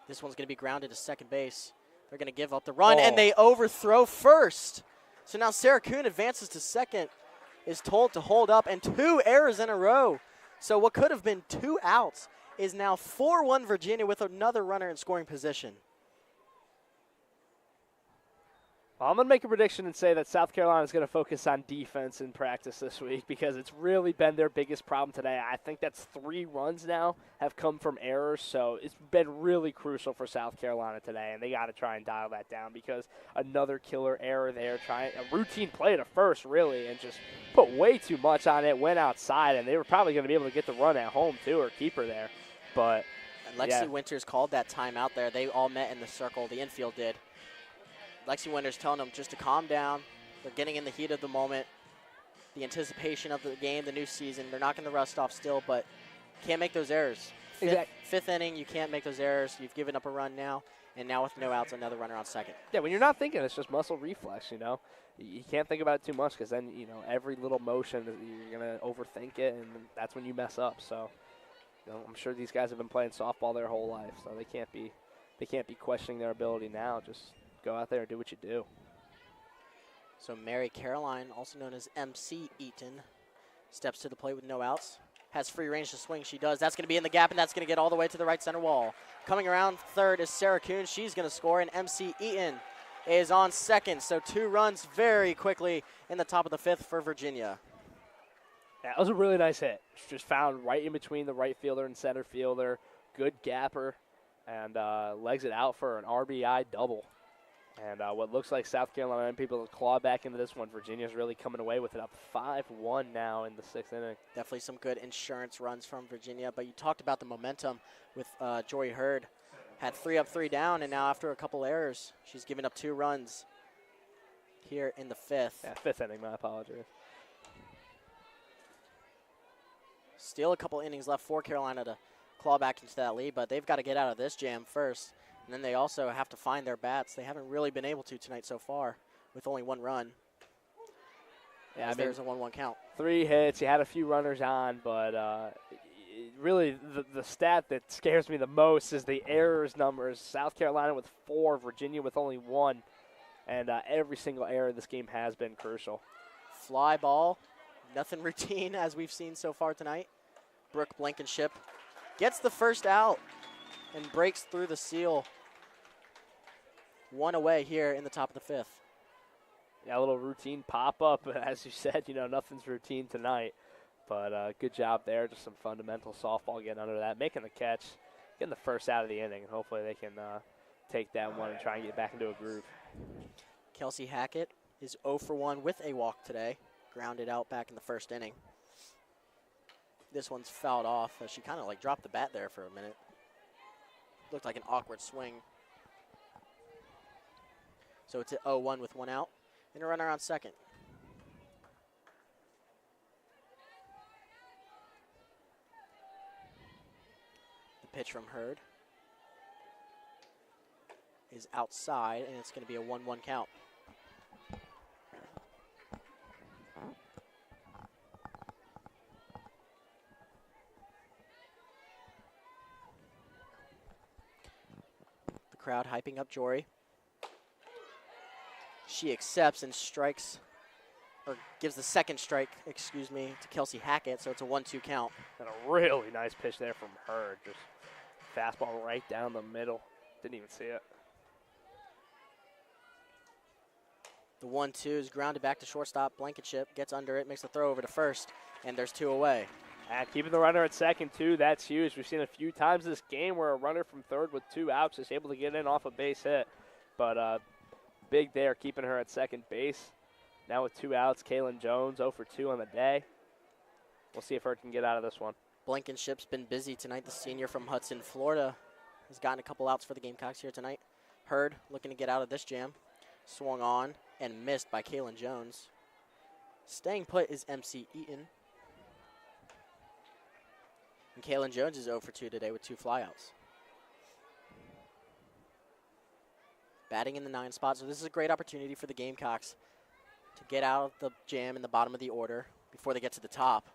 This one's going to be grounded to second base. They're going to give up the run, and they overthrow first. So now Sarah Kuhn advances to second, is told to hold up, and 2 errors in a row. So what could have been 2 outs is now 4-1 Virginia with another runner in scoring position. Well, I'm going to make a prediction and say that South Carolina is going to focus on defense in practice this week because it's really been their biggest problem today. I think that's 3 runs now have come from errors, so it's been really crucial for South Carolina today, and they got to try and dial that down because another killer error there, a routine play to first, really, and just put way too much on it, went outside, and they were probably going to be able to get the run at home, too, or keep her there. But and Lexi Winters called that timeout there. They all met in the circle. The infield did. Lexi Winters telling them just to calm down. They're getting in the heat of the moment. The anticipation of the game, the new season. They're knocking the rust off still, but can't make those errors. Fifth inning, you can't make those errors. You've given up a run now, and now with no outs, another runner on second. Yeah, when you're not thinking, it's just muscle reflex, you know. You can't think about it too much because then, you know, every little motion, you're going to overthink it, and that's when you mess up. So, you know, I'm sure these guys have been playing softball their whole life, so they can't be questioning their ability now. Just go out there and do what you do. So Mary Caroline, also known as MC Eaton, steps to the plate with no outs. Has free range to swing. She does. That's going to be in the gap, and that's going to get all the way to the right center wall. Coming around third is Sarah Kuhn. She's going to score, and MC Eaton is on second. So 2 runs very quickly in the top of the 5th for Virginia. That was a really nice hit. Just found right in between the right fielder and center fielder. Good gapper, and legs it out for an RBI double. And what looks like South Carolina and people claw back into this one. Virginia's really coming away with it, up 5-1 now in the 6th inning. Definitely some good insurance runs from Virginia. But you talked about the momentum with Jory Hurd. Had 3 up, 3 down, and now after a couple errors, she's given up 2 runs here in the 5th. Yeah, 5th inning, my apologies. Still a couple innings left for Carolina to claw back into that lead, but they've got to get out of this jam first. And then they also have to find their bats. They haven't really been able to tonight so far with only 1 run. Yeah, there's a 1-1 count. 3 hits. You had a few runners on, but really the stat that scares me the most is the errors numbers. South Carolina with 4, Virginia with only 1. and every single error this game has been crucial. Fly ball, nothing routine as we've seen so far tonight. Brooke Blankenship gets the first out and breaks through the seal. One away here in the top of the fifth. Yeah, a little routine pop-up. As you said, nothing's routine tonight. But good job there. Just some fundamental softball getting under that, making the catch, getting the first out of the inning. And hopefully they can take that one and try and get back into a groove. Kelsey Hackett is 0 for 1 with a walk today. Grounded out back in the first inning. This one's fouled off as she kind of like dropped the bat there for a minute. Looked like an awkward swing. So it's at 0-1 with 1 out and a runner on second. The pitch from Hurd is outside, and it's going to be a 1-1 count. The crowd hyping up Jory. She accepts and strikes, or gives the second strike, to Kelsey Hackett, so it's a 1-2 count. And a really nice pitch there from her. Just fastball right down the middle. Didn't even see it. The 1-2 is grounded back to shortstop. Blankenship gets under it, makes a throw over to first, and there's 2 away. And keeping the runner at second, too, that's huge. We've seen a few times this game where a runner from third with 2 outs is able to get in off a base hit. But big there, keeping her at second base. Now with 2 outs, Kaylin Jones 0 for 2 on the day. We'll see if Hurd can get out of this one. Blankenship's been busy tonight. The senior from Hudson, Florida, has gotten a couple outs for the Gamecocks here tonight. Hurd looking to get out of this jam. Swung on and missed by Kaylin Jones. Staying put is MC Eaton. And Kaylin Jones is 0 for 2 today with 2 flyouts. Batting in the 9 spot, so this is a great opportunity for the Gamecocks to get out of the jam in the bottom of the order before they get to the top.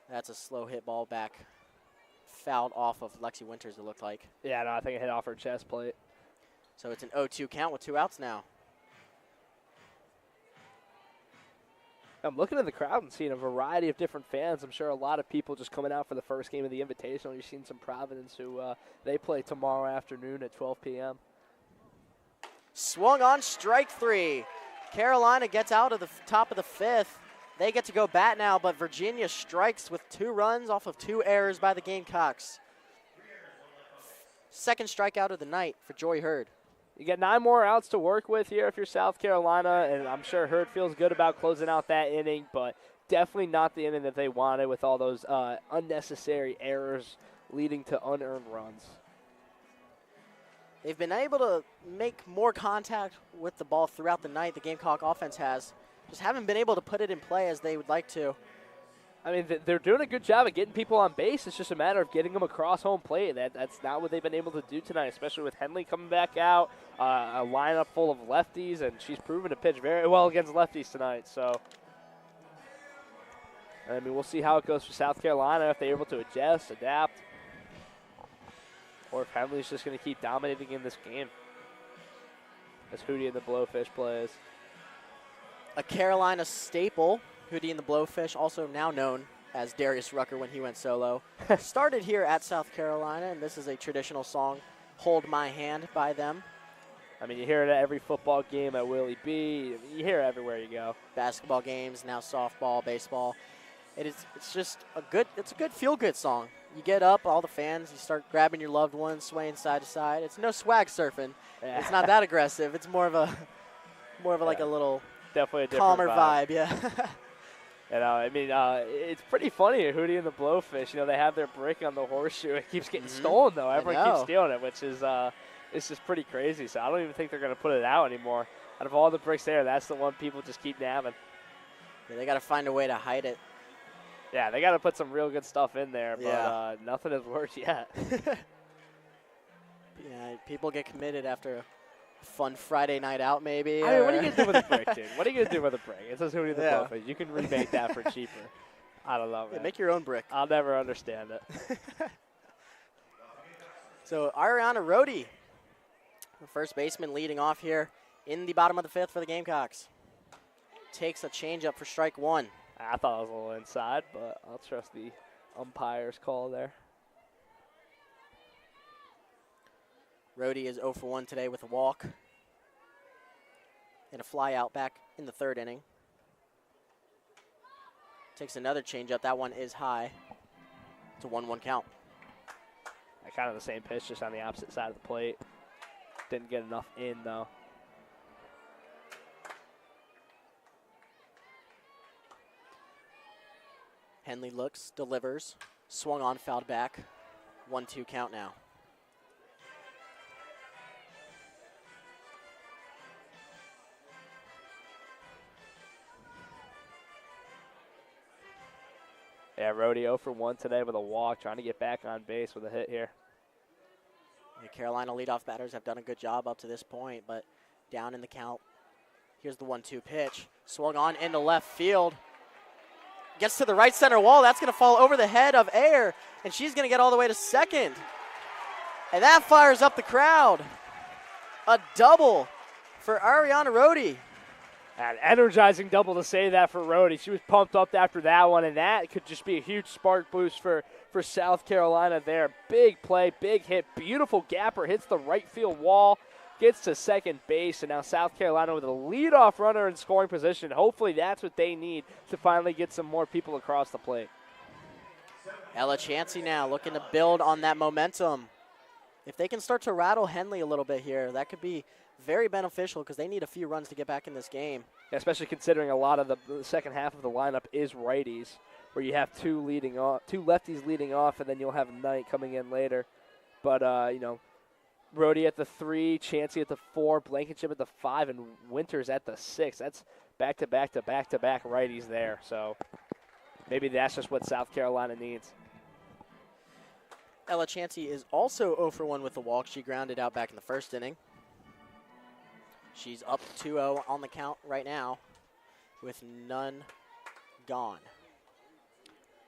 That's a slow hit ball back, fouled off of Lexi Winters, it looked like. Yeah, no, I think it hit off her chest plate. So it's an 0-2 count with 2 outs now. I'm looking at the crowd and seeing a variety of different fans. I'm sure a lot of people just coming out for the first game of the Invitational. You've seen some Providence who they play tomorrow afternoon at 12 p.m. Swung on, strike 3. Carolina gets out of the top of the 5th. They get to go bat now, but Virginia strikes with 2 runs off of 2 errors by the Gamecocks. Second strikeout of the night for Joy Hurd. You get 9 more outs to work with here if you're South Carolina, and I'm sure Hurd feels good about closing out that inning, but definitely not the inning that they wanted with all those unnecessary errors leading to unearned runs. They've been able to make more contact with the ball throughout the night. The Gamecock offense has. Just haven't been able to put it in play as they would like to. I mean, they're doing a good job of getting people on base. It's just a matter of getting them across home plate. That's not what they've been able to do tonight, especially with Henley coming back out, a lineup full of lefties, and she's proven to pitch very well against lefties tonight. So, I mean, we'll see how it goes for South Carolina, if they're able to adjust, adapt, or if Henley's just going to keep dominating in this game as Hootie and the Blowfish plays. A Carolina staple, Hootie and the Blowfish, also now known as Darius Rucker when he went solo, started here at South Carolina, and this is a traditional song, Hold My Hand, by them. I mean, you hear it at every football game at Willie B. You hear it everywhere you go. Basketball games, now softball, baseball. It's just a good feel-good song. You get up, all the fans, you start grabbing your loved ones, swaying side to side. It's no swag surfing. Yeah. It's not that aggressive. It's more of a like a little definitely a different calmer vibe. Yeah. I mean, it's pretty funny at Hootie and the Blowfish. They have their brick on the horseshoe. It keeps getting stolen, though. Everyone keeps stealing it, which is it's just pretty crazy. So I don't even think they're going to put it out anymore. Out of all the bricks there, that's the one people just keep nabbing. Yeah, they got to find a way to hide it. Yeah, they got to put some real good stuff in there, but yeah. Nothing has worked yet. Yeah, people get committed after a fun Friday night out, maybe. I mean, what are you going to do with a brick, dude? What are you going to do with a brick? It says Hootie the Yeah. Blowfish. You can remake that for cheaper. I don't know, man. Yeah, make your own brick. I'll never understand it. So Ariana Rohde, the first baseman leading off here in the bottom of the fifth for the Gamecocks. Takes a changeup for strike one. I thought it was a little inside, but I'll trust the umpire's call there. Rhodey is 0 for 1 today with a walk and a fly out back in the third inning. Takes another changeup. That one is high. It's a 1-1 count. Kind of the same pitch, just on the opposite side of the plate. Didn't get enough in, though. Henley looks, delivers, swung on, fouled back. 1-2 count now. Yeah, Rhodey 0 for 1 today with a walk, trying to get back on base with a hit here. The Carolina leadoff batters have done a good job up to this point, but down in the count. Here's the 1-2 pitch. Swung on into left field. Gets to the right center wall. That's going to fall over the head of Ayer, and she's going to get all the way to second. And that fires up the crowd. A double for Ariana Rhodey. An energizing double to say that for Rhodey. She was pumped up after that one, and that could just be a huge spark boost for South Carolina there. Big play, big hit, beautiful gapper, hits the right field wall, gets to second base, and now South Carolina with a leadoff runner in scoring position. Hopefully that's what they need to finally get some more people across the plate. Ella Chansey now looking to build on that momentum. If they can start to rattle Henley a little bit here, that could be very beneficial because they need a few runs to get back in this game. Yeah, especially considering a lot of the second half of the lineup is righties, where you have two lefties leading off, and then you'll have Knight coming in later. But, Rhodey at the 3, Chansey at the 4, Blankenship at the 5, and Winters at the 6. That's back-to-back righties there. So maybe that's just what South Carolina needs. Ella Chansey is also 0 for 1 with the walk. She grounded out back in the first inning. She's up 2-0 on the count right now with none gone.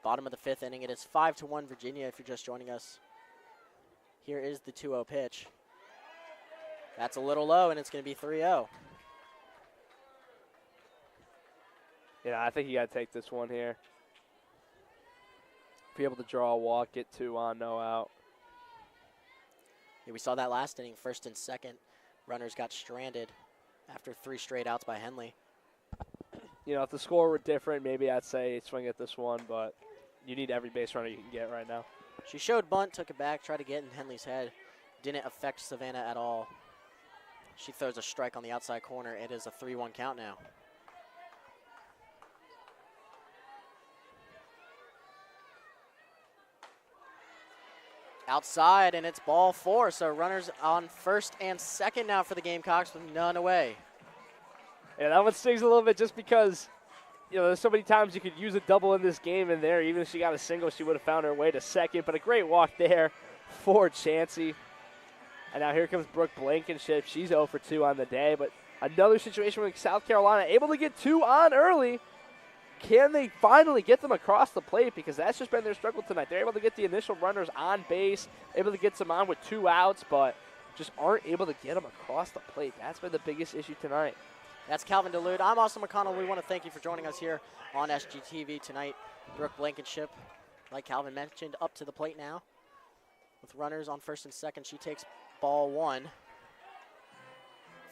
Bottom of the fifth inning. It is 5-1 Virginia if you're just joining us. Here is the 2-0 pitch. That's a little low, and it's going to be 3-0. Yeah, I think you got to take this one here. Be able to draw a walk, get 2 on, no out. Yeah, we saw that last inning, first and second. Runners got stranded after 3 straight outs by Henley. You know, if the score were different, maybe I'd say swing at this one, but you need every base runner you can get right now. She showed bunt, took it back, tried to get in Henley's head. Didn't affect Savannah at all. She throws a strike on the outside corner. It is a 3-1 count now. Outside, and it's ball 4. So runners on first and second now for the Gamecocks with none away. Yeah, that one stings a little bit just because, you know, there's so many times you could use a double in this game, and there, even if she got a single, she would have found her way to second. But a great walk there for Chansey. And now here comes Brooke Blankenship. She's 0 for 2 on the day. But another situation with South Carolina able to get 2 on early. Can they finally get them across the plate? Because that's just been their struggle tonight. They're able to get the initial runners on base, able to get some on with 2 outs, but just aren't able to get them across the plate. That's been the biggest issue tonight. That's Calvin DeLude. I'm Austin McConnell. We want to thank you for joining us here on SGTV tonight. Brooke Blankenship, like Calvin mentioned, up to the plate now. With runners on first and second, she takes ball 1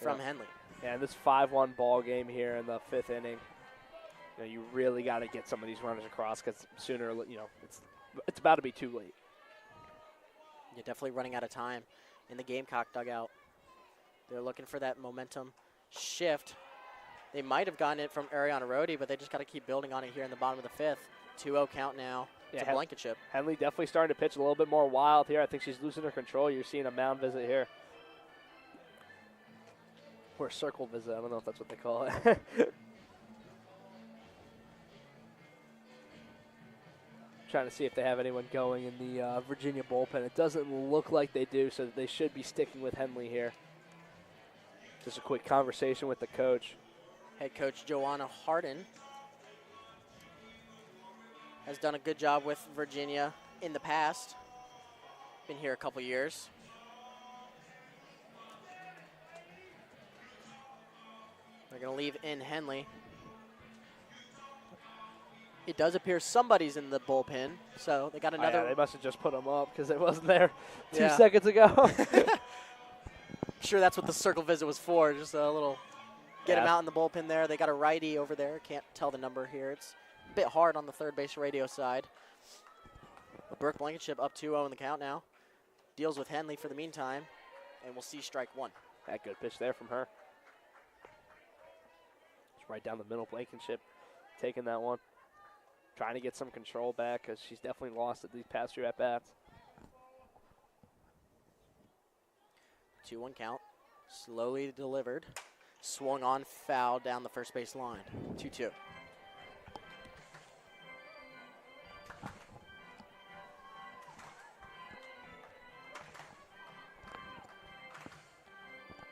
from Henley. Yeah, and this 5-1 ball game here in the 5th inning. You know, you really got to get some of these runners across because sooner, you know, it's about to be too late. You're definitely running out of time in the Gamecock dugout. They're looking for that momentum shift. They might have gotten it from Ariana Rhodey, but they just got to keep building on it here in the bottom of the 5th. 2-0 count now to Blankenship. Henley definitely starting to pitch a little bit more wild here. I think she's losing her control. You're seeing a mound visit here. Or a circle visit. I don't know if that's what they call it. Trying to see if they have anyone going in the Virginia bullpen. It doesn't look like they do, so they should be sticking with Henley here. Just a quick conversation with the coach. Head coach Joanna Harden has done a good job with Virginia in the past. Been here a couple years. They're going to leave in Henley. It does appear somebody's in the bullpen, so they got another. Oh, yeah, they must have just put him up because it wasn't there 2 Yeah. seconds ago. I'm sure that's what the circle visit was for, just a little get him out in the bullpen there. They got a righty over there. Can't tell the number here. It's a bit hard on the third base radio side. But Brooke Blankenship up 2-0 in the count now. Deals with Henley for the meantime, and we'll see strike one. That good pitch there from her. It's right down the middle. Blankenship taking that one. Trying to get some control back because she's definitely lost at these past 2 at-bats. 2-1 count. Slowly delivered. Swung on, foul down the first base line. 2-2.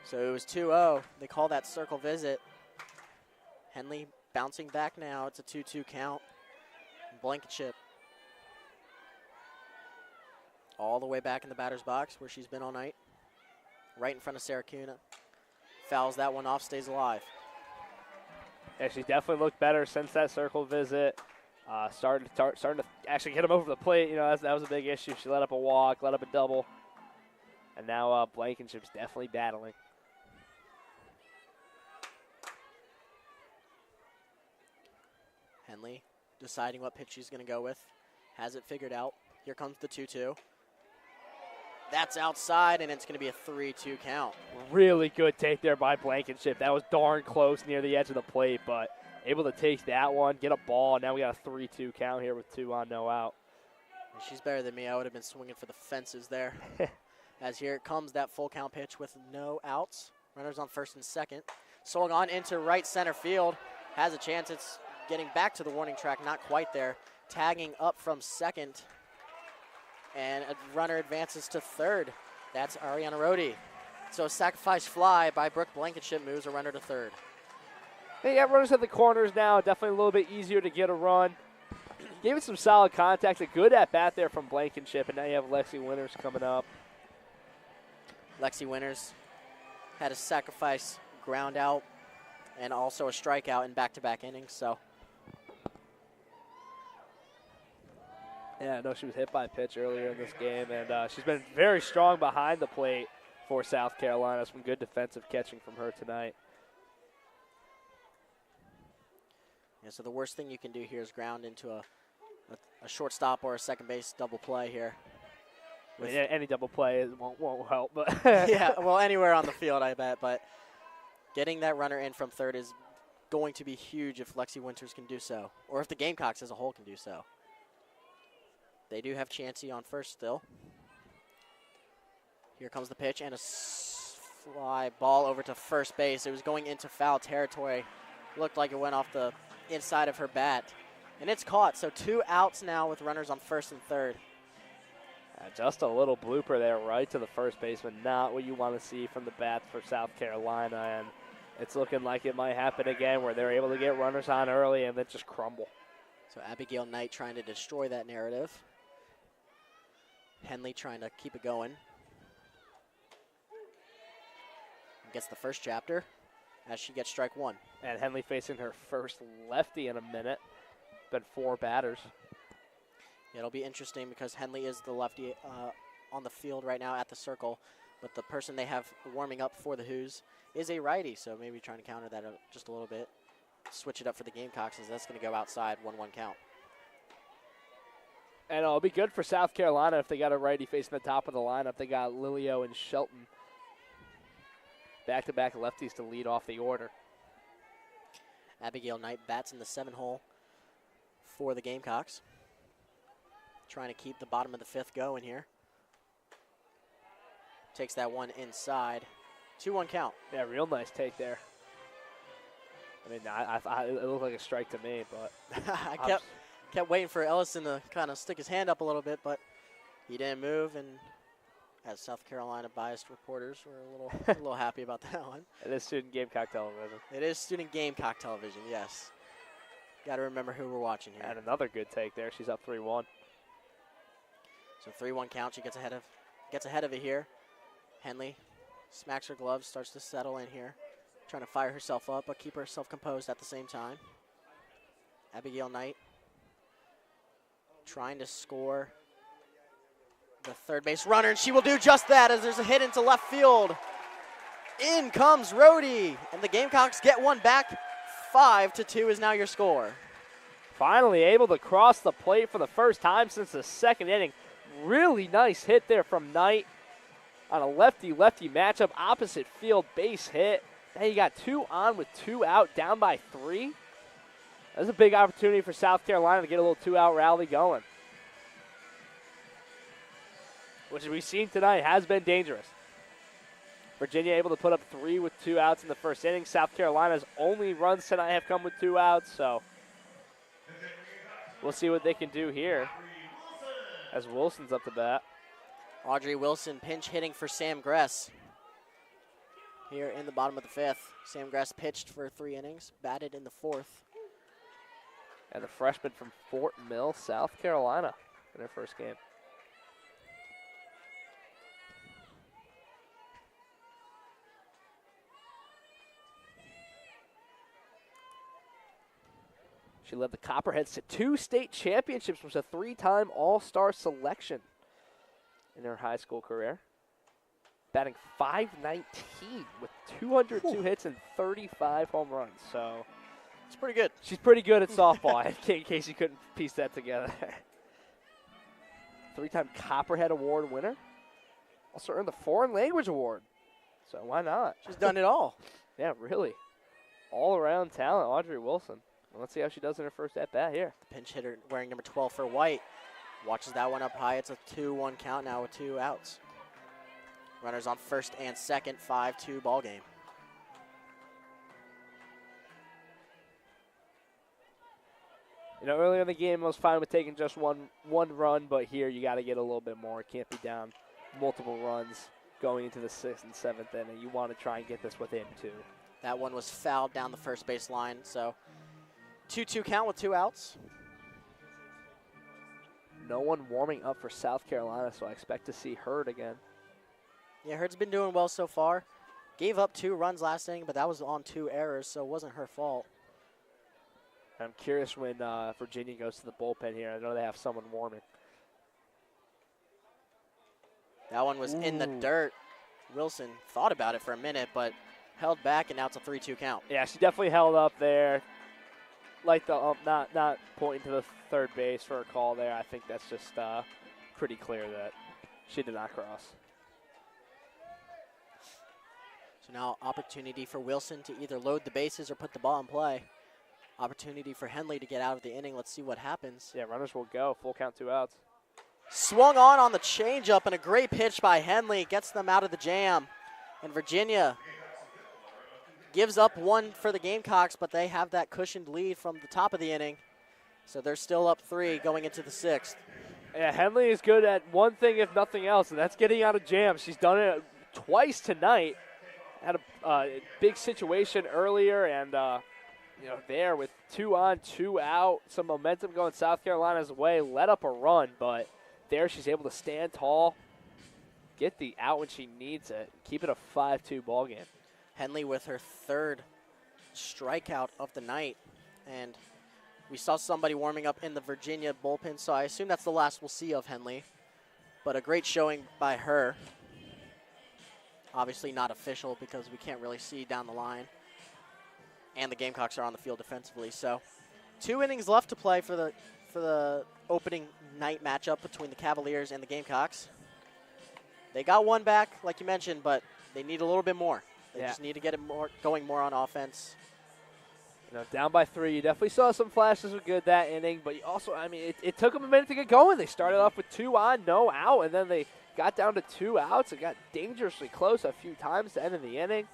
So it was 2-0. They call that circle visit. Henley bouncing back now. It's a 2-2 count. Blankenship all the way back in the batter's box where she's been all night. Right in front of Sarah Kuna. Fouls that one off, stays alive. Yeah, she's definitely looked better since that circle visit. Starting to actually get him over the plate. You know, that was a big issue. She let up a walk, let up a double. And now Blankenship's definitely battling. Henley deciding what pitch she's going to go with. Has it figured out. Here comes the 2-2. That's outside, and it's going to be a 3-2 count. Really good take there by Blankenship. That was darn close near the edge of the plate, but able to take that one, get a ball. Now we got a 3-2 count here with 2 on, no out. And she's better than me. I would have been swinging for the fences there. As here it comes, that full count pitch with no outs. Runners on first and second. Swung on into right center field. Has a chance. It's getting back to the warning track, not quite there. Tagging up from second. And a runner advances to third. That's Ariana Rohde. So a sacrifice fly by Brooke Blankenship moves a runner to third. They got runners at the corners now. Definitely a little bit easier to get a run. Gave it some solid contact. A good at-bat there from Blankenship. And now you have Lexi Winters coming up. Lexi Winters had a sacrifice ground out and also a strikeout in back-to-back innings. So yeah, no, she was hit by a pitch earlier in this game, and she's been very strong behind the plate for South Carolina. Some good defensive catching from her tonight. Yeah, so the worst thing you can do here is ground into a shortstop or a second base double play here. I mean, any double play won't help, but yeah, well, anywhere on the field, I bet. But getting that runner in from third is going to be huge if Lexi Winters can do so, or if the Gamecocks as a whole can do so. They do have Chansey on first still. Here comes the pitch and a fly ball over to first base. It was going into foul territory. Looked like it went off the inside of her bat. And it's caught, so 2 outs now with runners on first and third. Just a little blooper there right to the first baseman. Not what you want to see from the bats for South Carolina. And it's looking like it might happen again where they're able to get runners on early and then just crumble. So Abigail Knight trying to destroy that narrative. Henley trying to keep it going. Gets the first chapter as she gets strike one. And Henley facing her first lefty in a minute. Been 4 batters. It'll be interesting because Henley is the lefty on the field right now at the circle, but the person they have warming up for the Hoos is a righty, so maybe trying to counter that just a little bit. Switch it up for the Gamecocks as that's going to go outside, 1-1 count. And it'll be good for South Carolina if they got a righty facing the top of the lineup. They got Lilio and Shelton. Back-to-back lefties to lead off the order. Abigail Knight bats in the 7-hole for the Gamecocks. Trying to keep the bottom of the 5th going here. Takes that one inside. 2-1 count. Yeah, real nice take there. I mean, it looked like a strike to me, but I kept waiting for Ellison to kind of stick his hand up a little bit, but he didn't move, and as South Carolina biased reporters, we're a little happy about that one. It is student Gamecock television. It is student Gamecock television, yes. Got to remember who we're watching here. And another good take there. She's up 3-1. So 3-1 count. She gets ahead of it here. Henley smacks her gloves, starts to settle in here. trying to fire herself up, but keep herself composed at the same time. Abigail Knight trying to score the third base runner, and she will do just that as there's a hit into left field. In comes Rhodey, and the Gamecocks get one back. 5-2 is now your score. Finally able to cross the plate for the first time since the second inning. Really nice hit there from Knight on a lefty-lefty matchup, opposite field base hit. Now you got 2 on with 2 out, down by 3. That's a big opportunity for South Carolina to get a little 2-out rally going, which we've seen tonight has been dangerous. Virginia able to put up 3 with 2 outs in the first inning. South Carolina's only runs tonight have come with 2 outs, so we'll see what they can do here as Wilson's up to bat. Audrey Wilson pinch hitting for Sam Gress here in the bottom of the 5th. Sam Gress pitched for 3 innings, batted in the 4th. And the freshman from Fort Mill, South Carolina, in their first game. She led the Copperheads to 2 state championships, was a 3-time All-Star selection in her high school career. Batting .519 with 202 hits and 35 home runs. So it's pretty good. She's pretty good at softball, in case you couldn't piece that together. 3-time Copperhead Award winner. Also earned the Foreign Language Award. So why not? She's done it all. Yeah, really. All-around talent, Audrey Wilson. Well, let's see how she does in her first at-bat here. The pinch hitter wearing number 12 for White. Watches that one up high. It's a 2-1 count now with 2 outs. Runners on first and second, 5-2 ball game. You know, earlier in the game, I was fine with taking just one run, but here you got to get a little bit more. Can't be down multiple runs going into the 6th and 7th inning. You want to try and get this within 2. That one was fouled down the first base line, so 2-2 count with 2 outs. No one warming up for South Carolina, so I expect to see Hurd again. Yeah, Hurd's been doing well so far. Gave up 2 runs last inning, but that was on 2 errors, so it wasn't her fault. I'm curious when Virginia goes to the bullpen here. I know they have someone warming. That one was in the dirt. Wilson thought about it for a minute, but held back, and now it's a 3-2 count. Yeah, she definitely held up there. Like the not pointing to the third base for a call there. I think that's just pretty clear that she did not cross. So now opportunity for Wilson to either load the bases or put the ball in play. Opportunity for Henley to get out of the inning. Let's see what happens. Yeah, runners will go. Full count, 2 outs. Swung on the changeup, and a great pitch by Henley gets them out of the jam. And Virginia gives up 1 for the Gamecocks, but they have that cushioned lead from the top of the inning. So they're still up 3 going into the 6th. Yeah, Henley is good at one thing, if nothing else, and that's getting out of jams. She's done it twice tonight. Had a big situation earlier, and there with 2 on, 2 out, some momentum going South Carolina's way, let up a run, but there she's able to stand tall, get the out when she needs it, keep it a 5-2 ball game. Henley with her 3rd strikeout of the night, and we saw somebody warming up in the Virginia bullpen, so I assume that's the last we'll see of Henley, but a great showing by her. Obviously not official because we can't really see down the line. And the Gamecocks are on the field defensively. So 2 innings left to play for the opening night matchup between the Cavaliers and the Gamecocks. They got 1 back, like you mentioned, but they need a little bit more. They just need to get it going more on offense. You know, down by 3, you definitely saw some flashes of good that inning, but you also, I mean, it took them a minute to get going. They started off with 2 on, no out, and then they got down to 2 outs. It got dangerously close a few times to end of the inning,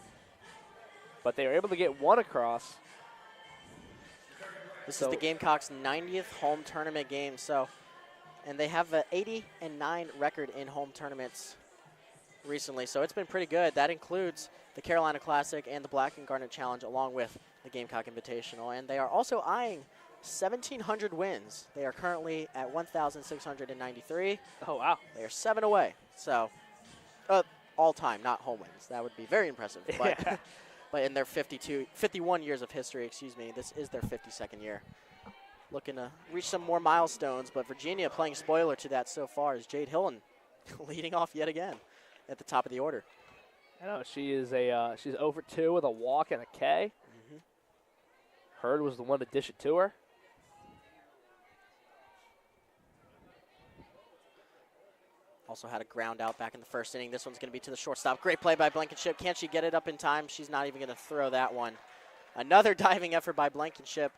but they were able to get 1 across. This is the Gamecocks' 90th home tournament game, and they have an 80-9 record in home tournaments recently, so it's been pretty good. That includes the Carolina Classic and the Black and Garnet Challenge, along with the Gamecock Invitational, and they are also eyeing 1,700 wins. They are currently at 1,693. Oh, wow. They are 7 away, so all time, not home wins. That would be very impressive. But But in their 51 years of history, this is their 52nd year. Looking to reach some more milestones, but Virginia playing spoiler to that so far is Jade Hilton leading off yet again at the top of the order. I know she is she's over 2 with a walk and a K. Hurd was the one to dish it to her. Also had a ground out back in the first inning. This one's going to be to the shortstop. Great play by Blankenship. Can she get it up in time? She's not even going to throw that one. Another diving effort by Blankenship,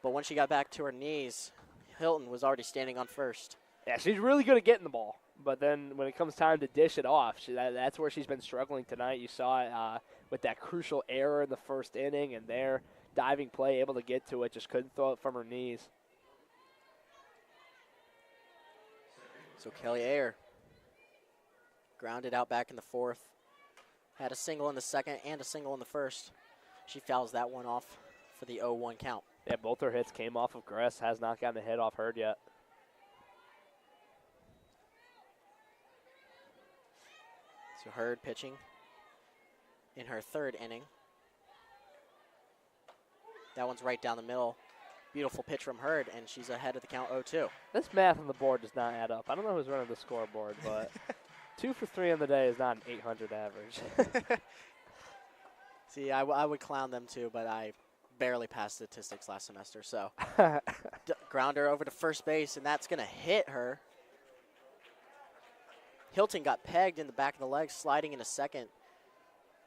but when she got back to her knees, Hilton was already standing on first. Yeah, she's really good at getting the ball, but then when it comes time to dish it off, that's where she's been struggling tonight. You saw it with that crucial error in the first inning, and their diving play, able to get to it, just couldn't throw it from her knees. So Kelly Ayer grounded out back in the fourth. Had a single in the second and a single in the first. She fouls that one off for the 0-1 count. Yeah, both her hits came off of Gress. Has not gotten a hit off Hurd yet. So Hurd pitching in her third inning. That one's right down the middle. Beautiful pitch from Hurd, and she's ahead of the count 0-2. This math on the board does not add up. I don't know who's running the scoreboard, but 2 for 3 on the day is not an 800 average. See, I would clown them too, but I barely passed statistics last semester. So grounder over to first base, and that's going to hit her. Hilton got pegged in the back of the leg, sliding into second.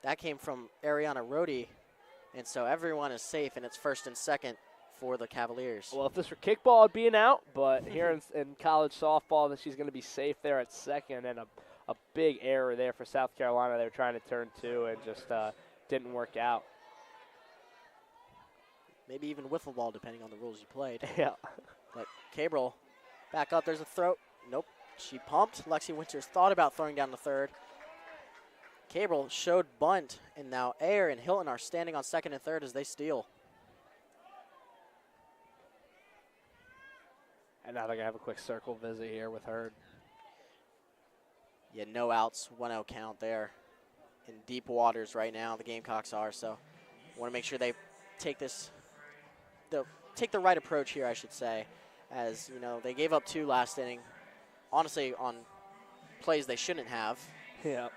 That came from Ariana Rohde, and so everyone is safe, and it's first and second for the Cavaliers. Well, if this were kickball, it'd be an out, but here in college softball, that she's going to be safe there at second, and a big error there for South Carolina. They were trying to turn 2 and just didn't work out. Maybe even wiffle ball, depending on the rules you played. Yeah. But Cabrel, back up, there's a throw. Nope, she pumped. Lexi Winters thought about throwing down the third. Cabrel showed bunt, and now Ayer and Hilton are standing on second and third as they steal. And now they're going to have a quick circle visit here with Hurd. Yeah, no outs, 1-0 count there. In deep waters right now, the Gamecocks are, so want to make sure they take take the right approach here, I should say, as, you know, they gave up 2 last inning, honestly, on plays they shouldn't have. Yeah.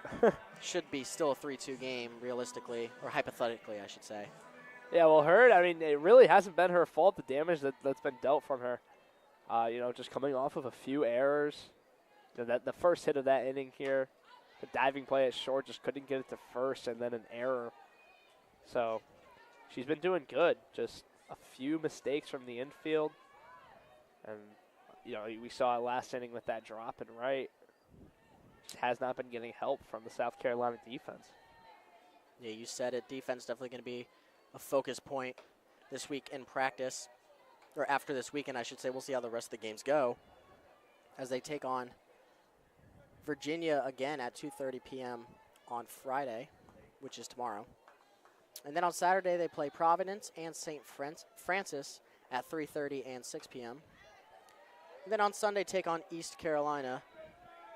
Should be still a 3-2 game, realistically, or hypothetically, I should say. Yeah, well, Hurd, I mean, it really hasn't been her fault, the damage that's been dealt from her. You know, just coming off of a few errors. You know, the first hit of that inning here, the diving play at short, just couldn't get it to first, and then an error. So she's been doing good. Just a few mistakes from the infield. And, you know, we saw it last inning with that drop and right. Has not been getting help from the South Carolina defense. Yeah, you said it. Defense definitely going to be a focus point this week in practice, or after this weekend, I should say. We'll see how the rest of the games go as they take on Virginia again at 2:30 p.m. on Friday, which is tomorrow. And then on Saturday, they play Providence and St. Francis at 3:30 and 6 p.m. And then on Sunday, take on East Carolina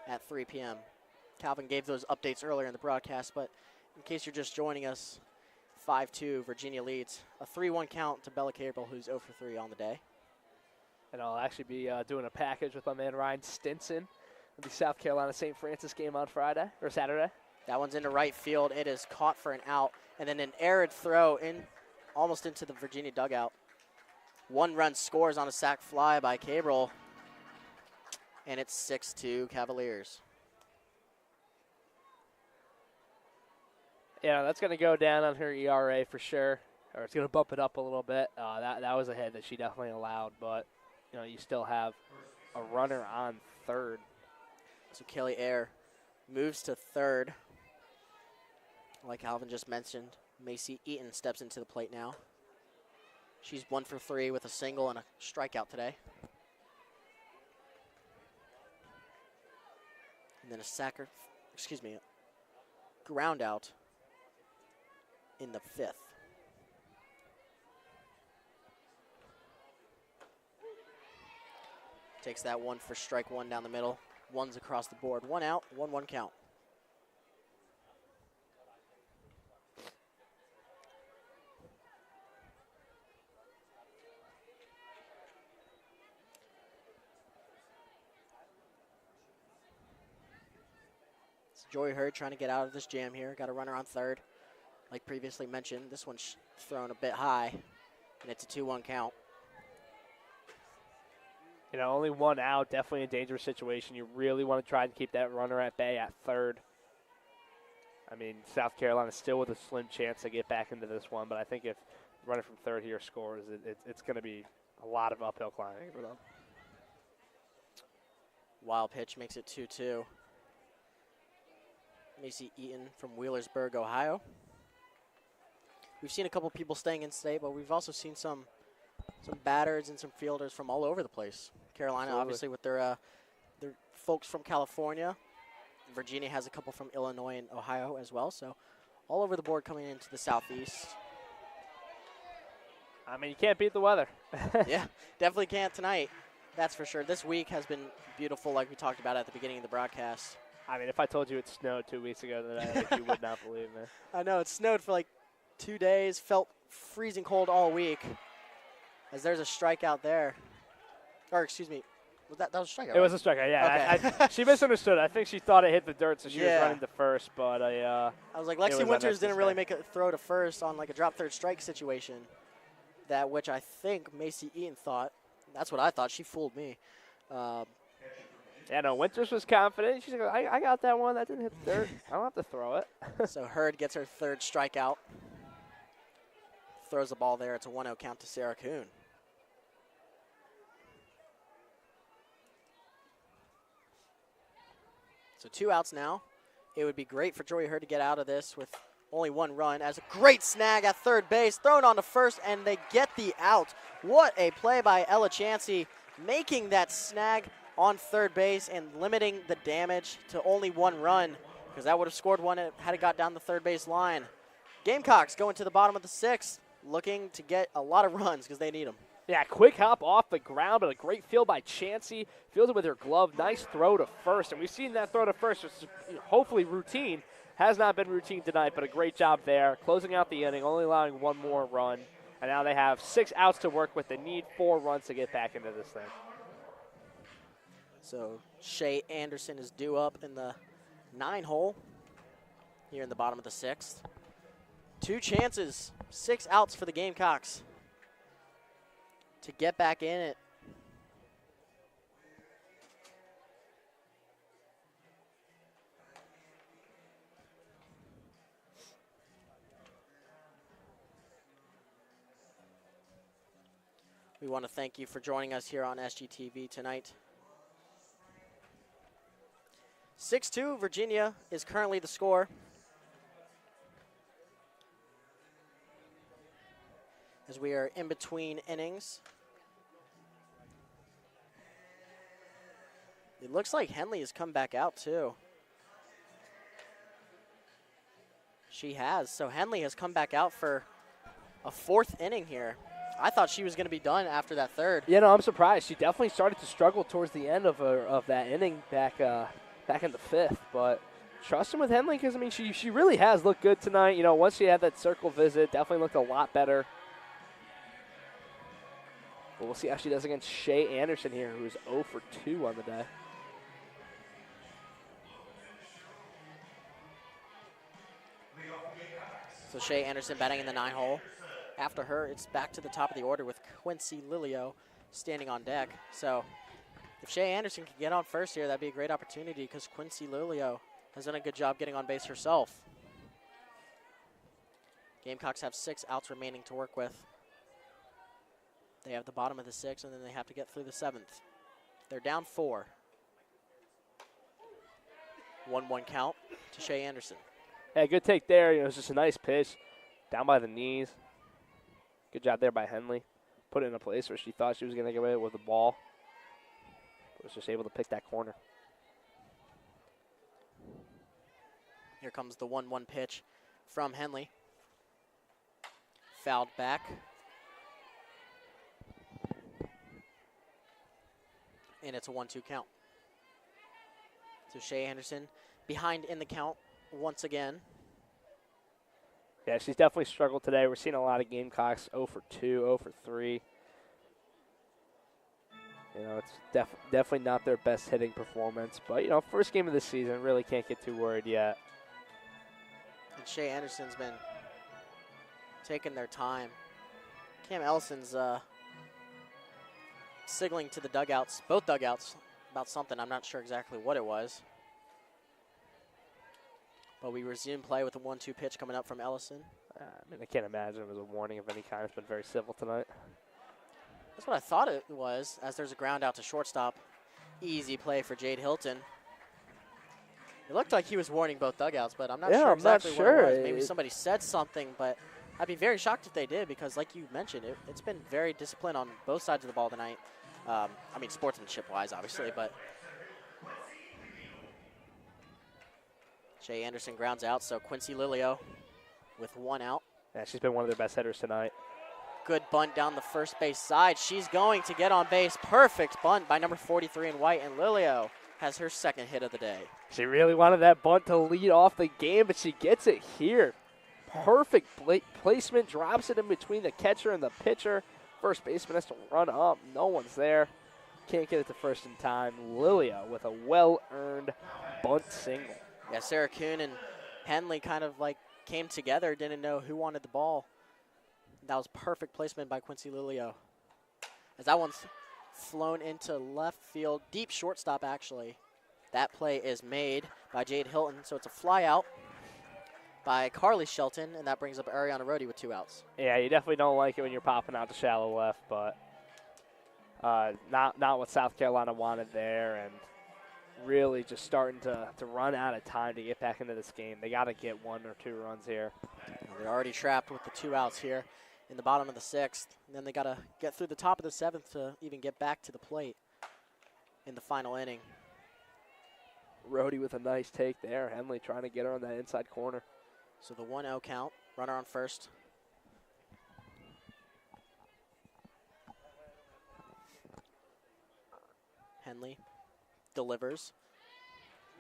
at 3 p.m. Calvin gave those updates earlier in the broadcast, but in case you're just joining us, 5-2, Virginia leads. A 3-1 count to Bella Cabrel, who's 0 for 3 on the day. And I'll actually be doing a package with my man Ryan Stinson of the South Carolina St. Francis game on Friday, or Saturday. That one's into right field. It is caught for an out, and then an arid throw almost into the Virginia dugout. 1 run scores on a sac fly by Cabrel, and it's 6-2 Cavaliers. Yeah, that's going to go down on her ERA for sure, or it's going to bump it up a little bit. That was a hit that she definitely allowed, but you know, you still have a runner on third. So Kelly Ayer moves to third. Like Alvin just mentioned, Macy Eaton steps into the plate now. She's 1 for 3 with a single and a strikeout today. And then a ground out in the 5th. Takes that one for strike 1 down the middle. 1's across the board. 1 out, 1-1 count. Joy Hurd trying to get out of this jam here. Got a runner on third. Like previously mentioned, this one's thrown a bit high, and it's a 2-1 count. You know, only one out, definitely a dangerous situation. You really want to try and keep that runner at bay at third. I mean, South Carolina still with a slim chance to get back into this one, but I think if the runner from third here scores, it's going to be a lot of uphill climbing for them. Wild pitch makes it 2-2. Macy Eaton from Wheelersburg, Ohio. We've seen a couple people staying in state, but we've also seen some batters and some fielders from all over the place. Carolina, Absolutely. obviously, with their folks from California. Virginia has a couple from Illinois and Ohio as well. So all over the board coming into the Southeast. I mean, you can't beat the weather. Yeah, definitely can't tonight. That's for sure. This week has been beautiful, like we talked about at the beginning of the broadcast. I mean, if I told you it snowed 2 weeks ago, then I think you would not believe me. I know, it snowed for like 2 days, felt freezing cold all week. As there's a strikeout there. Or, excuse me, that was a strikeout? It was a strikeout, yeah. Okay. She misunderstood. I think she thought it hit the dirt, so she was Yeah. running to first. But I was like, Lexi was Winters didn't really unnecessary. make a throw to first on like a drop third strike situation. That which I think Macy Eaton thought. That's what I thought. She fooled me. yeah, no, Winters was confident. She's like, I got that one. That didn't hit the dirt. I don't have to throw it. So Hurd gets her third strikeout. Throws the ball there. It's a 1-0 count to Sarah Kuhn. So 2 outs now. It would be great for Joy Hurd to get out of this with only 1 run, as a great snag at third base, thrown on to first, and they get the out. What a play by Ella Chansey, making that snag on third base and limiting the damage to only 1 run, because that would have scored one had it got down the third base line. Gamecocks going to the bottom of the 6th, looking to get a lot of runs because they need them. Yeah, quick hop off the ground, but a great field by Chansey. Fielded with her glove. Nice throw to first, and we've seen that throw to first, which is hopefully routine. Has not been routine tonight, but a great job there. Closing out the inning, only allowing 1 more run. And now they have 6 outs to work with. They need 4 runs to get back into this thing. So Shay Anderson is due up in the 9 hole here in the bottom of the 6th. 2 chances, 6 outs for the Gamecocks to get back in it. We want to thank you for joining us here on SGTV tonight. 6-2, Virginia is currently the score. As we are in between innings. It looks like Henley has come back out too. She has. So Henley has come back out for a 4th inning here. I thought she was going to be done after that 3rd. Yeah, no, I'm surprised. She definitely started to struggle towards the end of that inning back in the 5th. But trust him with Henley because, I mean, she really has looked good tonight. You know, once she had that circle visit, definitely looked a lot better. But we'll see how she does against Shay Anderson here, who's 0 for 2 on the day. So Shay Anderson batting in the 9 hole. After her, it's back to the top of the order with Quincy Lilio standing on deck. So if Shay Anderson can get on first here, that'd be a great opportunity because Quincy Lilio has done a good job getting on base herself. Gamecocks have 6 outs remaining to work with. They have the bottom of the 6th, and then they have to get through the 7th. They're down 4. 1-1 count to Shay Anderson. Yeah, good take there. You know, it was just a nice pitch. Down by the knees. Good job there by Henley. Put it in a place where she thought she was going to get away with the ball. But was just able to pick that corner. Here comes the 1-1 pitch from Henley. Fouled back. And it's a 1-2 count. So Shay Anderson behind in the count once again. Yeah, she's definitely struggled today. We're seeing a lot of Gamecocks 0 for 2, 0 for 3. You know, it's definitely not their best hitting performance. But, you know, first game of the season, really can't get too worried yet. And Shea Anderson's been taking their time. Cam Ellison's signaling to the dugouts, both dugouts, about something. I'm not sure exactly what it was. But we resume play with a 1-2 pitch coming up from Ellison. I mean, I can't imagine it was a warning of any kind. It's been very civil tonight. That's what I thought it was, as there's a ground out to shortstop. Easy play for Jade Hilton. It looked like he was warning both dugouts, but I'm not sure exactly what it was. Maybe somebody said something, but I'd be very shocked if they did, because like you mentioned, it's been very disciplined on both sides of the ball tonight. I mean, sportsmanship-wise, obviously, but Shea Anderson grounds out, so Quincy Lilio with 1 out. Yeah, she's been one of their best hitters tonight. Good bunt down the first base side. She's going to get on base. Perfect bunt by number 43 in white, and Lilio has her second hit of the day. She really wanted that bunt to lead off the game, but she gets it here. Perfect placement, drops it in between the catcher and the pitcher. First baseman has to run up. No one's there. Can't get it to first in time. Lilio with a well-earned bunt single. Yeah, Sarah Kuhn and Henley kind of like came together, didn't know who wanted the ball. That was perfect placement by Quincy Lilio. As that one's flown into left field, deep shortstop actually. That play is made by Jade Hilton, so it's a fly out by Carly Shelton, and that brings up Ariana Rhodey with 2 outs. Yeah, you definitely don't like it when you're popping out to shallow left, but not what South Carolina wanted there, and really just starting to run out of time to get back into this game. They got to get 1 or 2 runs here. They're already trapped with the 2 outs here in the bottom of the 6th, and then they got to get through the top of the 7th to even get back to the plate in the final inning. Rhodey with a nice take there. Henley trying to get her on that inside corner. So the 1-0 count, runner on first. Henley delivers,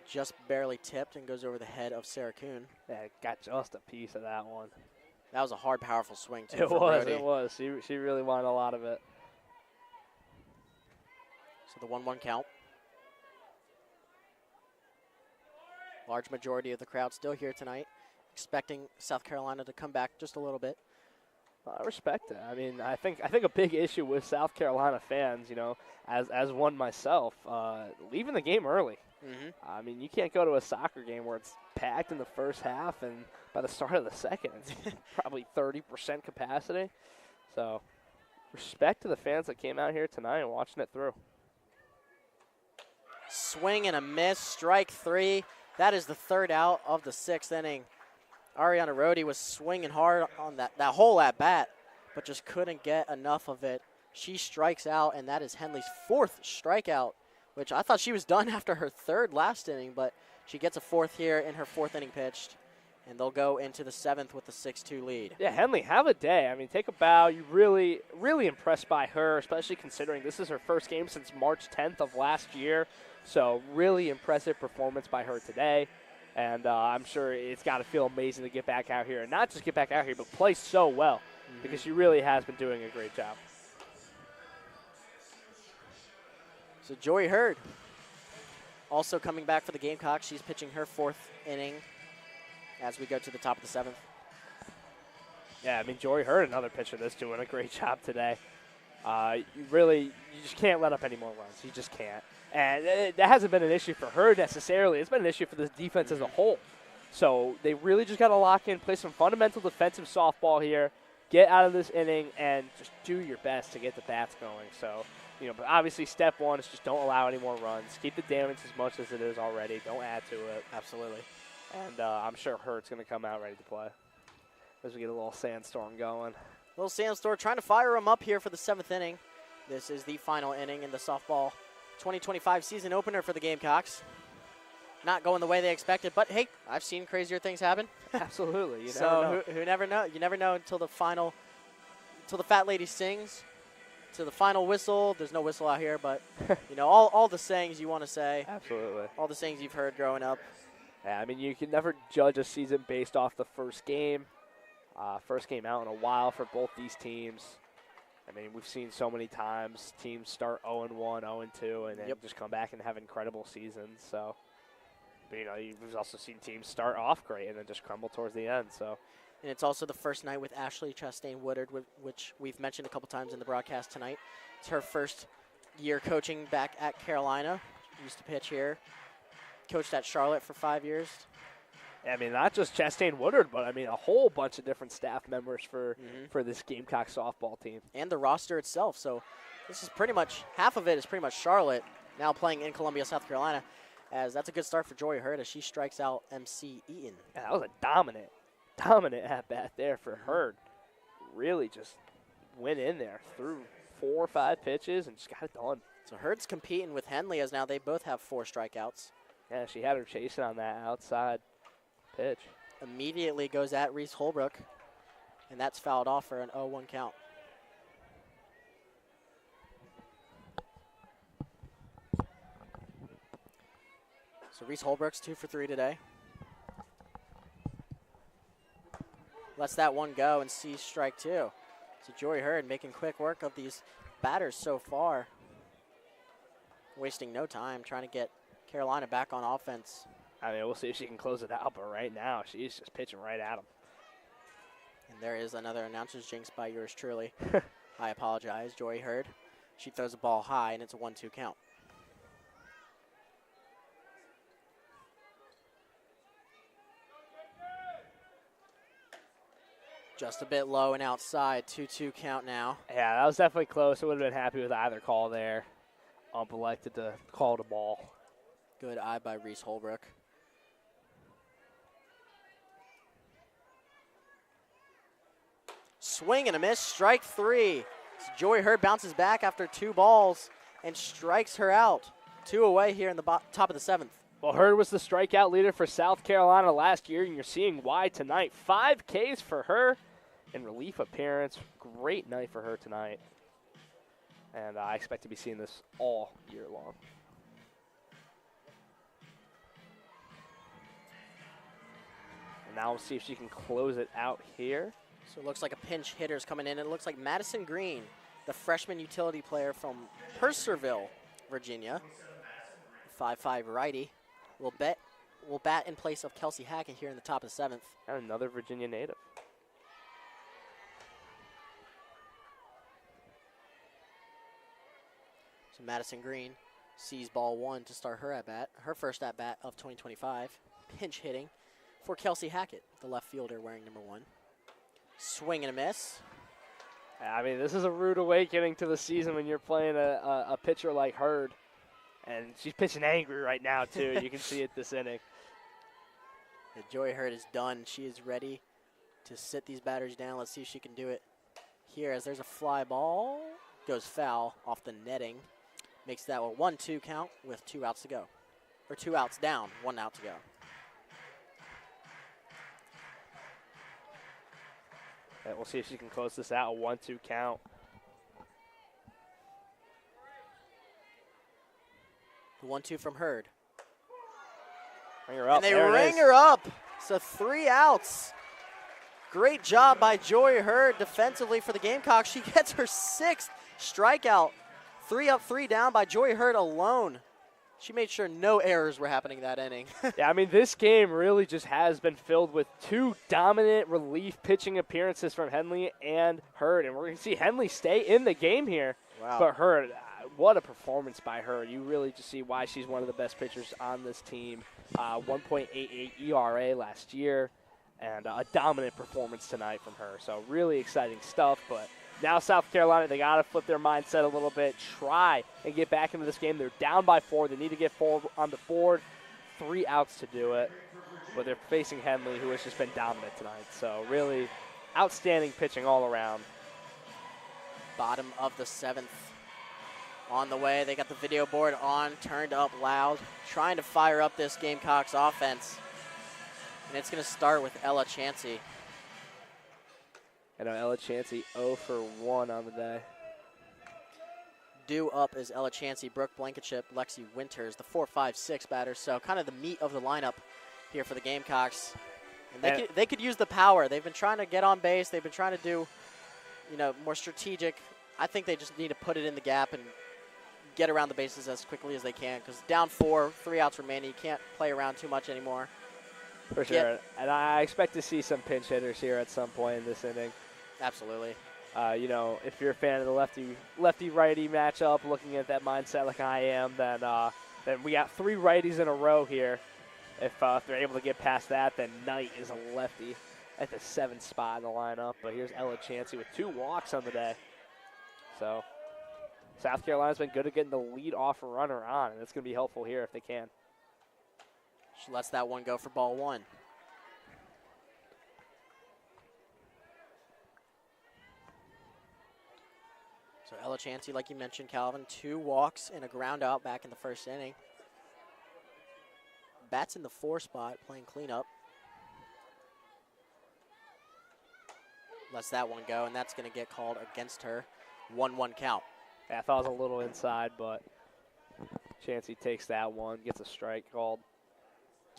just barely tipped and goes over the head of Sarah Kuhn. Yeah, got just a piece of that one. That was a hard, powerful swing, too. It was. She really wanted a lot of it. So the 1-1 count. Large majority of the crowd still here tonight, expecting South Carolina to come back just a little bit. I respect it. I mean, I think a big issue with South Carolina fans, you know, as one myself, leaving the game early. I mean, you can't go to a soccer game where it's packed in the first half, and by the start of the second, it's probably 30% capacity. So, respect to the fans that came out here tonight and watching it through. Swing and a miss, strike 3. That is the 3rd out of the 6th inning. Ariana Rhodey was swinging hard on that whole at-bat, but just couldn't get enough of it. She strikes out, and that is Henley's 4th strikeout, which I thought she was done after her 3rd last inning, but she gets a 4th here in her 4th inning pitched, and they'll go into the 7th with the 6-2 lead. Yeah, Henley, have a day. I mean, take a bow. You really, really impressed by her, especially considering this is her first game since March 10th of last year. So really impressive performance by her today. And I'm sure it's got to feel amazing to get back out here. And not just get back out here, but play so well. Because she really has been doing a great job. So Joy Hurd also coming back for the Gamecocks. She's pitching her 4th inning as we go to the top of the 7th. Yeah, I mean, Jory Hurd, another pitcher that's doing a great job today. You just can't let up any more runs. You just can't. And that hasn't been an issue for her necessarily. It's been an issue for the defense as a whole. So they really just got to lock in, play some fundamental defensive softball here, get out of this inning, and just do your best to get the bats going. So, you know, but obviously step 1 is just don't allow any more runs. Keep the damage as much as it is already. Don't add to it. Absolutely. And I'm sure Hurd's going to come out ready to play as we get a little sandstorm going. Little sandstorm trying to fire them up here for the 7th inning. This is the final inning in the softball 2025 season opener for the Gamecocks. Not going the way they expected, but hey, I've seen crazier things happen. Absolutely. Who never know? You never know until the fat lady sings, to the final whistle. There's no whistle out here, but you know all the sayings you want to say. Absolutely. All the sayings you've heard growing up. Yeah, I mean, you can never judge a season based off the first game. First game out in a while for both these teams. I mean, we've seen so many times teams start 0-1, 0-2, and then just come back and have incredible seasons. So, but, you know, you've also seen teams start off great and then just crumble towards the end. So, and it's also the first night with Ashley Chastain-Woodard, which we've mentioned a couple times in the broadcast tonight. It's her first year coaching back at Carolina. Used to pitch here. Coached at Charlotte for 5 years. I mean, not just Chastain-Woodard, but, I mean, a whole bunch of different staff members for this Gamecock softball team. And the roster itself. So this is pretty much, half of it is pretty much Charlotte, now playing in Columbia, South Carolina, as that's a good start for Joy Hurd as she strikes out MC Eaton. Yeah, that was a dominant at-bat there for Hurd. Really just went in there, threw 4 or 5 pitches, and just got it done. So Hurd's competing with Henley as now they both have 4 strikeouts. Yeah, she had her chasing on that outside pitch. Immediately goes at Reese Holbrook, and that's fouled off for an 0-1 count. So Reese Holbrook's 2 for 3 today. Lets that one go and sees strike 2. So Joy Hurd making quick work of these batters so far. Wasting no time trying to get Carolina back on offense. I mean, we'll see if she can close it out, but right now she's just pitching right at them. And there is another announcer's jinx by yours truly. I apologize, Joy Hurd. She throws the ball high, and it's a 1-2 count. Just a bit low and outside, 2-2 count now. Yeah, that was definitely close. I would have been happy with either call there. Ump elected to call the ball. Good eye by Reese Holbrook. Swing and a miss, strike 3. So Joy Hurd bounces back after 2 balls and strikes her out. 2 away here in the top of the 7th. Well, Hurd was the strikeout leader for South Carolina last year, and you're seeing why tonight. 5 Ks for her in relief appearance. Great night for her tonight. And I expect to be seeing this all year long. And now we'll see if she can close it out here. So it looks like a pinch hitter's coming in. It looks like Madison Green, the freshman utility player from Purcellville, Virginia, 5'5" righty, will bat in place of Kelsey Hackett here in the top of the 7th. And another Virginia native. So Madison Green sees ball 1 to start her at-bat, her first at-bat of 2025. Pinch hitting for Kelsey Hackett, the left fielder wearing number 1. Swing and a miss. I mean, this is a rude awakening to the season when you're playing a pitcher like Hurd. And she's pitching angry right now, too. You can see it this inning. The Joy Hurd is done. She is ready to sit these batters down. Let's see if she can do it here as there's a fly ball. Goes foul off the netting. Makes that a 1-2 count with 2 outs to go. Or 2 outs down, 1 out to go. And we'll see if she can close this out, a 1-2 count. The 1-2 from Hurd. Ring her up. And they ring her up. So 3 outs. Great job by Joy Hurd defensively for the Gamecocks. She gets her 6th strikeout. 3 up, 3 down by Joy Hurd alone. She made sure no errors were happening that inning. Yeah, I mean, this game really just has been filled with 2 dominant relief pitching appearances from Henley and Hurd. And we're going to see Henley stay in the game here. Wow. But Hurd, what a performance by Hurd. You really just see why she's one of the best pitchers on this team. 1.88 ERA last year. And a dominant performance tonight from her. So really exciting stuff. But now South Carolina, they got to flip their mindset a little bit, try and get back into this game. They're down by 4. They need to get forward on the board. 3 outs to do it. But they're facing Henley, who has just been dominant tonight. So really outstanding pitching all around. Bottom of the 7th. On the way, they got the video board on, turned up loud, trying to fire up this Gamecocks offense. And it's going to start with Ella Chansey. I know Ella Chansey 0 for 1 on the day. Due up is Ella Chansey, Brooke Blankenship, Lexi Winters, the 4-5-6 batters. So kind of the meat of the lineup here for the Gamecocks. And they could use the power. They've been trying to get on base. They've been trying to do, more strategic I think they just need to put it in the gap and get around the bases as quickly as they can, because down 4, 3 outs remaining, you can't play around too much anymore. For sure. And I expect to see some pinch hitters here at some point in this inning. Absolutely. You know, if you're a fan of the lefty-righty matchup, looking at that mindset like I am, then we got 3 righties in a row here. If they're able to get past that, then Knight is a lefty at the 7th spot in the lineup. But here's Ella Chansey with 2 walks on the day. So South Carolina's been good at getting the lead-off runner on, and it's going to be helpful here if they can. She lets that one go for ball 1. So Ella Chansey, like you mentioned, Calvin, 2 walks and a ground out back in the first inning. Bats in the 4 spot, playing cleanup. Lets that one go, and that's going to get called against her. 1-1 count. Yeah, I thought it was a little inside, but Chansey takes that one, gets a strike called.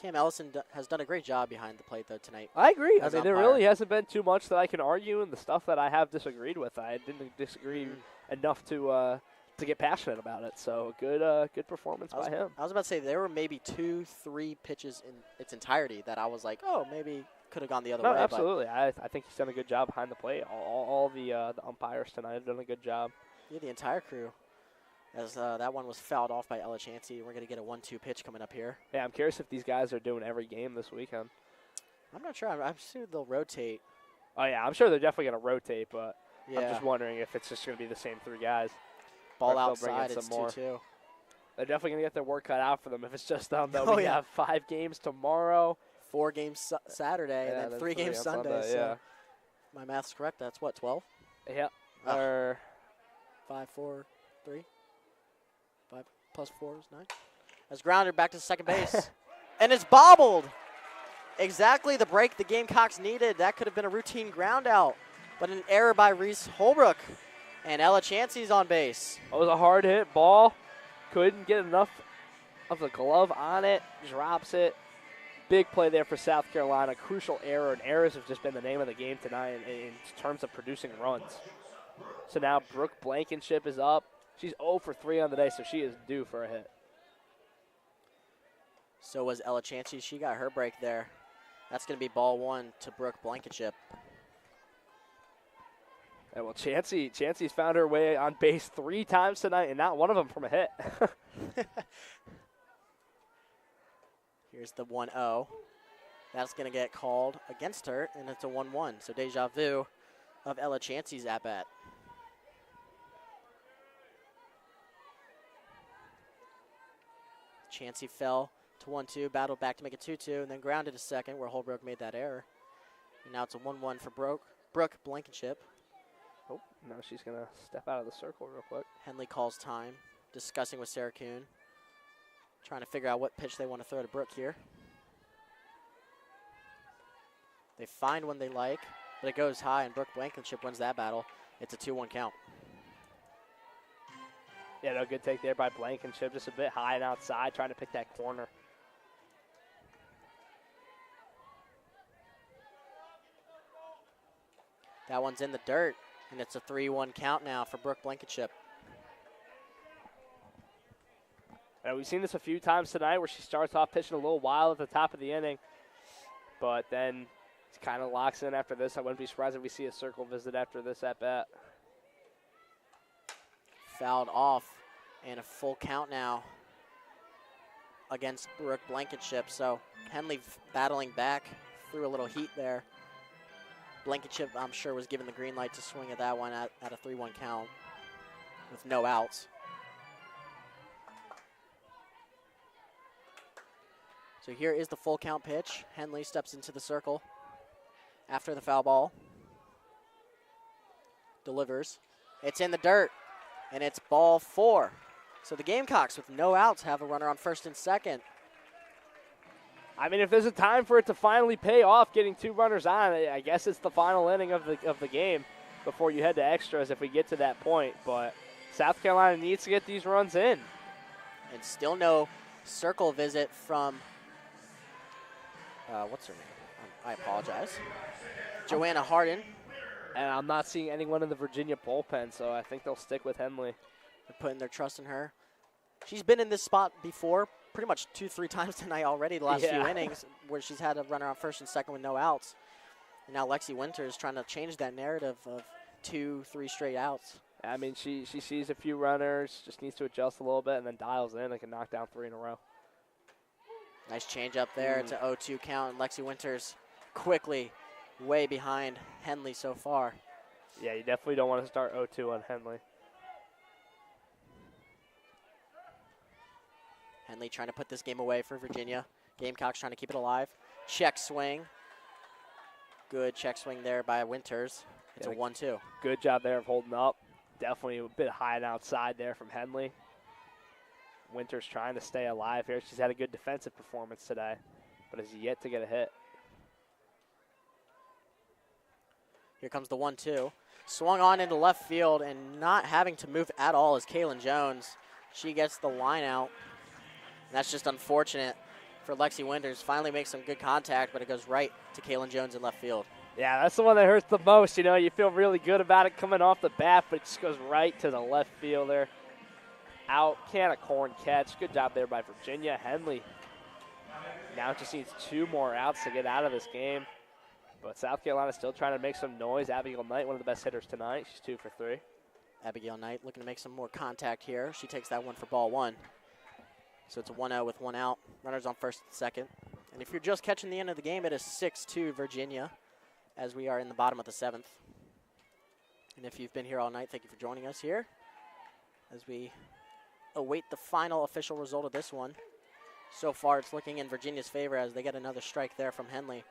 Cam Ellison has done a great job behind the plate, though, tonight. I agree. I mean, there umpire. really hasn't been too much that I can argue, and the stuff that I have disagreed with, I didn't disagree enough to get passionate about it. So good performance by him. I was about to say there were maybe 2, 3 pitches in its entirety that I was like, oh, maybe could have gone the other way. Absolutely. I think he's done a good job behind the plate. All the umpires tonight have done a good job. Yeah, the entire crew. As that one was fouled off by Ella Chansey. We're going to get a 1-2 pitch coming up here. Yeah, I'm curious if these guys are doing every game this weekend. I'm not sure. I'm sure they'll rotate. Oh, yeah, I'm sure they're definitely going to rotate, but Yeah. I'm just wondering if it's just going to be the same 3 guys. Ball Or if they'll bring in outside, it's some more. 2-2. They're definitely going to get their work cut out for them if it's just them, though. Oh, We yeah. have 5 games tomorrow. 4 games Saturday, Yeah, and then then 3 games on Sunday. So yeah. my math's correct. That's what, 12? Yeah. Ah. Or 5, 4, 3. 5 plus 4 is 9. As grounded back to second base. And it's bobbled. Exactly the break the Gamecocks needed. That could have been a routine ground out. But an error by Reese Holbrook. And Ella Chansey's on base. it was a hard hit ball. Couldn't get enough of the glove on it. Drops it. Big play there for South Carolina. Crucial error, and errors have just been the name of the game tonight in terms of producing runs. So now Brooke Blankenship is up. She's 0 for 3 on the day, so she is due for a hit. So was Ella Chansey. She got her break there. That's going to be ball 1 to Brooke Blankenship. And well, Chansey's found her way on base 3 times tonight, and not one of them from a hit. Here's the 1-0. That's going to get called against her, and it's a 1-1. So deja vu of Ella Chansey's at-bat. Chansey fell to 1-2, battled back to make it 2-2, and then grounded to second where Holbrook made that error. And now it's a 1-1 for Brooke Blankenship. Oh, now she's going to step out of the circle real quick. Henley calls time, discussing with Sarah Kuhn. Trying to figure out what pitch they want to throw to Brooke here. They find one they like, but it goes high, and Brooke Blankenship wins that battle. It's a 2-1 count. Yeah, no, good take there by Blankenship. Just a bit high and outside, trying to pick that corner. That one's in the dirt, and it's a 3-1 count now for Brooke Blankenship. We've seen this a few times tonight where she starts off pitching a little wild at the top of the inning, but then kind of locks in after this. I wouldn't be surprised if we see a circle visit after this at-bat. Fouled off, and a full count now against Brooke Blankenship. So Henley battling back, threw a little heat there. Blankenship, I'm sure, was given the green light to swing at that one at a 3-1 count with no outs. So here is the full count pitch. Henley steps into the circle after the foul ball. Delivers. It's in the dirt, and it's ball 4. So the Gamecocks, with no outs, have a runner on first and second. I mean, if there's a time for it to finally pay off, getting 2 runners on, I guess it's the final inning of the game before you head to extras if we get to that point. But South Carolina needs to get these runs in. And still no circle visit from, what's her name? I apologize. Joanna Harden. And I'm not seeing anyone in the Virginia bullpen, so I think they'll stick with Henley. They're putting their trust in her. She's been in this spot before, pretty much 2-3 times tonight already the last few innings, where she's had a runner on first and second with no outs. And now Lexi Winters trying to change that narrative of 2-3 straight outs. I mean, she sees a few runners, just needs to adjust a little bit, and then dials in and can knock down 3 in a row. Nice change up there. It's an 0-2 count, and Lexi Winters quickly way behind Henley so far. Yeah, you definitely don't want to start 0-2 on Henley. Henley trying to put this game away for Virginia. Gamecocks trying to keep it alive. Check swing. Good check swing there by Winters. It's a 1-2. Good job there of holding up. Definitely a bit high and outside there from Henley. Winters trying to stay alive here. She's had a good defensive performance today, but has yet to get a hit. Here comes the 1-2. Swung on into left field and not having to move at all is Kaylin Jones. She gets the line out. And that's just unfortunate for Lexi Winters. Finally makes some good contact, but it goes right to Kaylin Jones in left field. Yeah, that's the one that hurts the most. You know, you feel really good about it coming off the bat, but it just goes right to the left fielder. Out, can of corn catch. Good job there by Virginia. Henley now just needs 2 more outs to get out of this game. But South Carolina still trying to make some noise. Abigail Knight, one of the best hitters tonight. She's 2 for 3. Abigail Knight looking to make some more contact here. She takes that one for ball 1. So it's a 1-0 with 1 out. Runners on first and second. And if you're just catching the end of the game, it is 6-2 Virginia as we are in the bottom of the 7th. And if you've been here all night, thank you for joining us here as we await the final official result of this one. So far, it's looking in Virginia's favor as they get another strike there from Henley.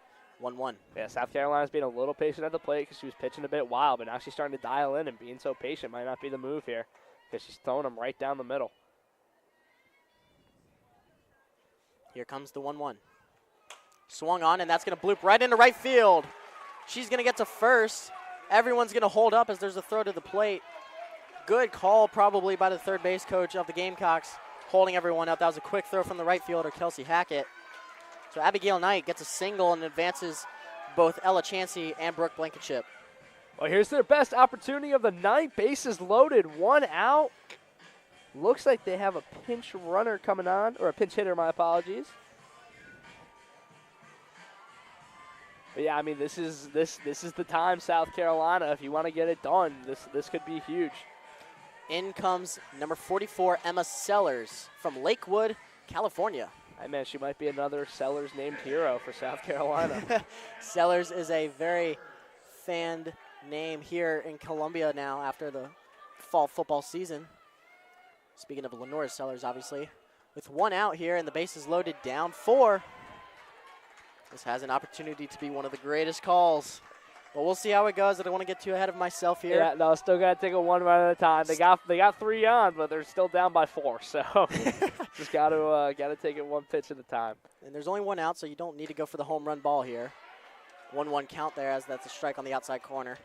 1-1. Yeah, South Carolina's being a little patient at the plate because she was pitching a bit wild, but now she's starting to dial in, and being so patient might not be the move here because she's throwing them right down the middle. Here comes the 1-1. Swung on, and that's going to bloop right into right field. She's going to get to first. Everyone's going to hold up as there's a throw to the plate. Good call probably by the third base coach of the Gamecocks, holding everyone up. That was a quick throw from the right fielder, Kelsey Hackett. So Abigail Knight gets a single and advances both Ella Chansey and Brooke Blankenship. Well, here's their best opportunity of the night. Bases loaded, 1 out. Looks like they have a pinch runner coming on, or a pinch hitter, my apologies. But yeah, I mean, this is the time, South Carolina. If you want to get it done, this could be huge. In comes number 44, Emma Sellers from Lakewood, California. Hey man, she might be another Sellers named hero for South Carolina. Sellers is a very fanned name here in Columbia now after the fall football season. Speaking of Lenora Sellers, obviously. With 1 out here and the bases loaded, down 4. This has an opportunity to be one of the greatest calls. But we'll see how it goes. I don't want to get too ahead of myself here. Yeah, no, still got to take it 1 run at a time. They got 3 on, but they're still down by 4. So just got to take it 1 pitch at a time. And there's only 1 out, so you don't need to go for the home run ball here. 1-1 count there as that's a strike on the outside corner.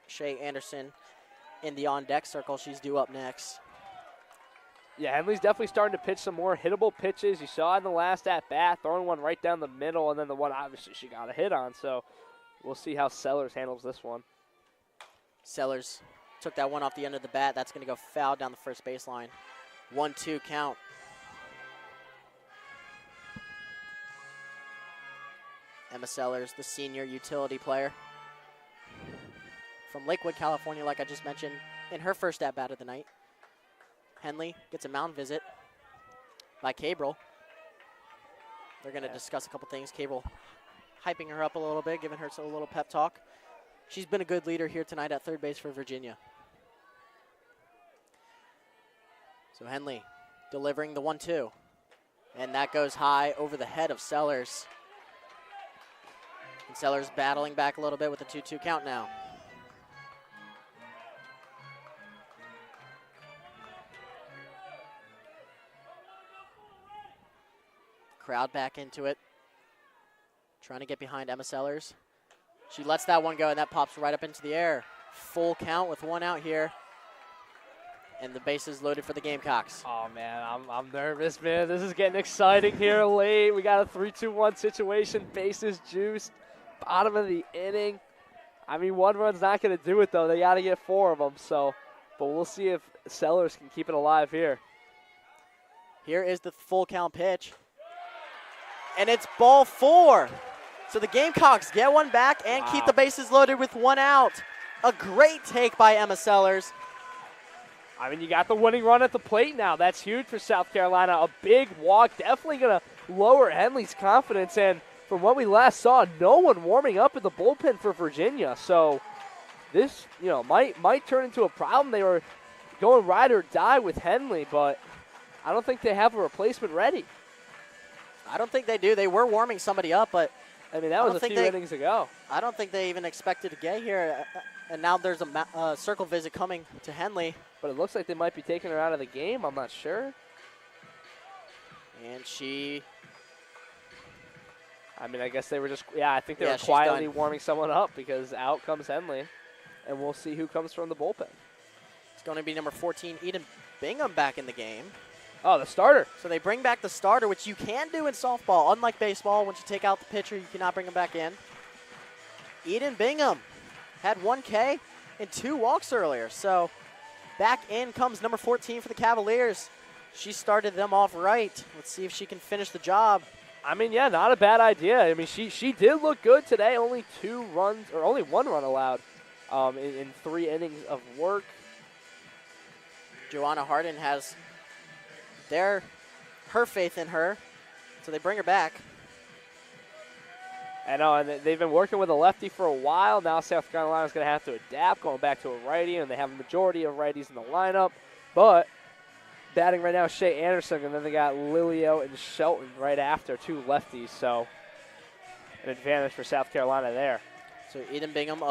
Shay Anderson in the on-deck circle. She's due up next. Yeah, Henley's definitely starting to pitch some more hittable pitches. You saw in the last at-bat, throwing one right down the middle, and then the one obviously she got a hit on. So we'll see how Sellers handles this one. Sellers took that one off the end of the bat. That's going to go foul down the first baseline. 1-2 count. Emma Sellers, the senior utility player from Lakewood, California, like I just mentioned, in her first at-bat of the night. Henley gets a mound visit by Cabral. They're going to discuss a couple things. Cabral hyping her up a little bit, giving her a little pep talk. She's been a good leader here tonight at third base for Virginia. So Henley delivering the 1-2. And that goes high over the head of Sellers. And Sellers battling back a little bit with a 2-2 count now. Crowd back into it. Trying to get behind Emma Sellers. She lets that one go, and that pops right up into the air. Full count with 1 out here. And the bases loaded for the Gamecocks. Oh, man, I'm nervous, man. This is getting exciting here late. We got a 3-2-1 situation. Bases juiced. Bottom of the inning. I mean, one run's not going to do it, though. They got to get 4 of them. So, but we'll see if Sellers can keep it alive here. Here is the full count pitch. And it's ball 4. So the Gamecocks get one back and keep the bases loaded with 1 out. A great take by Emma Sellers. I mean, you got the winning run at the plate now. That's huge for South Carolina. A big walk, definitely going to lower Henley's confidence. And from what we last saw, no one warming up in the bullpen for Virginia. So this, might turn into a problem. They were going ride or die with Henley, but I don't think they have a replacement ready. I don't think they do. They were warming somebody up, but I mean, that was a few innings ago. I don't think they even expected to get here. And now there's a circle visit coming to Henley. But it looks like they might be taking her out of the game. I'm not sure. And she... I mean, I guess they were just... Yeah, I think they were quietly done. warming someone up because out comes Henley. And we'll see who comes from the bullpen. It's going to be number 14, Eden Bingham, back in the game. Oh, the starter. So they bring back the starter, which you can do in softball. Unlike baseball, once you take out the pitcher, you cannot bring him back in. Eden Bingham had 1 K and 2 walks earlier. So back in comes number 14 for the Cavaliers. She started them off right. Let's see if she can finish the job. I mean, yeah, not a bad idea. I mean, she did look good today. Only 2 runs, or only 1 run allowed in 3 innings of work. Joanna Harden has her faith in her, so they bring her back. I know, and they've been working with a lefty for a while. Now South Carolina's going to have to adapt, going back to a righty, and they have a majority of righties in the lineup. But batting right now is Shea Anderson, and then they got Lilio and Shelton right after, 2 lefties. So an advantage for South Carolina there. So Eden Bingham,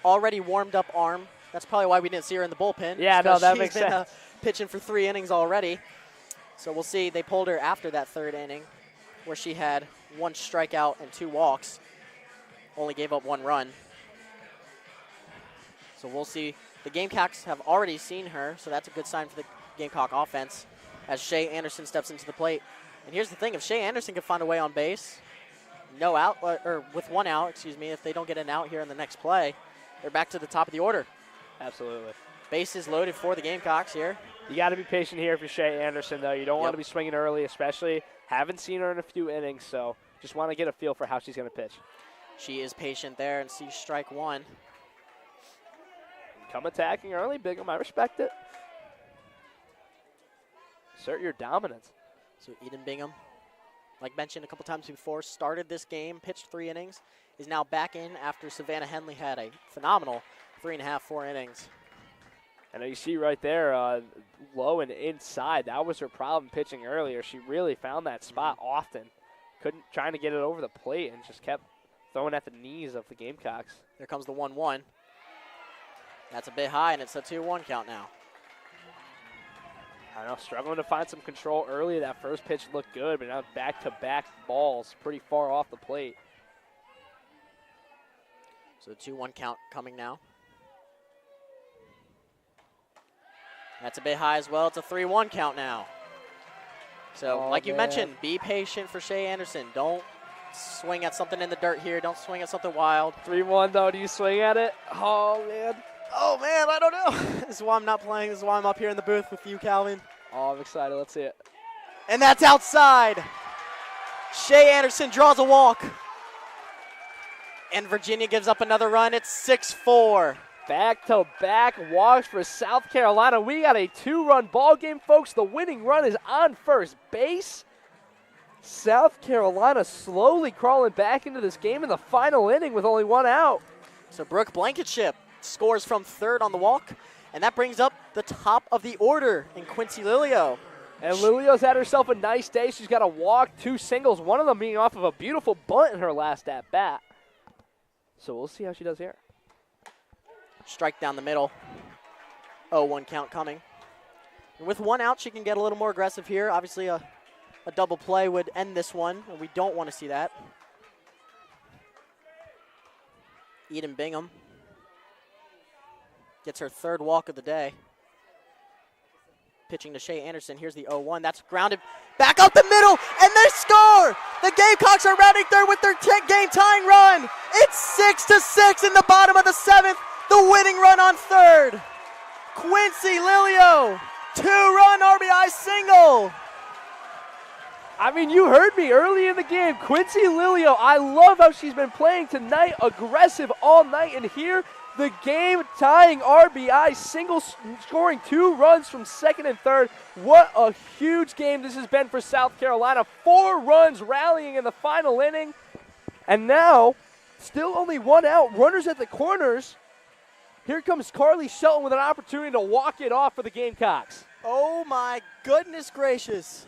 already warmed up arm. That's probably why we didn't see her in the bullpen. Yeah, no, that makes sense. She's been pitching for 3 innings already. So we'll see. They pulled her after that 3rd inning where she had 1 strikeout and 2 walks. Only gave up 1 run. So we'll see. The Gamecocks have already seen her, so that's a good sign for the Gamecock offense as Shea Anderson steps into the plate. And here's the thing. If Shea Anderson can find a way on base, no out, or with 1 out, if they don't get an out here in the next play, they're back to the top of the order. Absolutely. Bases loaded for the Gamecocks here. You got to be patient here if you're Shea Anderson, though. You don't want to be swinging early, especially. Haven't seen her in a few innings, so just want to get a feel for how she's going to pitch. She is patient there and sees strike 1. Come attacking early, Bingham. I respect it. Assert your dominance. So Eden Bingham, like mentioned a couple times before, started this game, pitched 3 innings, is now back in after Savannah Henley had a phenomenal 3.5, 4 innings. And you see right there, low and inside. That was her problem pitching earlier. She really found that spot often. Trying to get it over the plate and just kept throwing at the knees of the Gamecocks. There comes the 1-1. That's a bit high, and it's a 2-1 count now. I don't know, struggling to find some control early. That first pitch looked good, but now back-to-back balls pretty far off the plate. So 2-1 count coming now. That's a bit high as well. It's a 3-1 count now. So, like you mentioned, be patient for Shea Anderson. Don't swing at something in the dirt here. Don't swing at something wild. 3-1, though. Do you swing at it? Oh, man. Oh, man, I don't know. This is why I'm not playing. This is why I'm up here in the booth with you, Calvin. Oh, I'm excited. Let's see it. And that's outside. Shea Anderson draws a walk. And Virginia gives up another run. It's 6-4. Back-to-back walks for South Carolina. We got a 2-run ball game, folks. The winning run is on first base. South Carolina slowly crawling back into this game in the final inning with only 1 out. So Brooke Blankenship scores from 3rd on the walk, and that brings up the top of the order in Quincy Lilio. And Lilio's had herself a nice day. She's got a walk, 2 singles, one of them being off of a beautiful bunt in her last at-bat. So we'll see how she does here. Strike down the middle. 0-1 count coming. And with 1 out, she can get a little more aggressive here. Obviously, a double play would end this one, and we don't want to see that. Eden Bingham gets her 3rd walk of the day. Pitching to Shea Anderson. Here's the 0-1. That's grounded back up the middle, and they score! The Gamecocks are rounding third with their game-tying run. It's 6-6 in the bottom of the 7th. The winning run on third. Quincy Lilio, 2-run RBI single. I mean, you heard me early in the game. Quincy Lilio, I love how she's been playing tonight, aggressive all night, and here the game-tying RBI single, scoring 2 runs from second and third. What a huge game this has been for South Carolina. 4 runs rallying in the final inning, and now still only 1 out. Runners at the corners. Here comes Carly Shelton with an opportunity to walk it off for the Gamecocks. Oh my goodness gracious.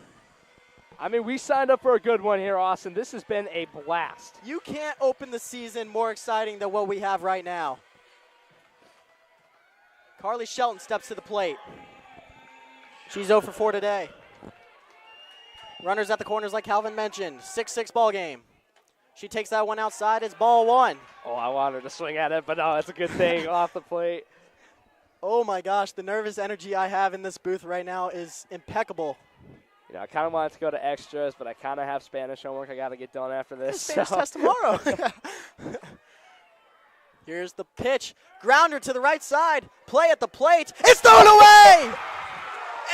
I mean, we signed up for a good one here, Austin. This has been a blast. You can't open the season more exciting than what we have right now. Carly Shelton steps to the plate. She's 0 for 4 today. Runners at the corners like Calvin mentioned. 6-6 ball game. She takes that one outside. It's ball 1. Oh, I wanted her to swing at it, but no, it's a good thing off the plate. Oh my gosh, the nervous energy I have in this booth right now is impeccable. You know, I kind of wanted to go to extras, but I kind of have Spanish homework I got to get done after this. Spanish test tomorrow. Here's the pitch. Grounder to the right side. Play at the plate. It's thrown away!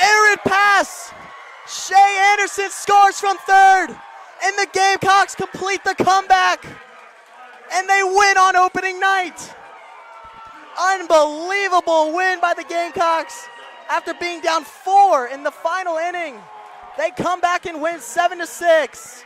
Errant pass. Shea Anderson scores from third. And the Gamecocks complete the comeback. And they win on opening night. Unbelievable win by the Gamecocks. After being down 4 in the final inning, they come back and win 7-6.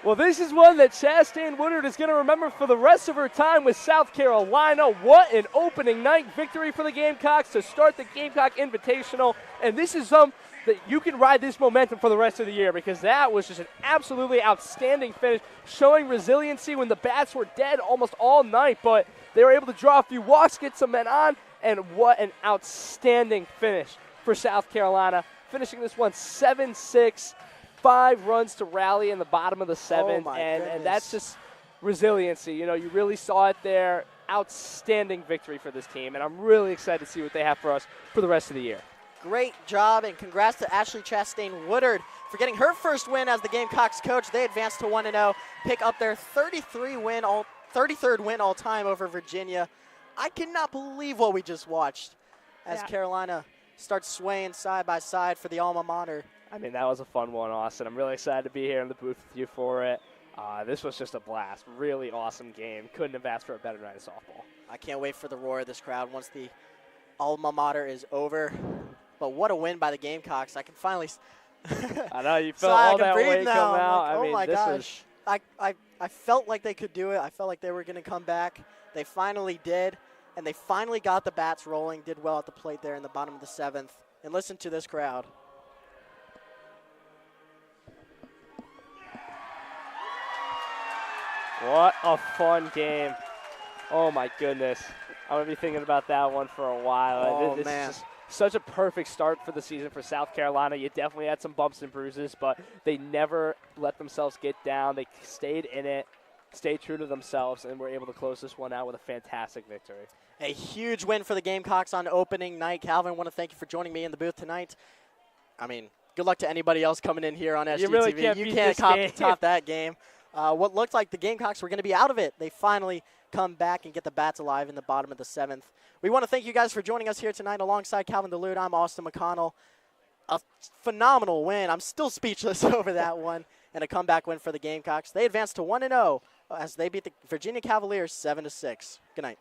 Well, this is one that Chastain Woodard is going to remember for the rest of her time with South Carolina. What an opening night victory for the Gamecocks to start the Gamecock Invitational. And this is that you can ride this momentum for the rest of the year, because that was just an absolutely outstanding finish, showing resiliency when the bats were dead almost all night, but they were able to draw a few walks, get some men on, and what an outstanding finish for South Carolina, finishing this one 7-6, 5 runs to rally in the bottom of the 7th, and that's just resiliency. You know, you really saw it there. Outstanding victory for this team, and I'm really excited to see what they have for us for the rest of the year. Great job, and congrats to Ashley Chastain Woodard for getting her first win as the Gamecocks coach. They advance to 1-0, pick up their 33rd win all time over Virginia. I cannot believe what we just watched as Carolina starts swaying side by side for the alma mater. I mean, that was a fun one, Austin. I'm really excited to be here in the booth with you for it. This was just a blast. Really awesome game. Couldn't have asked for a better night of softball. I can't wait for the roar of this crowd once the alma mater is over. But what a win by the Gamecocks. I can finally I know, you felt all that weight come out. Like, oh I mean, my this gosh. I felt like they could do it. I felt like they were going to come back. They finally did, and they finally got the bats rolling, did well at the plate there in the bottom of the 7th. And listen to this crowd. What a fun game. Oh, my goodness. I'm going to be thinking about that one for a while. Oh, this man. Is just such a perfect start for the season for South Carolina. You definitely had some bumps and bruises, but they never let themselves get down. They stayed in it, stayed true to themselves, and were able to close this one out with a fantastic victory. A huge win for the Gamecocks on opening night. Calvin, I want to thank you for joining me in the booth tonight. I mean, good luck to anybody else coming in here on SGTV. You really can't top that game. What looked like the Gamecocks were going to be out of it, they finally come back and get the bats alive in the bottom of the 7th. We want to thank you guys for joining us here tonight. Alongside Calvin DeLude, I'm Austin McConnell. A phenomenal win. I'm still speechless over that one. And a comeback win for the Gamecocks. They advance to 1-0 as they beat the Virginia Cavaliers 7-6. Good night.